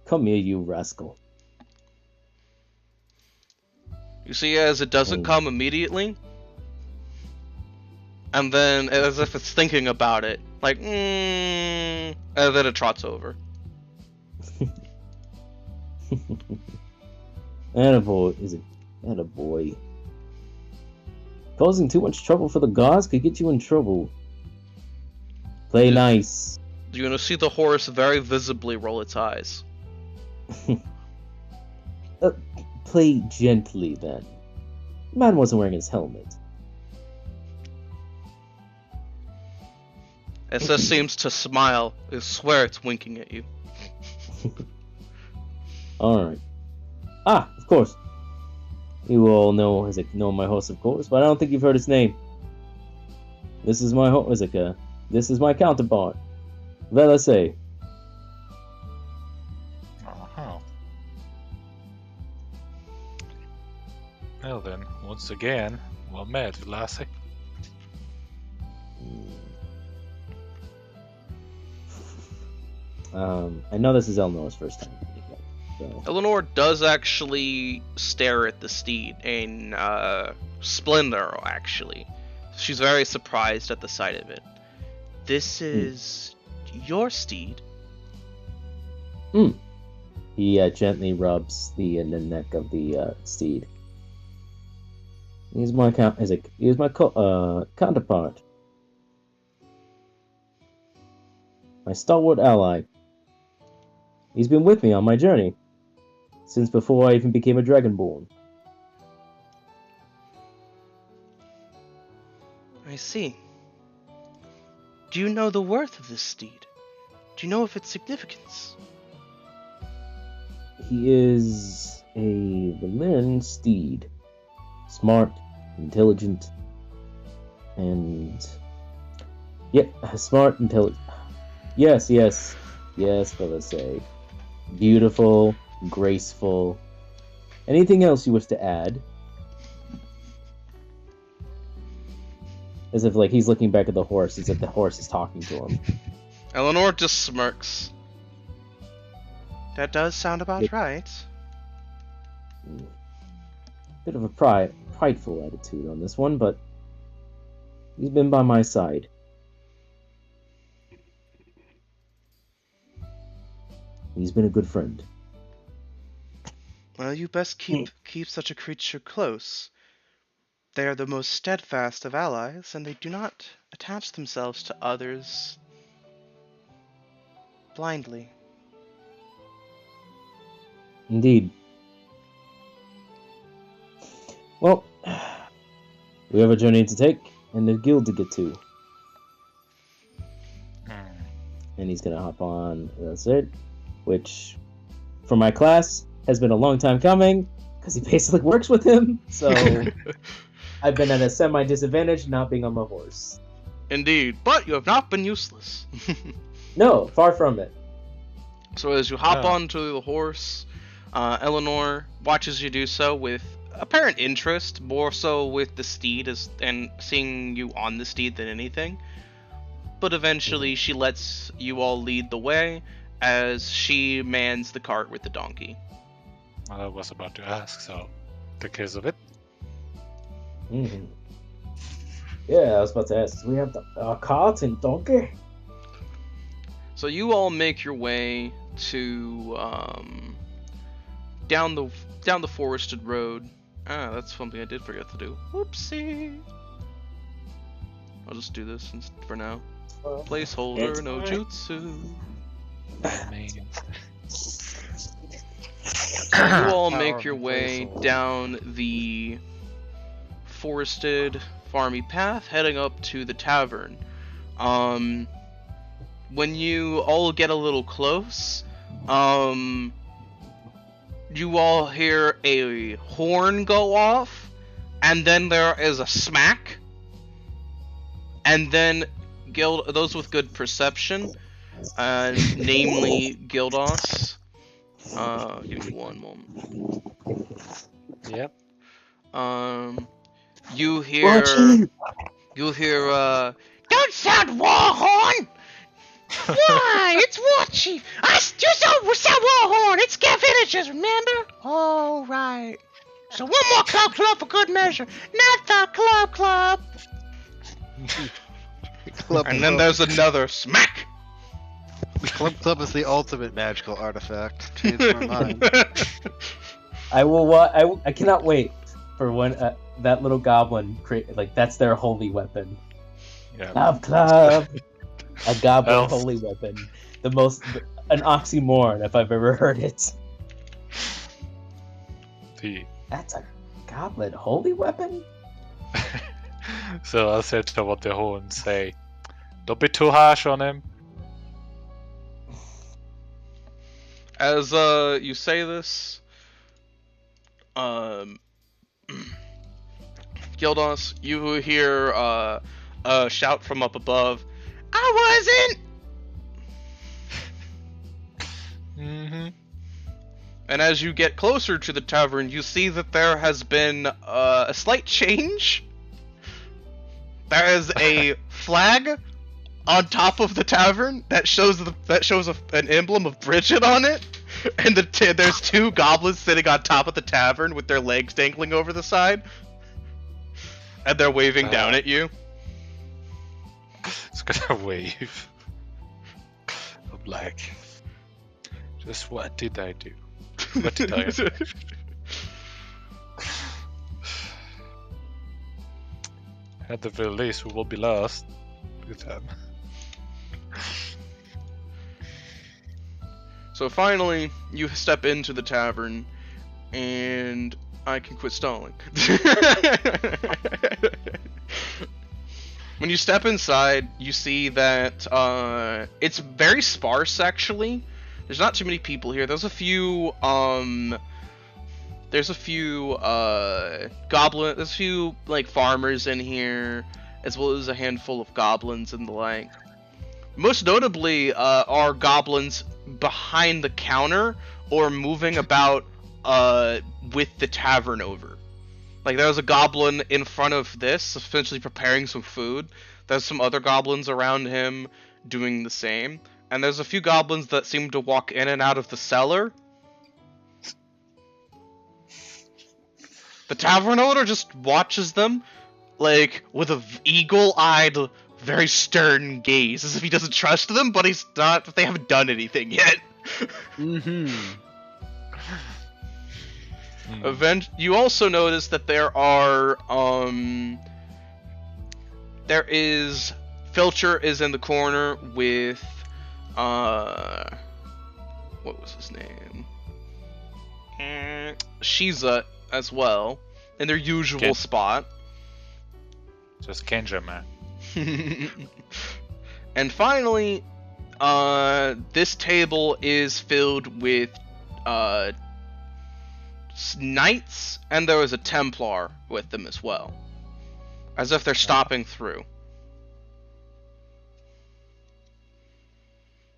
Come here, you rascal. You see, as it doesn't come immediately, and then as if it's thinking about it, like, and then it trots over. Attaboy is a attaboy. Causing too much trouble for the gods could get you in trouble. Play nice. You're gonna see the horse very visibly roll its eyes. Play gently then. The man wasn't wearing his helmet. It just seems to smile. I swear it's winking at you. Alright. Of course. You all know my horse, of course, but I don't think you've heard his name. This is my horse, this is my counterpart. Velase. Well then, once again, well met, Lassie. I know this is Eleanor's first time. So. Eleanor does actually stare at the steed in splendor, actually. She's very surprised at the sight of it. This is your steed? He gently rubs the neck of the steed. He's my counterpart. My stalwart ally. He's been with me on my journey. since before I even became a Dragonborn. I see. Do you know the worth of this steed? Do you know of its significance? He is a Valyrian steed. Smart, intelligent, and... smart, intelligent. Yes, Felicity. Beautiful, graceful. Anything else you wish to add? As if, like, he's looking back at the horse, as if the horse is talking to him. Eleanor just smirks. That does sound about right. Bit of a prideful attitude on this one, but he's been by my side. He's been a good friend. Well, you best keep such a creature close. They are the most steadfast of allies, and they do not attach themselves to others blindly. Indeed. Well, we have a journey to take and a guild to get to. And he's gonna hop on, that's it. Which, for my class, has been a long time coming, because he basically works with him, so I've been at a semi-disadvantage not being on my horse. Indeed, but you have not been useless. No, far from it. So as you hop onto the horse, Eleanor watches you do so with apparent interest, more so with the steed and seeing you on the steed than anything. But eventually she lets you all lead the way as she mans the cart with the donkey. I was about to ask, so take care of it. Mm-hmm. Yeah, I was about to ask, we have the cart and donkey? So you all make your way to down the forested road. That's something I did forget to do. Whoopsie. I'll just do this for now. Placeholder, no jutsu. You all make your way down the forested, farmy path, heading up to the tavern. When you all get a little close, you all hear a horn go off, and then there is a smack, and then those with good perception, namely Gildos. Give me one moment. Yep. You hear, don't sound war horn! Why? It's War Chief! You sound war horn! It's Scav Finishers, remember? Oh, right. So one more club for good measure. Not the club! And then there's another smack! Club is the ultimate magical artifact. Change my mind. I cannot wait for when that little goblin that's their holy weapon. Yeah. Club. A goblin holy weapon. An oxymoron if I've ever heard it. That's a goblin holy weapon? So I said to what the horn say, don't be too harsh on him. As you say this, Gildos, you hear a shout from up above. I wasn't! Mm-hmm. And as you get closer to the tavern, you see that there has been a slight change. There is a flag on top of the tavern that shows an emblem of Bridget on it, and there's two goblins sitting on top of the tavern with their legs dangling over the side, and they're waving down at you. It's gonna wave. I'm like, just what did I do? What did I do? At the very least, we will be lost with them. So finally, you step into the tavern, and I can quit stalling. When you step inside, you see that it's very sparse actually. There's not too many people here. There's a few like farmers in here, as well as a handful of goblins and the like. Most notably are goblins behind the counter or moving about with the tavern over. Like, there's a goblin in front of this, essentially preparing some food. There's some other goblins around him doing the same. And there's a few goblins that seem to walk in and out of the cellar. The tavern owner just watches them, like, with a eagle-eyed, very stern gaze, as if he doesn't trust them, but they haven't done anything yet. Mm-hmm. You also notice that Filcher is in the corner with, what was his name? Shiza as well, in their usual spot. Just Kendra, man. And finally, this table is filled with, knights, and there was a Templar with them as well, as if they're stopping through.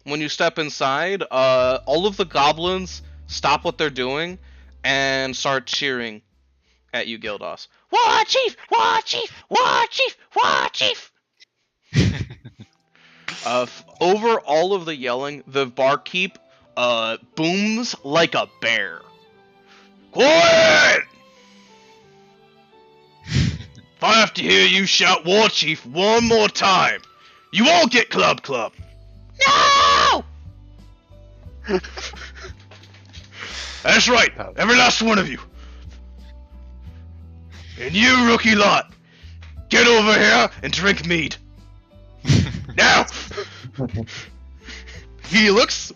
When you step inside, all of the goblins stop what they're doing and start cheering at you, Gildos. War Chief! War Chief! War Chief! War Chief! Over all of the yelling, the barkeep booms like a bear. Quiet! If I have to hear you shout War Chief one more time, you all get club. No! That's right, every last one of you. And you, rookie lot, get over here and drink mead. Now! He looks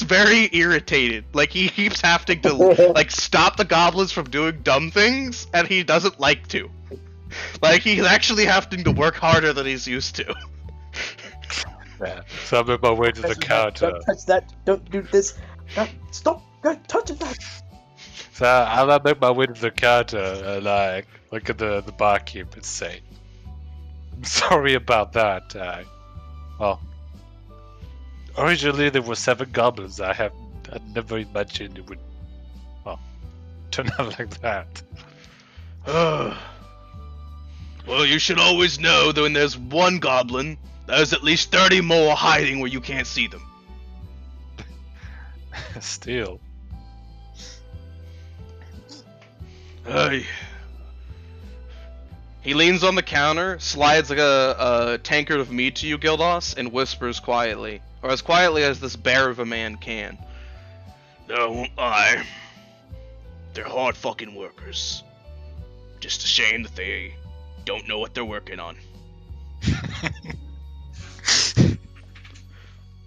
very irritated. Like, he keeps having to, like, stop the goblins from doing dumb things, and he doesn't like to. Like, he's actually having to work harder than he's used to. Yeah. So I'm on my way to the counter. Don't touch that. Don't do this. Stop. Don't touch that. So I'm gonna make my way to the counter and like look at the barkeep and say, "I'm sorry about that. Well, originally there were 7 goblins. I'd never imagined it would, well, turn out like that." Well, you should always know that when there's one goblin, there's at least 30 more hiding where you can't see them. Still. He leans on the counter, slides like a tankard of mead to you, Gildos, and whispers quietly, or as quietly as this bear of a man can. No, I won't lie. They're hard fucking workers. Just a shame that they don't know what they're working on.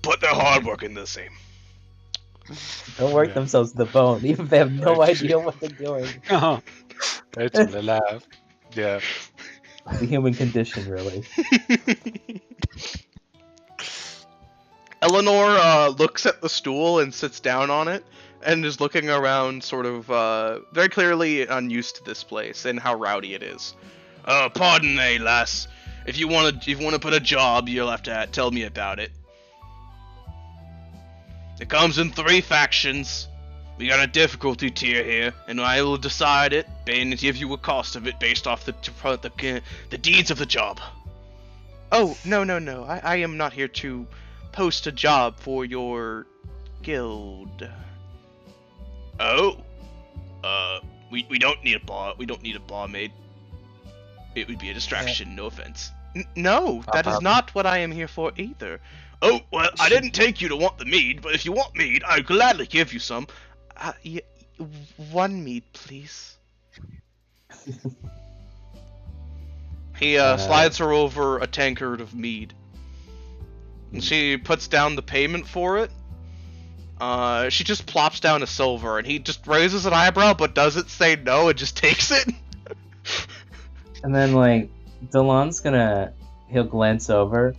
But they're hard working the same. They'll work themselves to the bone, even if they have no idea what they're doing. That's a laugh. Yeah. The human condition, really. Eleanor looks at the stool and sits down on it, and is looking around, sort of very clearly unused to this place and how rowdy it is. Pardon me, lass. If you want to put a job, you'll have to tell me about it. It comes in 3 factions. We got a difficulty tier here, and I will decide it and give you a cost of it based off the deeds of the job. Oh, no. I am not here to post a job for your guild. Oh, we don't need a bar. We don't need a barmaid. It would be a distraction. No offense. No, that is not what I am here for either. Oh, well, I didn't take you to want the mead, but if you want mead, I'll gladly give you some. 1 mead, please. He slides her over a tankard of mead. And she puts down the payment for it, She just plops down a silver, and he just raises an eyebrow, but doesn't say no, and just takes it. And then like Delon's he'll glance over,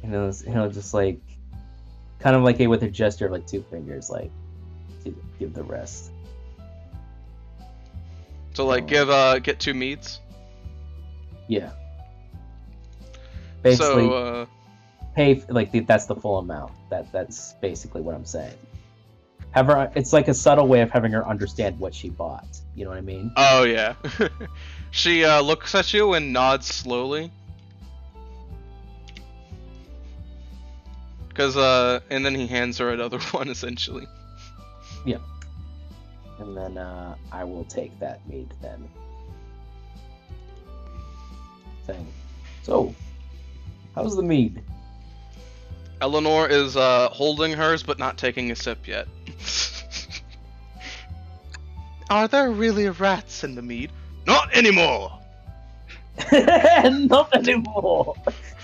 and he'll just like, kind of like with a gesture of like 2 fingers, like to give the rest. So like, get 2 meads. Yeah. Basically, So pay like that's the full amount. That's basically what I'm saying. Have her. It's like a subtle way of having her understand what she bought. You know what I mean? oh yeah. She looks at you and nods slowly. And then he hands her another one, essentially. Yeah. And then I will take that mead then. Saying, so, how's the mead? Eleanor is holding hers, but not taking a sip yet. Are there really rats in the mead? Not anymore! Not anymore,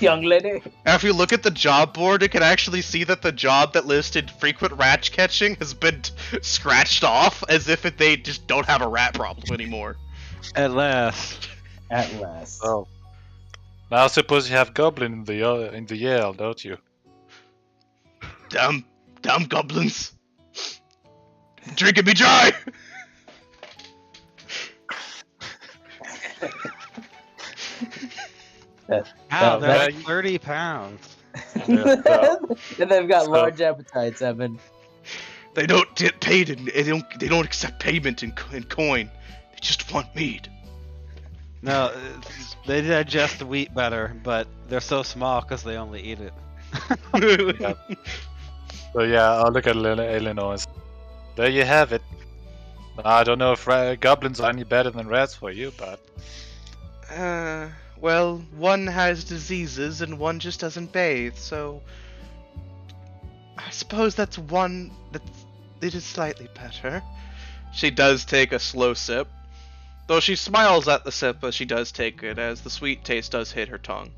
young lady. Now, if you look at the job board, you can actually see that the job that listed frequent rat catching has been scratched off, as if they just don't have a rat problem anymore. At last. At last. Oh. Now I suppose you have goblin in the Yale, don't you? Damn goblins. Drinking me dry! Wow, they're that- like 30 pounds. Yeah, And they've got so- large appetites, Evan. They don't get paid, they don't accept payment in coin. They just want mead. No, they digest the wheat better, but they're so small because they only eat it. So yeah, I'll look at Eleanor and say, there you have it. I don't know if goblins are any better than rats for you, but... Well, one has diseases and one just doesn't bathe, so... I suppose it is slightly better. She does take a slow sip. Though she smiles at the sip as she does take it, as the sweet taste does hit her tongue.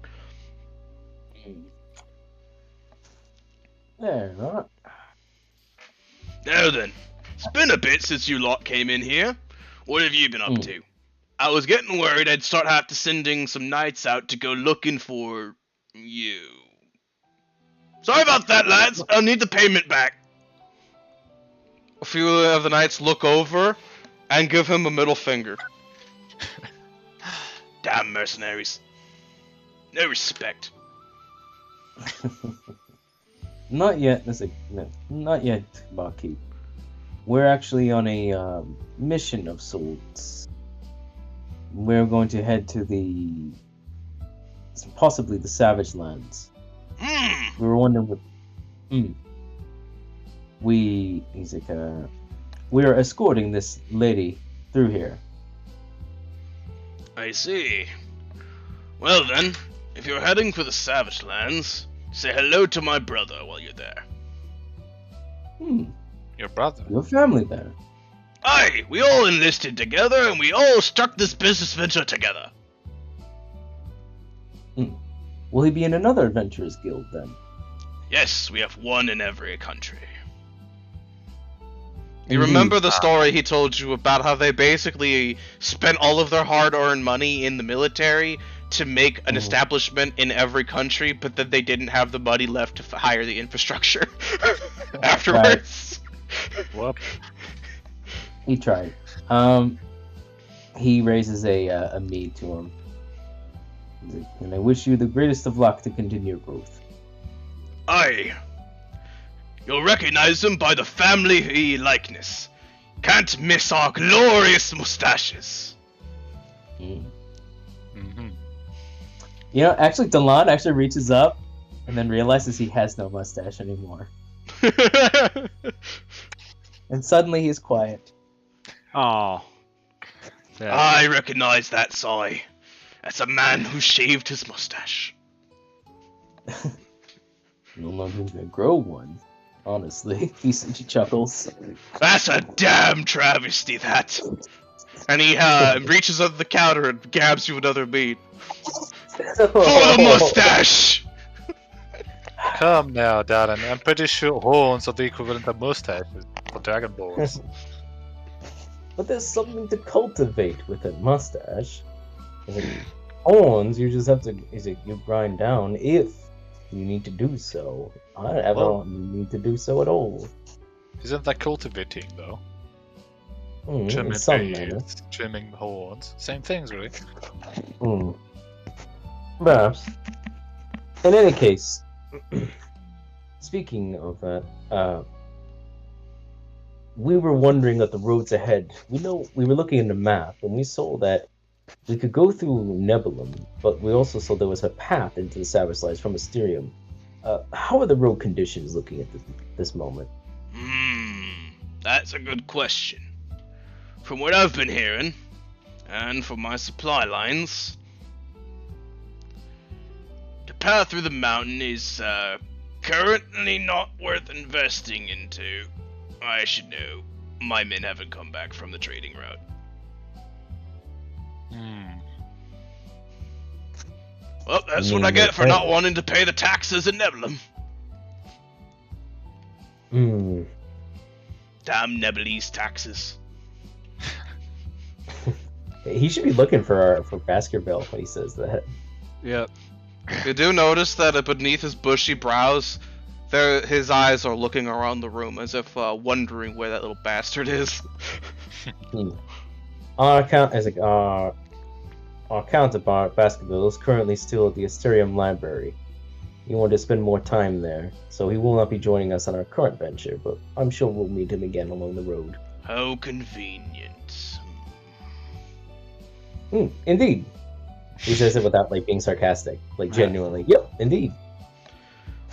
There, not. Now then, it's been a bit since you lot came in here. What have you been up to? I was getting worried I'd start have to sending some knights out to go looking for you. Sorry about that, lads. I'll need the payment back. A few of the knights look over and give him a middle finger. Damn mercenaries. No respect. Not yet. No, not yet, Barkeep. We're actually on a mission of sorts. We're going to head to possibly the Savage Lands. We were wondering what. We are escorting this lady through here. I see. Well then, if you're heading for the Savage Lands, say hello to my brother while you're there. Your brother? Your family there. Aye, we all enlisted together and we all struck this business venture together. Will he be in another adventurers guild then? Yes, we have one in every country. You remember the story he told you about how they basically spent all of their hard-earned money in the military to make an establishment in every country, but then they didn't have the money left to hire the infrastructure afterwards? Whoop. He tried. He raises a mead to him. He's like, and I wish you the greatest of luck to continue your growth. Aye. You'll recognize him by the family likeness. Can't miss our glorious mustaches. Mm-hmm. You know, actually, Delon actually reaches up and then realizes he has no mustache anymore. And suddenly he's quiet. Oh. Yeah. I recognize that sigh. That's a man who shaved his mustache. No longer gonna grow one. Honestly, he chuckles. That's a damn travesty, that. And he reaches under the counter and grabs you another mead. For the mustache! Come now, darling. I'm pretty sure horns are the equivalent of mustaches for Dragon Balls. But there's something to cultivate with a mustache. Is it horns? You just have to. Is it you grind down if you need to do so? I don't need to do so at all. Isn't that cultivating, though? In Trimming some manner. beards, trimming horns. Same things, really. Perhaps. In any case, speaking of that, we were wondering at the roads ahead. We were looking at the map and we saw that we could go through Nebulum, but we also saw there was a path into the Savage Lands from Mysterium. How are the road conditions looking at this moment? That's a good question. From what I've been hearing, and from my supply lines, the path through the mountain is currently not worth investing into. I should know. My men haven't come back from the trading route. Well, that's what I get for not wanting to pay the taxes in Nebulum. Damn Nebulese taxes. He should be looking for Baskerville when he says that. Yep. You do notice that beneath his bushy brows, his eyes are looking around the room as if wondering where that little bastard is. Our counterpart, Baskerville, is currently still at the Asterium Library. He wanted to spend more time there, so he will not be joining us on our current venture, but I'm sure we'll meet him again along the road. How convenient. Indeed. He says it without being sarcastic, genuinely. Yep, indeed.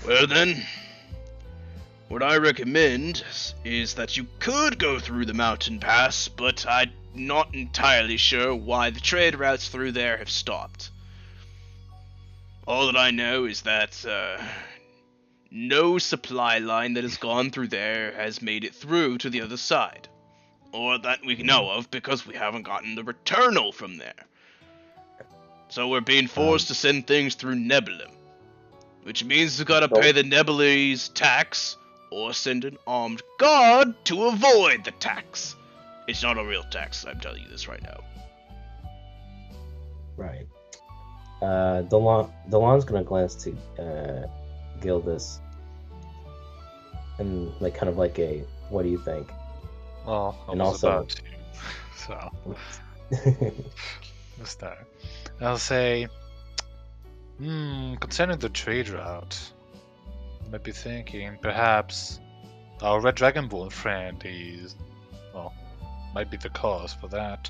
Well then, what I recommend is that you could go through the mountain pass, but I'm not entirely sure why the trade routes through there have stopped. All that I know is that no supply line that has gone through there has made it through to the other side. Or that we know of, because we haven't gotten the returnal from there. So we're being forced to send things through Nebulum. Which means we've got to pay the Nebulese tax, or send an armed guard to avoid the tax. It's not a real tax, I'm telling you this right now. Right. Delon's gonna glance to Gildas and kind of a what do you think? Well, I And was also- about to, so let's start. I'll say, concerning the trade route, I might be thinking perhaps our Red Dragonborn friend might be the cause for that.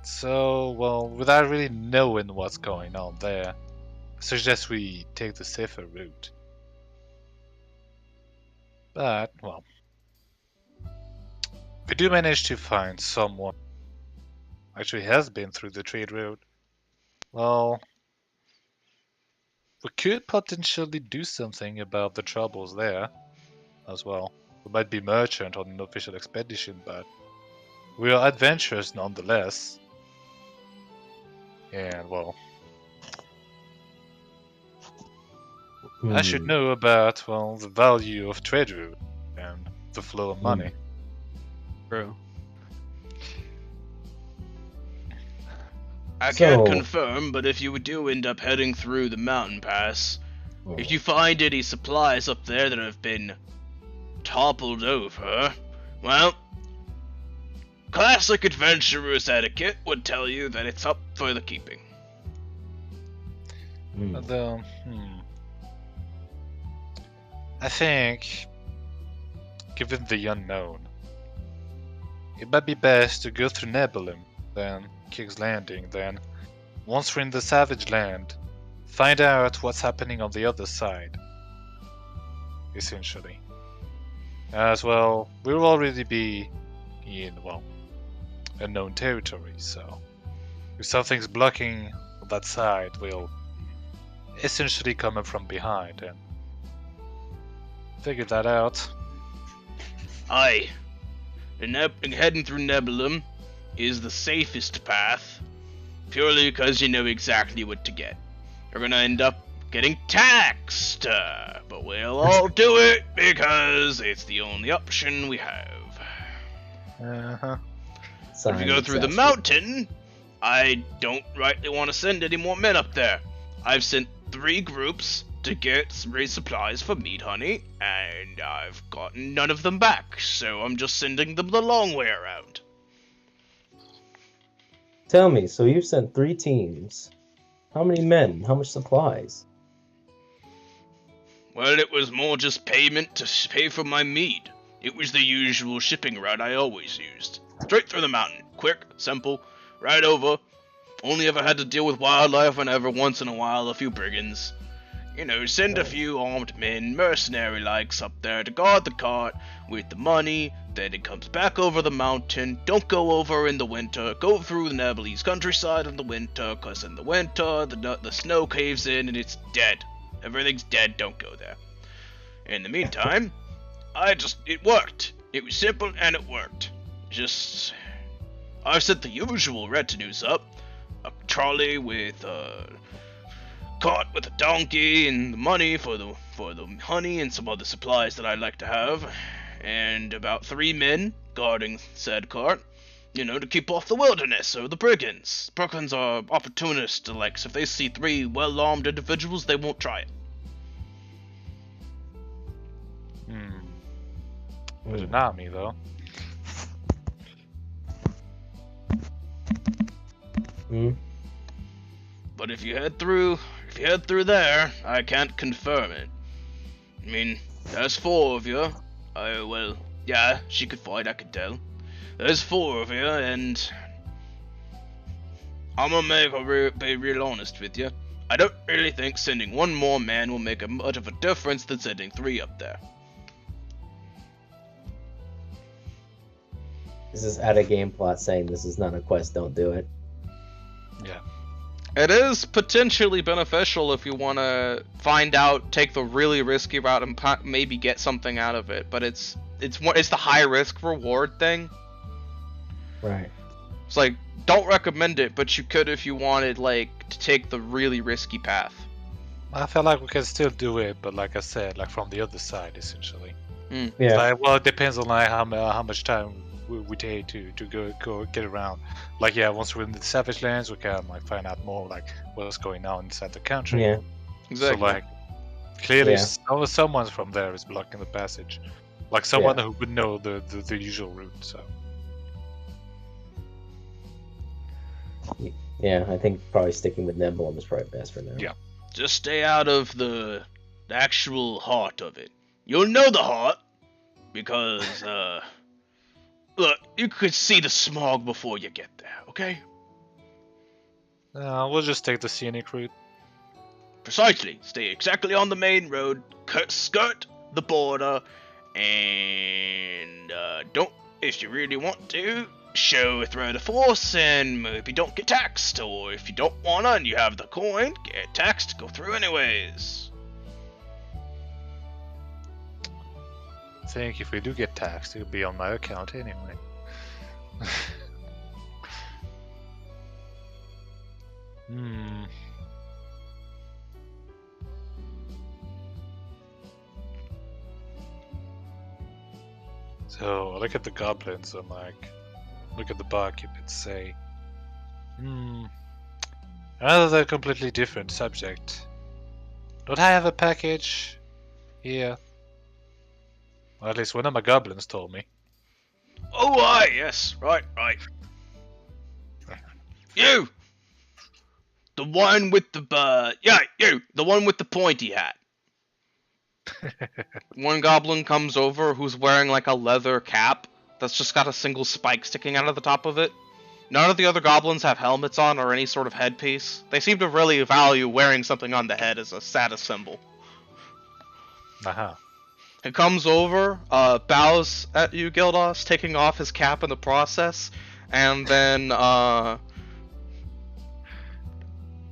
So, without really knowing what's going on there, I suggest we take the safer route. But, we do manage to find someone who actually has been through the trade route. Well, we could potentially do something about the troubles there as well. We might be merchant on an official expedition, but we are adventurous nonetheless. And I should know about the value of trade route and the flow of money. True. I can't confirm, but if you do end up heading through the mountain pass, if you find any supplies up there that have been toppled over, well, classic adventurer's etiquette would tell you that it's up for the keeping. Although, I think, given the unknown, it might be best to go through Nebulum, then King's Landing, then, once we're in the Savage Land, find out what's happening on the other side, essentially. As well, we'll already be in, unknown territory, so if something's blocking that side, we'll essentially come up from behind and figure that out. Aye. And heading through Nebulum is the safest path, purely because you know exactly what to get. You're gonna end up getting taxed. But we'll all do it because it's the only option we have. Uh-huh. If you go through the mountain, I don't rightly want to send any more men up there. I've sent 3 groups to get resupplies for meat honey, and I've gotten none of them back, so I'm just sending them the long way around. Tell me, so you've sent 3 teams. How many men? How much supplies? Well, it was more just payment to pay for my meat. It was the usual shipping route I always used. Straight through the mountain. Quick, simple, right over. Only ever had to deal with wildlife and every once in a while a few brigands. You know, send a few armed men, mercenary-likes, up there to guard the cart with the money, then it comes back over the mountain. Don't go over in the winter, go through the Nepalese countryside in the winter, cause in the winter the snow caves in and it's dead. Everything's dead, don't go there. In the meantime, it worked. It was simple and it worked. I've set the usual retinues up. A trolley with a cart with a donkey and the money for the honey and some other supplies that I'd like to have. And about 3 men guarding said cart. You know, to keep off the wilderness or the brigands. Brigands are opportunists, like, so if they see 3 well-armed individuals, they won't try it. With an army, though. But if you head through there, I can't confirm it. I mean, there's 4 of you. Well, yeah, she could fight, I could tell. There's 4 of you, and I'm gonna be real honest with you. I don't really think sending 1 more man will make much of a difference than sending 3 up there. This is out of game plot saying this is not a quest, don't do it. Yeah. It is potentially beneficial if you want to take the really risky route and maybe get something out of it, but it's the high risk reward thing. Right. It's like, don't recommend it, but you could if you wanted, like, to take the really risky path. I feel like we can still do it, but like I said, like from the other side, essentially. Yeah. Like, well, it depends on like how much time we take to go get around. Like, yeah, once we're in the Savage Lands, we can like find out more like what's going on inside the country. Yeah. Exactly. So like, clearly, Yeah. someone from there is blocking the passage. Like someone who would know the usual route. So. Yeah, I think probably sticking with Nebulum is probably best for now. Yeah. Just stay out of the actual heart of it. You'll know the heart, because, look, you could see the smog before you get there, okay? We'll just take the scenic route. Precisely. Stay exactly on the main road, skirt the border, and, don't, if you really want to, show a threat of force and maybe don't get taxed, or if you don't wanna and you have the coin, get taxed, go through anyways. I think if we do get taxed, it'll be on my account anyway. So I look at the goblins, I'm like, look at the barkeep and say, another completely different subject. Don't I have a package here? Or at least one of my goblins told me. Oh, aye, yes, right. You! The one with the, you! The one with the pointy hat. One goblin comes over who's wearing like a leather cap that's just got a single spike sticking out of the top of it. None of the other goblins have helmets on or any sort of headpiece. They seem to really value wearing something on the head as a status symbol. Uh-huh. He comes over, bows at you, Gildos, taking off his cap in the process, and then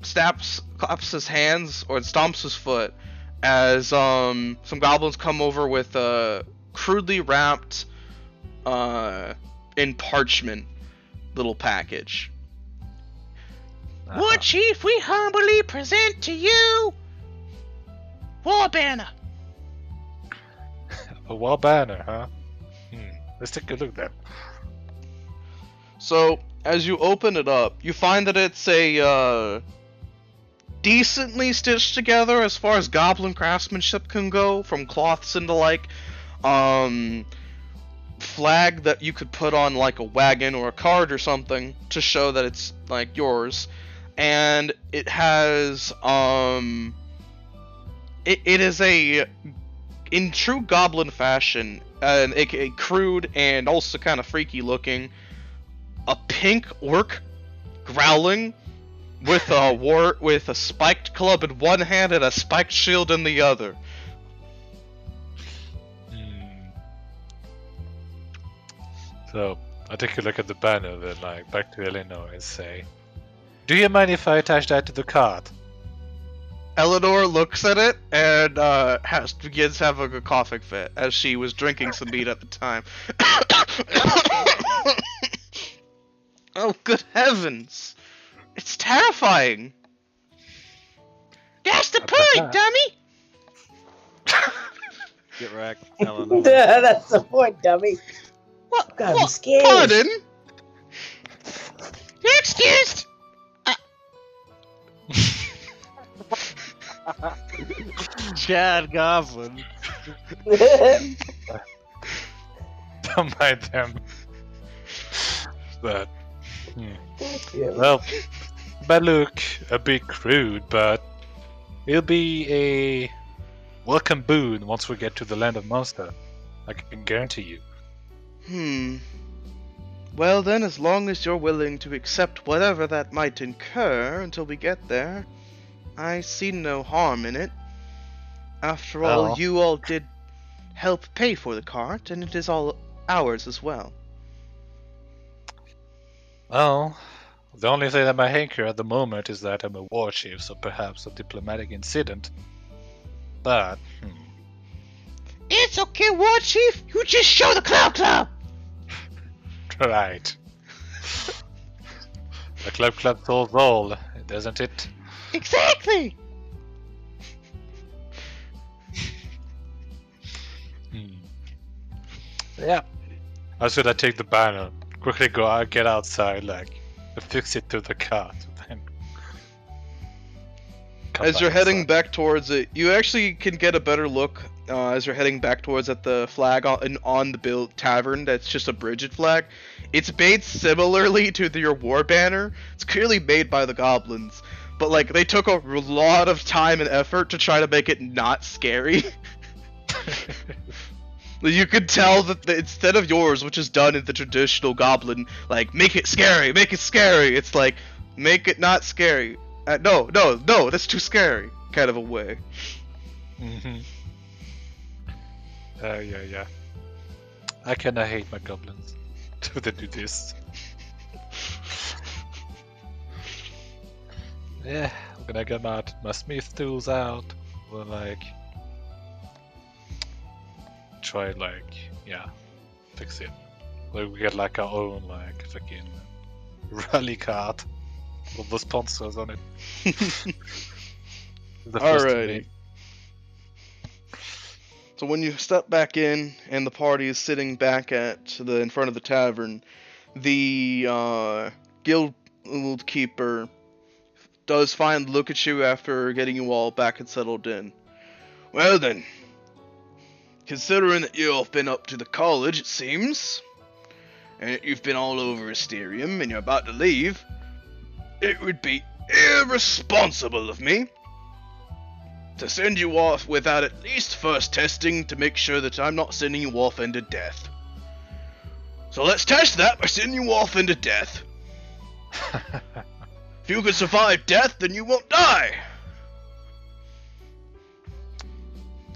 claps his hands or stomps his foot as some goblins come over with a crudely wrapped in parchment little package. What, Chief, we humbly present to you War banner. A wall banner, huh? Let's take a look then. So, as you open it up, you find that it's a decently stitched together as far as goblin craftsmanship can go, from cloths and the like. Flag that you could put on like a wagon or a cart or something to show that it's like yours, and it has it is a, in true goblin fashion, a crude and also kind of freaky looking, a pink orc growling with a spiked club in one hand and a spiked shield in the other. So I take a look at the banner then, like back to Eleanor and say, "Do you mind if I attach that to the cart?" Eleanor looks at it and begins having a coughing fit, as she was drinking some meat at the time. Oh, good heavens! It's terrifying! That's the point, dummy. Get wrecked, Eleanor. That's the point, dummy. What? God, I'm scared. Pardon? You're excused. Chad Goblin. Don't mind them. But Yeah. well, might look a bit crude, but it'll be a welcome boon once we get to the land of monster. I can guarantee you. Well then, as long as you're willing to accept whatever that might incur until we get there, I see no harm in it. After all, Oh. you all did help pay for the cart, and it is all ours as well. Well, the only thing that might hanker at the moment is that I'm a war chief, so perhaps a diplomatic incident. But, It's okay, War Chief. You just show the Cloud Club. right. The club solves all, doesn't it? Exactly. Yeah. How should I take the banner? Quickly go out, get outside, like, affix it to the cart, then come As back you're heading inside. back towards it, you actually can get a better look as you're heading back towards at the flag on the tavern. That's just a Bridget flag. It's made similarly to your war banner. It's clearly made by the goblins, but like they took a lot of time and effort to try to make it not scary. You could tell that instead of yours, which is done in the traditional goblin, like make it scary, it's like make it not scary. No, that's too scary, kind of a way. Yeah. I kinda hate my goblins. Do they do this? Yeah, I'm gonna get my smith tools out. We'll like try fix it. Like we get like our own like fucking rally cart with the sponsors on it. The first to Alrighty. make. So when you step back in and the party is sitting back in front of the tavern, the guild keeper does look at you after getting you all back and settled in. Well then, considering that you all have been up to the college, it seems, and that you've been all over Asterium and you're about to leave, it would be irresponsible of me to send you off without at least first testing to make sure that I'm not sending you off into death. So let's test that by sending you off into death. If you can survive death, then you won't die.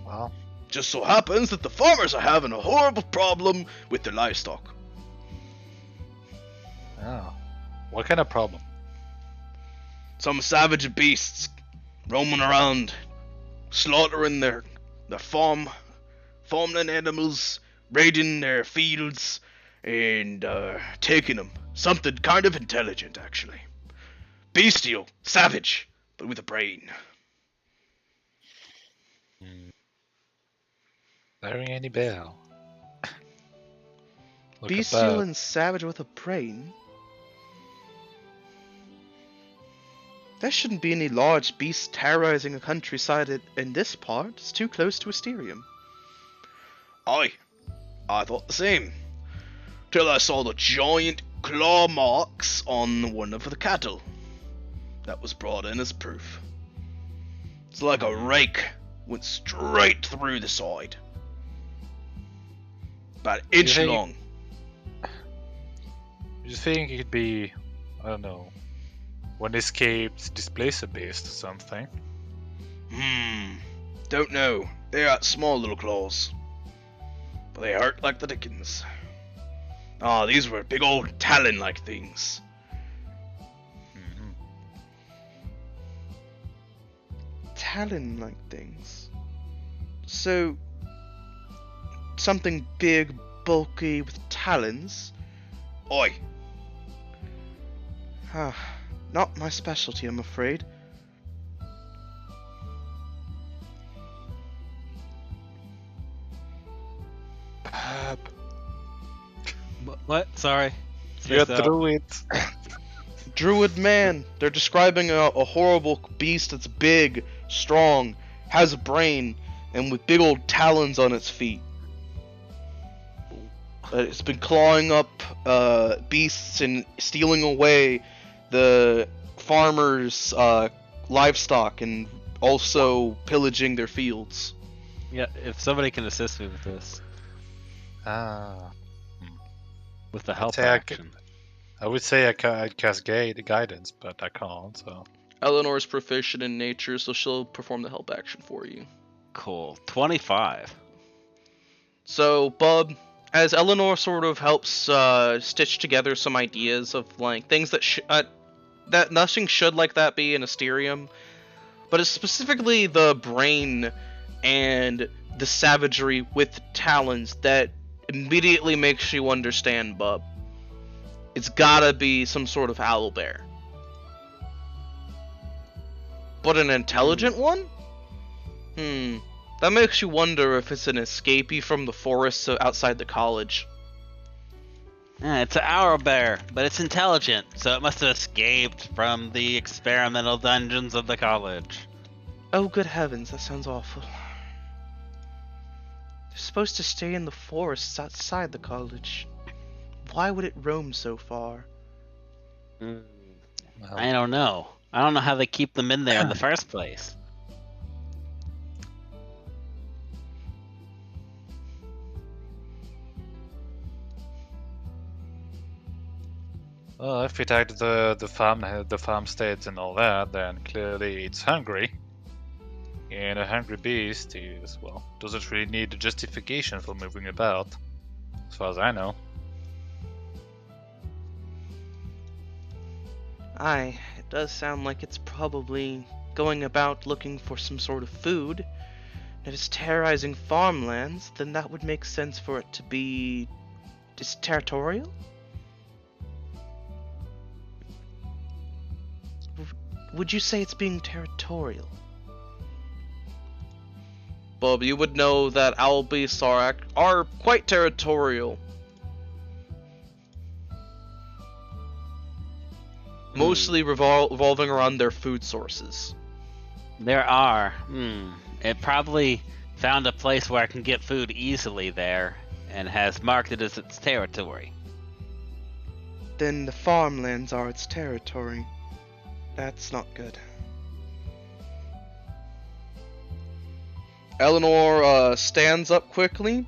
Well, Just so happens that the farmers are having a horrible problem with their livestock. oh. What kind of problem? Some savage beasts roaming around, slaughtering their farmland animals, raiding their fields, and taking them. Something kind of intelligent, actually. Bestial, savage, but with a brain. Hmm. Not ring any bell. Look Bestial about. and savage with a brain? There shouldn't be any large beasts terrorizing a countryside in this part. It's too close to Asterium. Aye, I thought the same. Till I saw the giant claw marks on one of the cattle. That was brought in as proof. It's like a rake went straight through the side. About an inch think- long. You think it could be, I don't know, one escaped displacer beast or something? Don't know. They got small little claws. But they hurt like the dickens. Ah, these were big old talon-like things. Mhm. Talon-like things? So, something big, bulky, with talons? Oi! Not my specialty, I'm afraid. What? Sorry. You're Spaced out. through it. Druid man. They're describing a horrible beast that's big, strong, has a brain, and with big old talons on its feet. It's been clawing up beasts and stealing away the farmers' livestock and also pillaging their fields. Yeah, if somebody can assist me with this, Ah. with the help say I c- action. I would say I'd cast guidance, but I can't, so. Eleanor's proficient in nature, so she'll perform the help action for you. Cool. 25. So, Bub, as Eleanor sort of helps stitch together some ideas of like things that that nothing should like that be in Asterium, but it's specifically the brain and the savagery with talons that immediately makes you understand Bub. It's gotta be some sort of owlbear. But an intelligent one? That makes you wonder if it's an escapee from the forests outside the college. It's an owlbear, but it's intelligent, so it must have escaped from the experimental dungeons of the college. Oh, good heavens, that sounds awful. They're supposed to stay in the forests outside the college. Why would it roam so far? Well, I don't know. I don't know how they keep them in there in the first place. well, if we take the farmsteads and all that, then clearly it's hungry. And a hungry beast is, well, doesn't really need a justification for moving about, as far as I know. Aye, it does sound like it's probably going about looking for some sort of food. If it's terrorizing farmlands, then that would make sense for it to be just territorial? Would you say it's being territorial? Bob, you would know that owl beasts are quite territorial. Mostly revolving around their food sources. There are. It probably found a place where I can get food easily there, and has marked it as its territory. Then the farmlands are its territory. That's not good. Eleanor stands up quickly,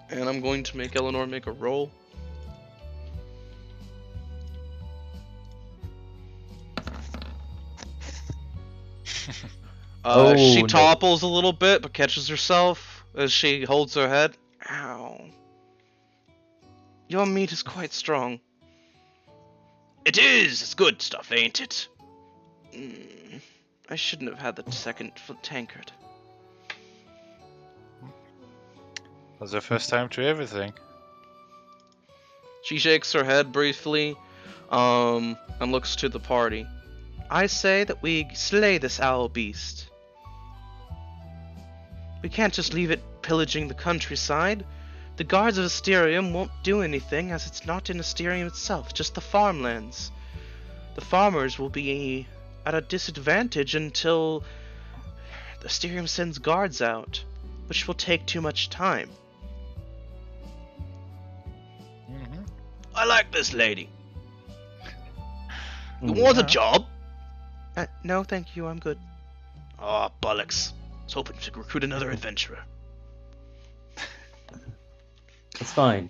and I'm going to make Eleanor make a roll. She no. topples a little bit, but catches herself as she holds her head. Ow. Your meat is quite strong. It is! It's good stuff, ain't it? I shouldn't have had the second tankard. That's the first time to everything. She shakes her head briefly, and looks to the party. I say that we slay this owl beast. We can't just leave it pillaging the countryside. The guards of Asterium won't do anything, as it's not in Asterium itself, just the farmlands. The farmers will be at a disadvantage until Asterium sends guards out, which will take too much time. Mm-hmm. I like this lady. You want a job? No, thank you, I'm good. Oh, bollocks. I was hoping to recruit another adventurer. It's fine.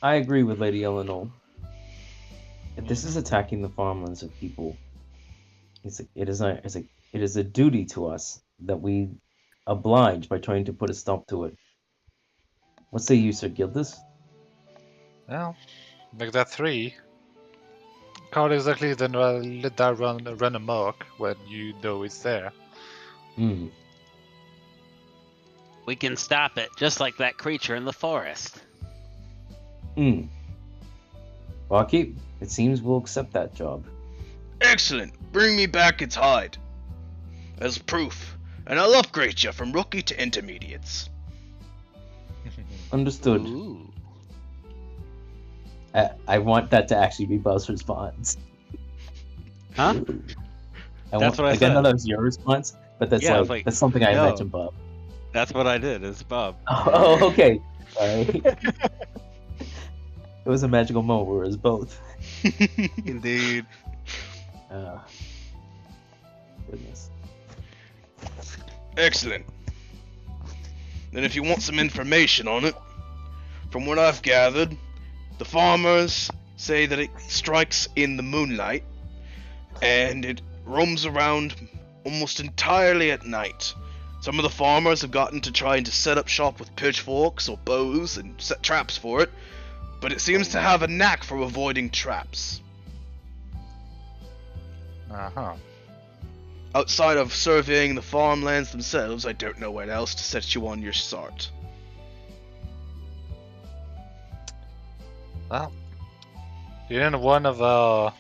I agree with Lady Eleanor. If this is attacking the farmlands of people, it is a duty to us that we oblige by trying to put a stop to it. What say you, Sir Gildas? Well, make that 3. Can't exactly then let that run amok when you know it's there. Hmm. We can stop it, just like that creature in the forest. Hmm. Barkeep, it seems we'll accept that job. Excellent. Bring me back its hide. As proof. And I'll upgrade you from rookie to intermediates. Understood. Ooh. I want that to actually be Buzz' response. Huh? That's what I I said. know that was your response, but that's Yeah, I was like like, that's something I no. imagine, Bob. That's what I did. It's Bob. Oh, okay. Sorry. It was a magical moment where it was both. Indeed. Goodness. Excellent. Then if you want some information on it, from what I've gathered, the farmers say that it strikes in the moonlight, and it roams around almost entirely at night. Some of the farmers have gotten to trying to set up shop with pitchforks or bows and set traps for it, but it seems to have a knack for avoiding traps. Uh-huh. Outside of surveying the farmlands themselves, I don't know what else to set you on your start. Well, didn't one of our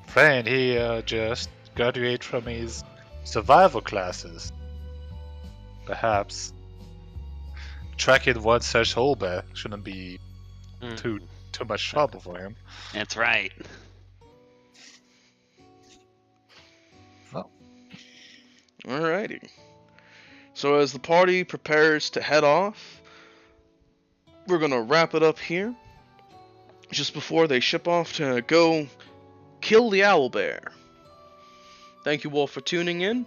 friend here just graduate from his survival classes? Perhaps tracking one such holebear shouldn't be too much trouble for him. That's right. Alrighty. So as the party prepares to head off, we're gonna wrap it up here. Just before they ship off to go kill the owlbear. Thank you all for tuning in.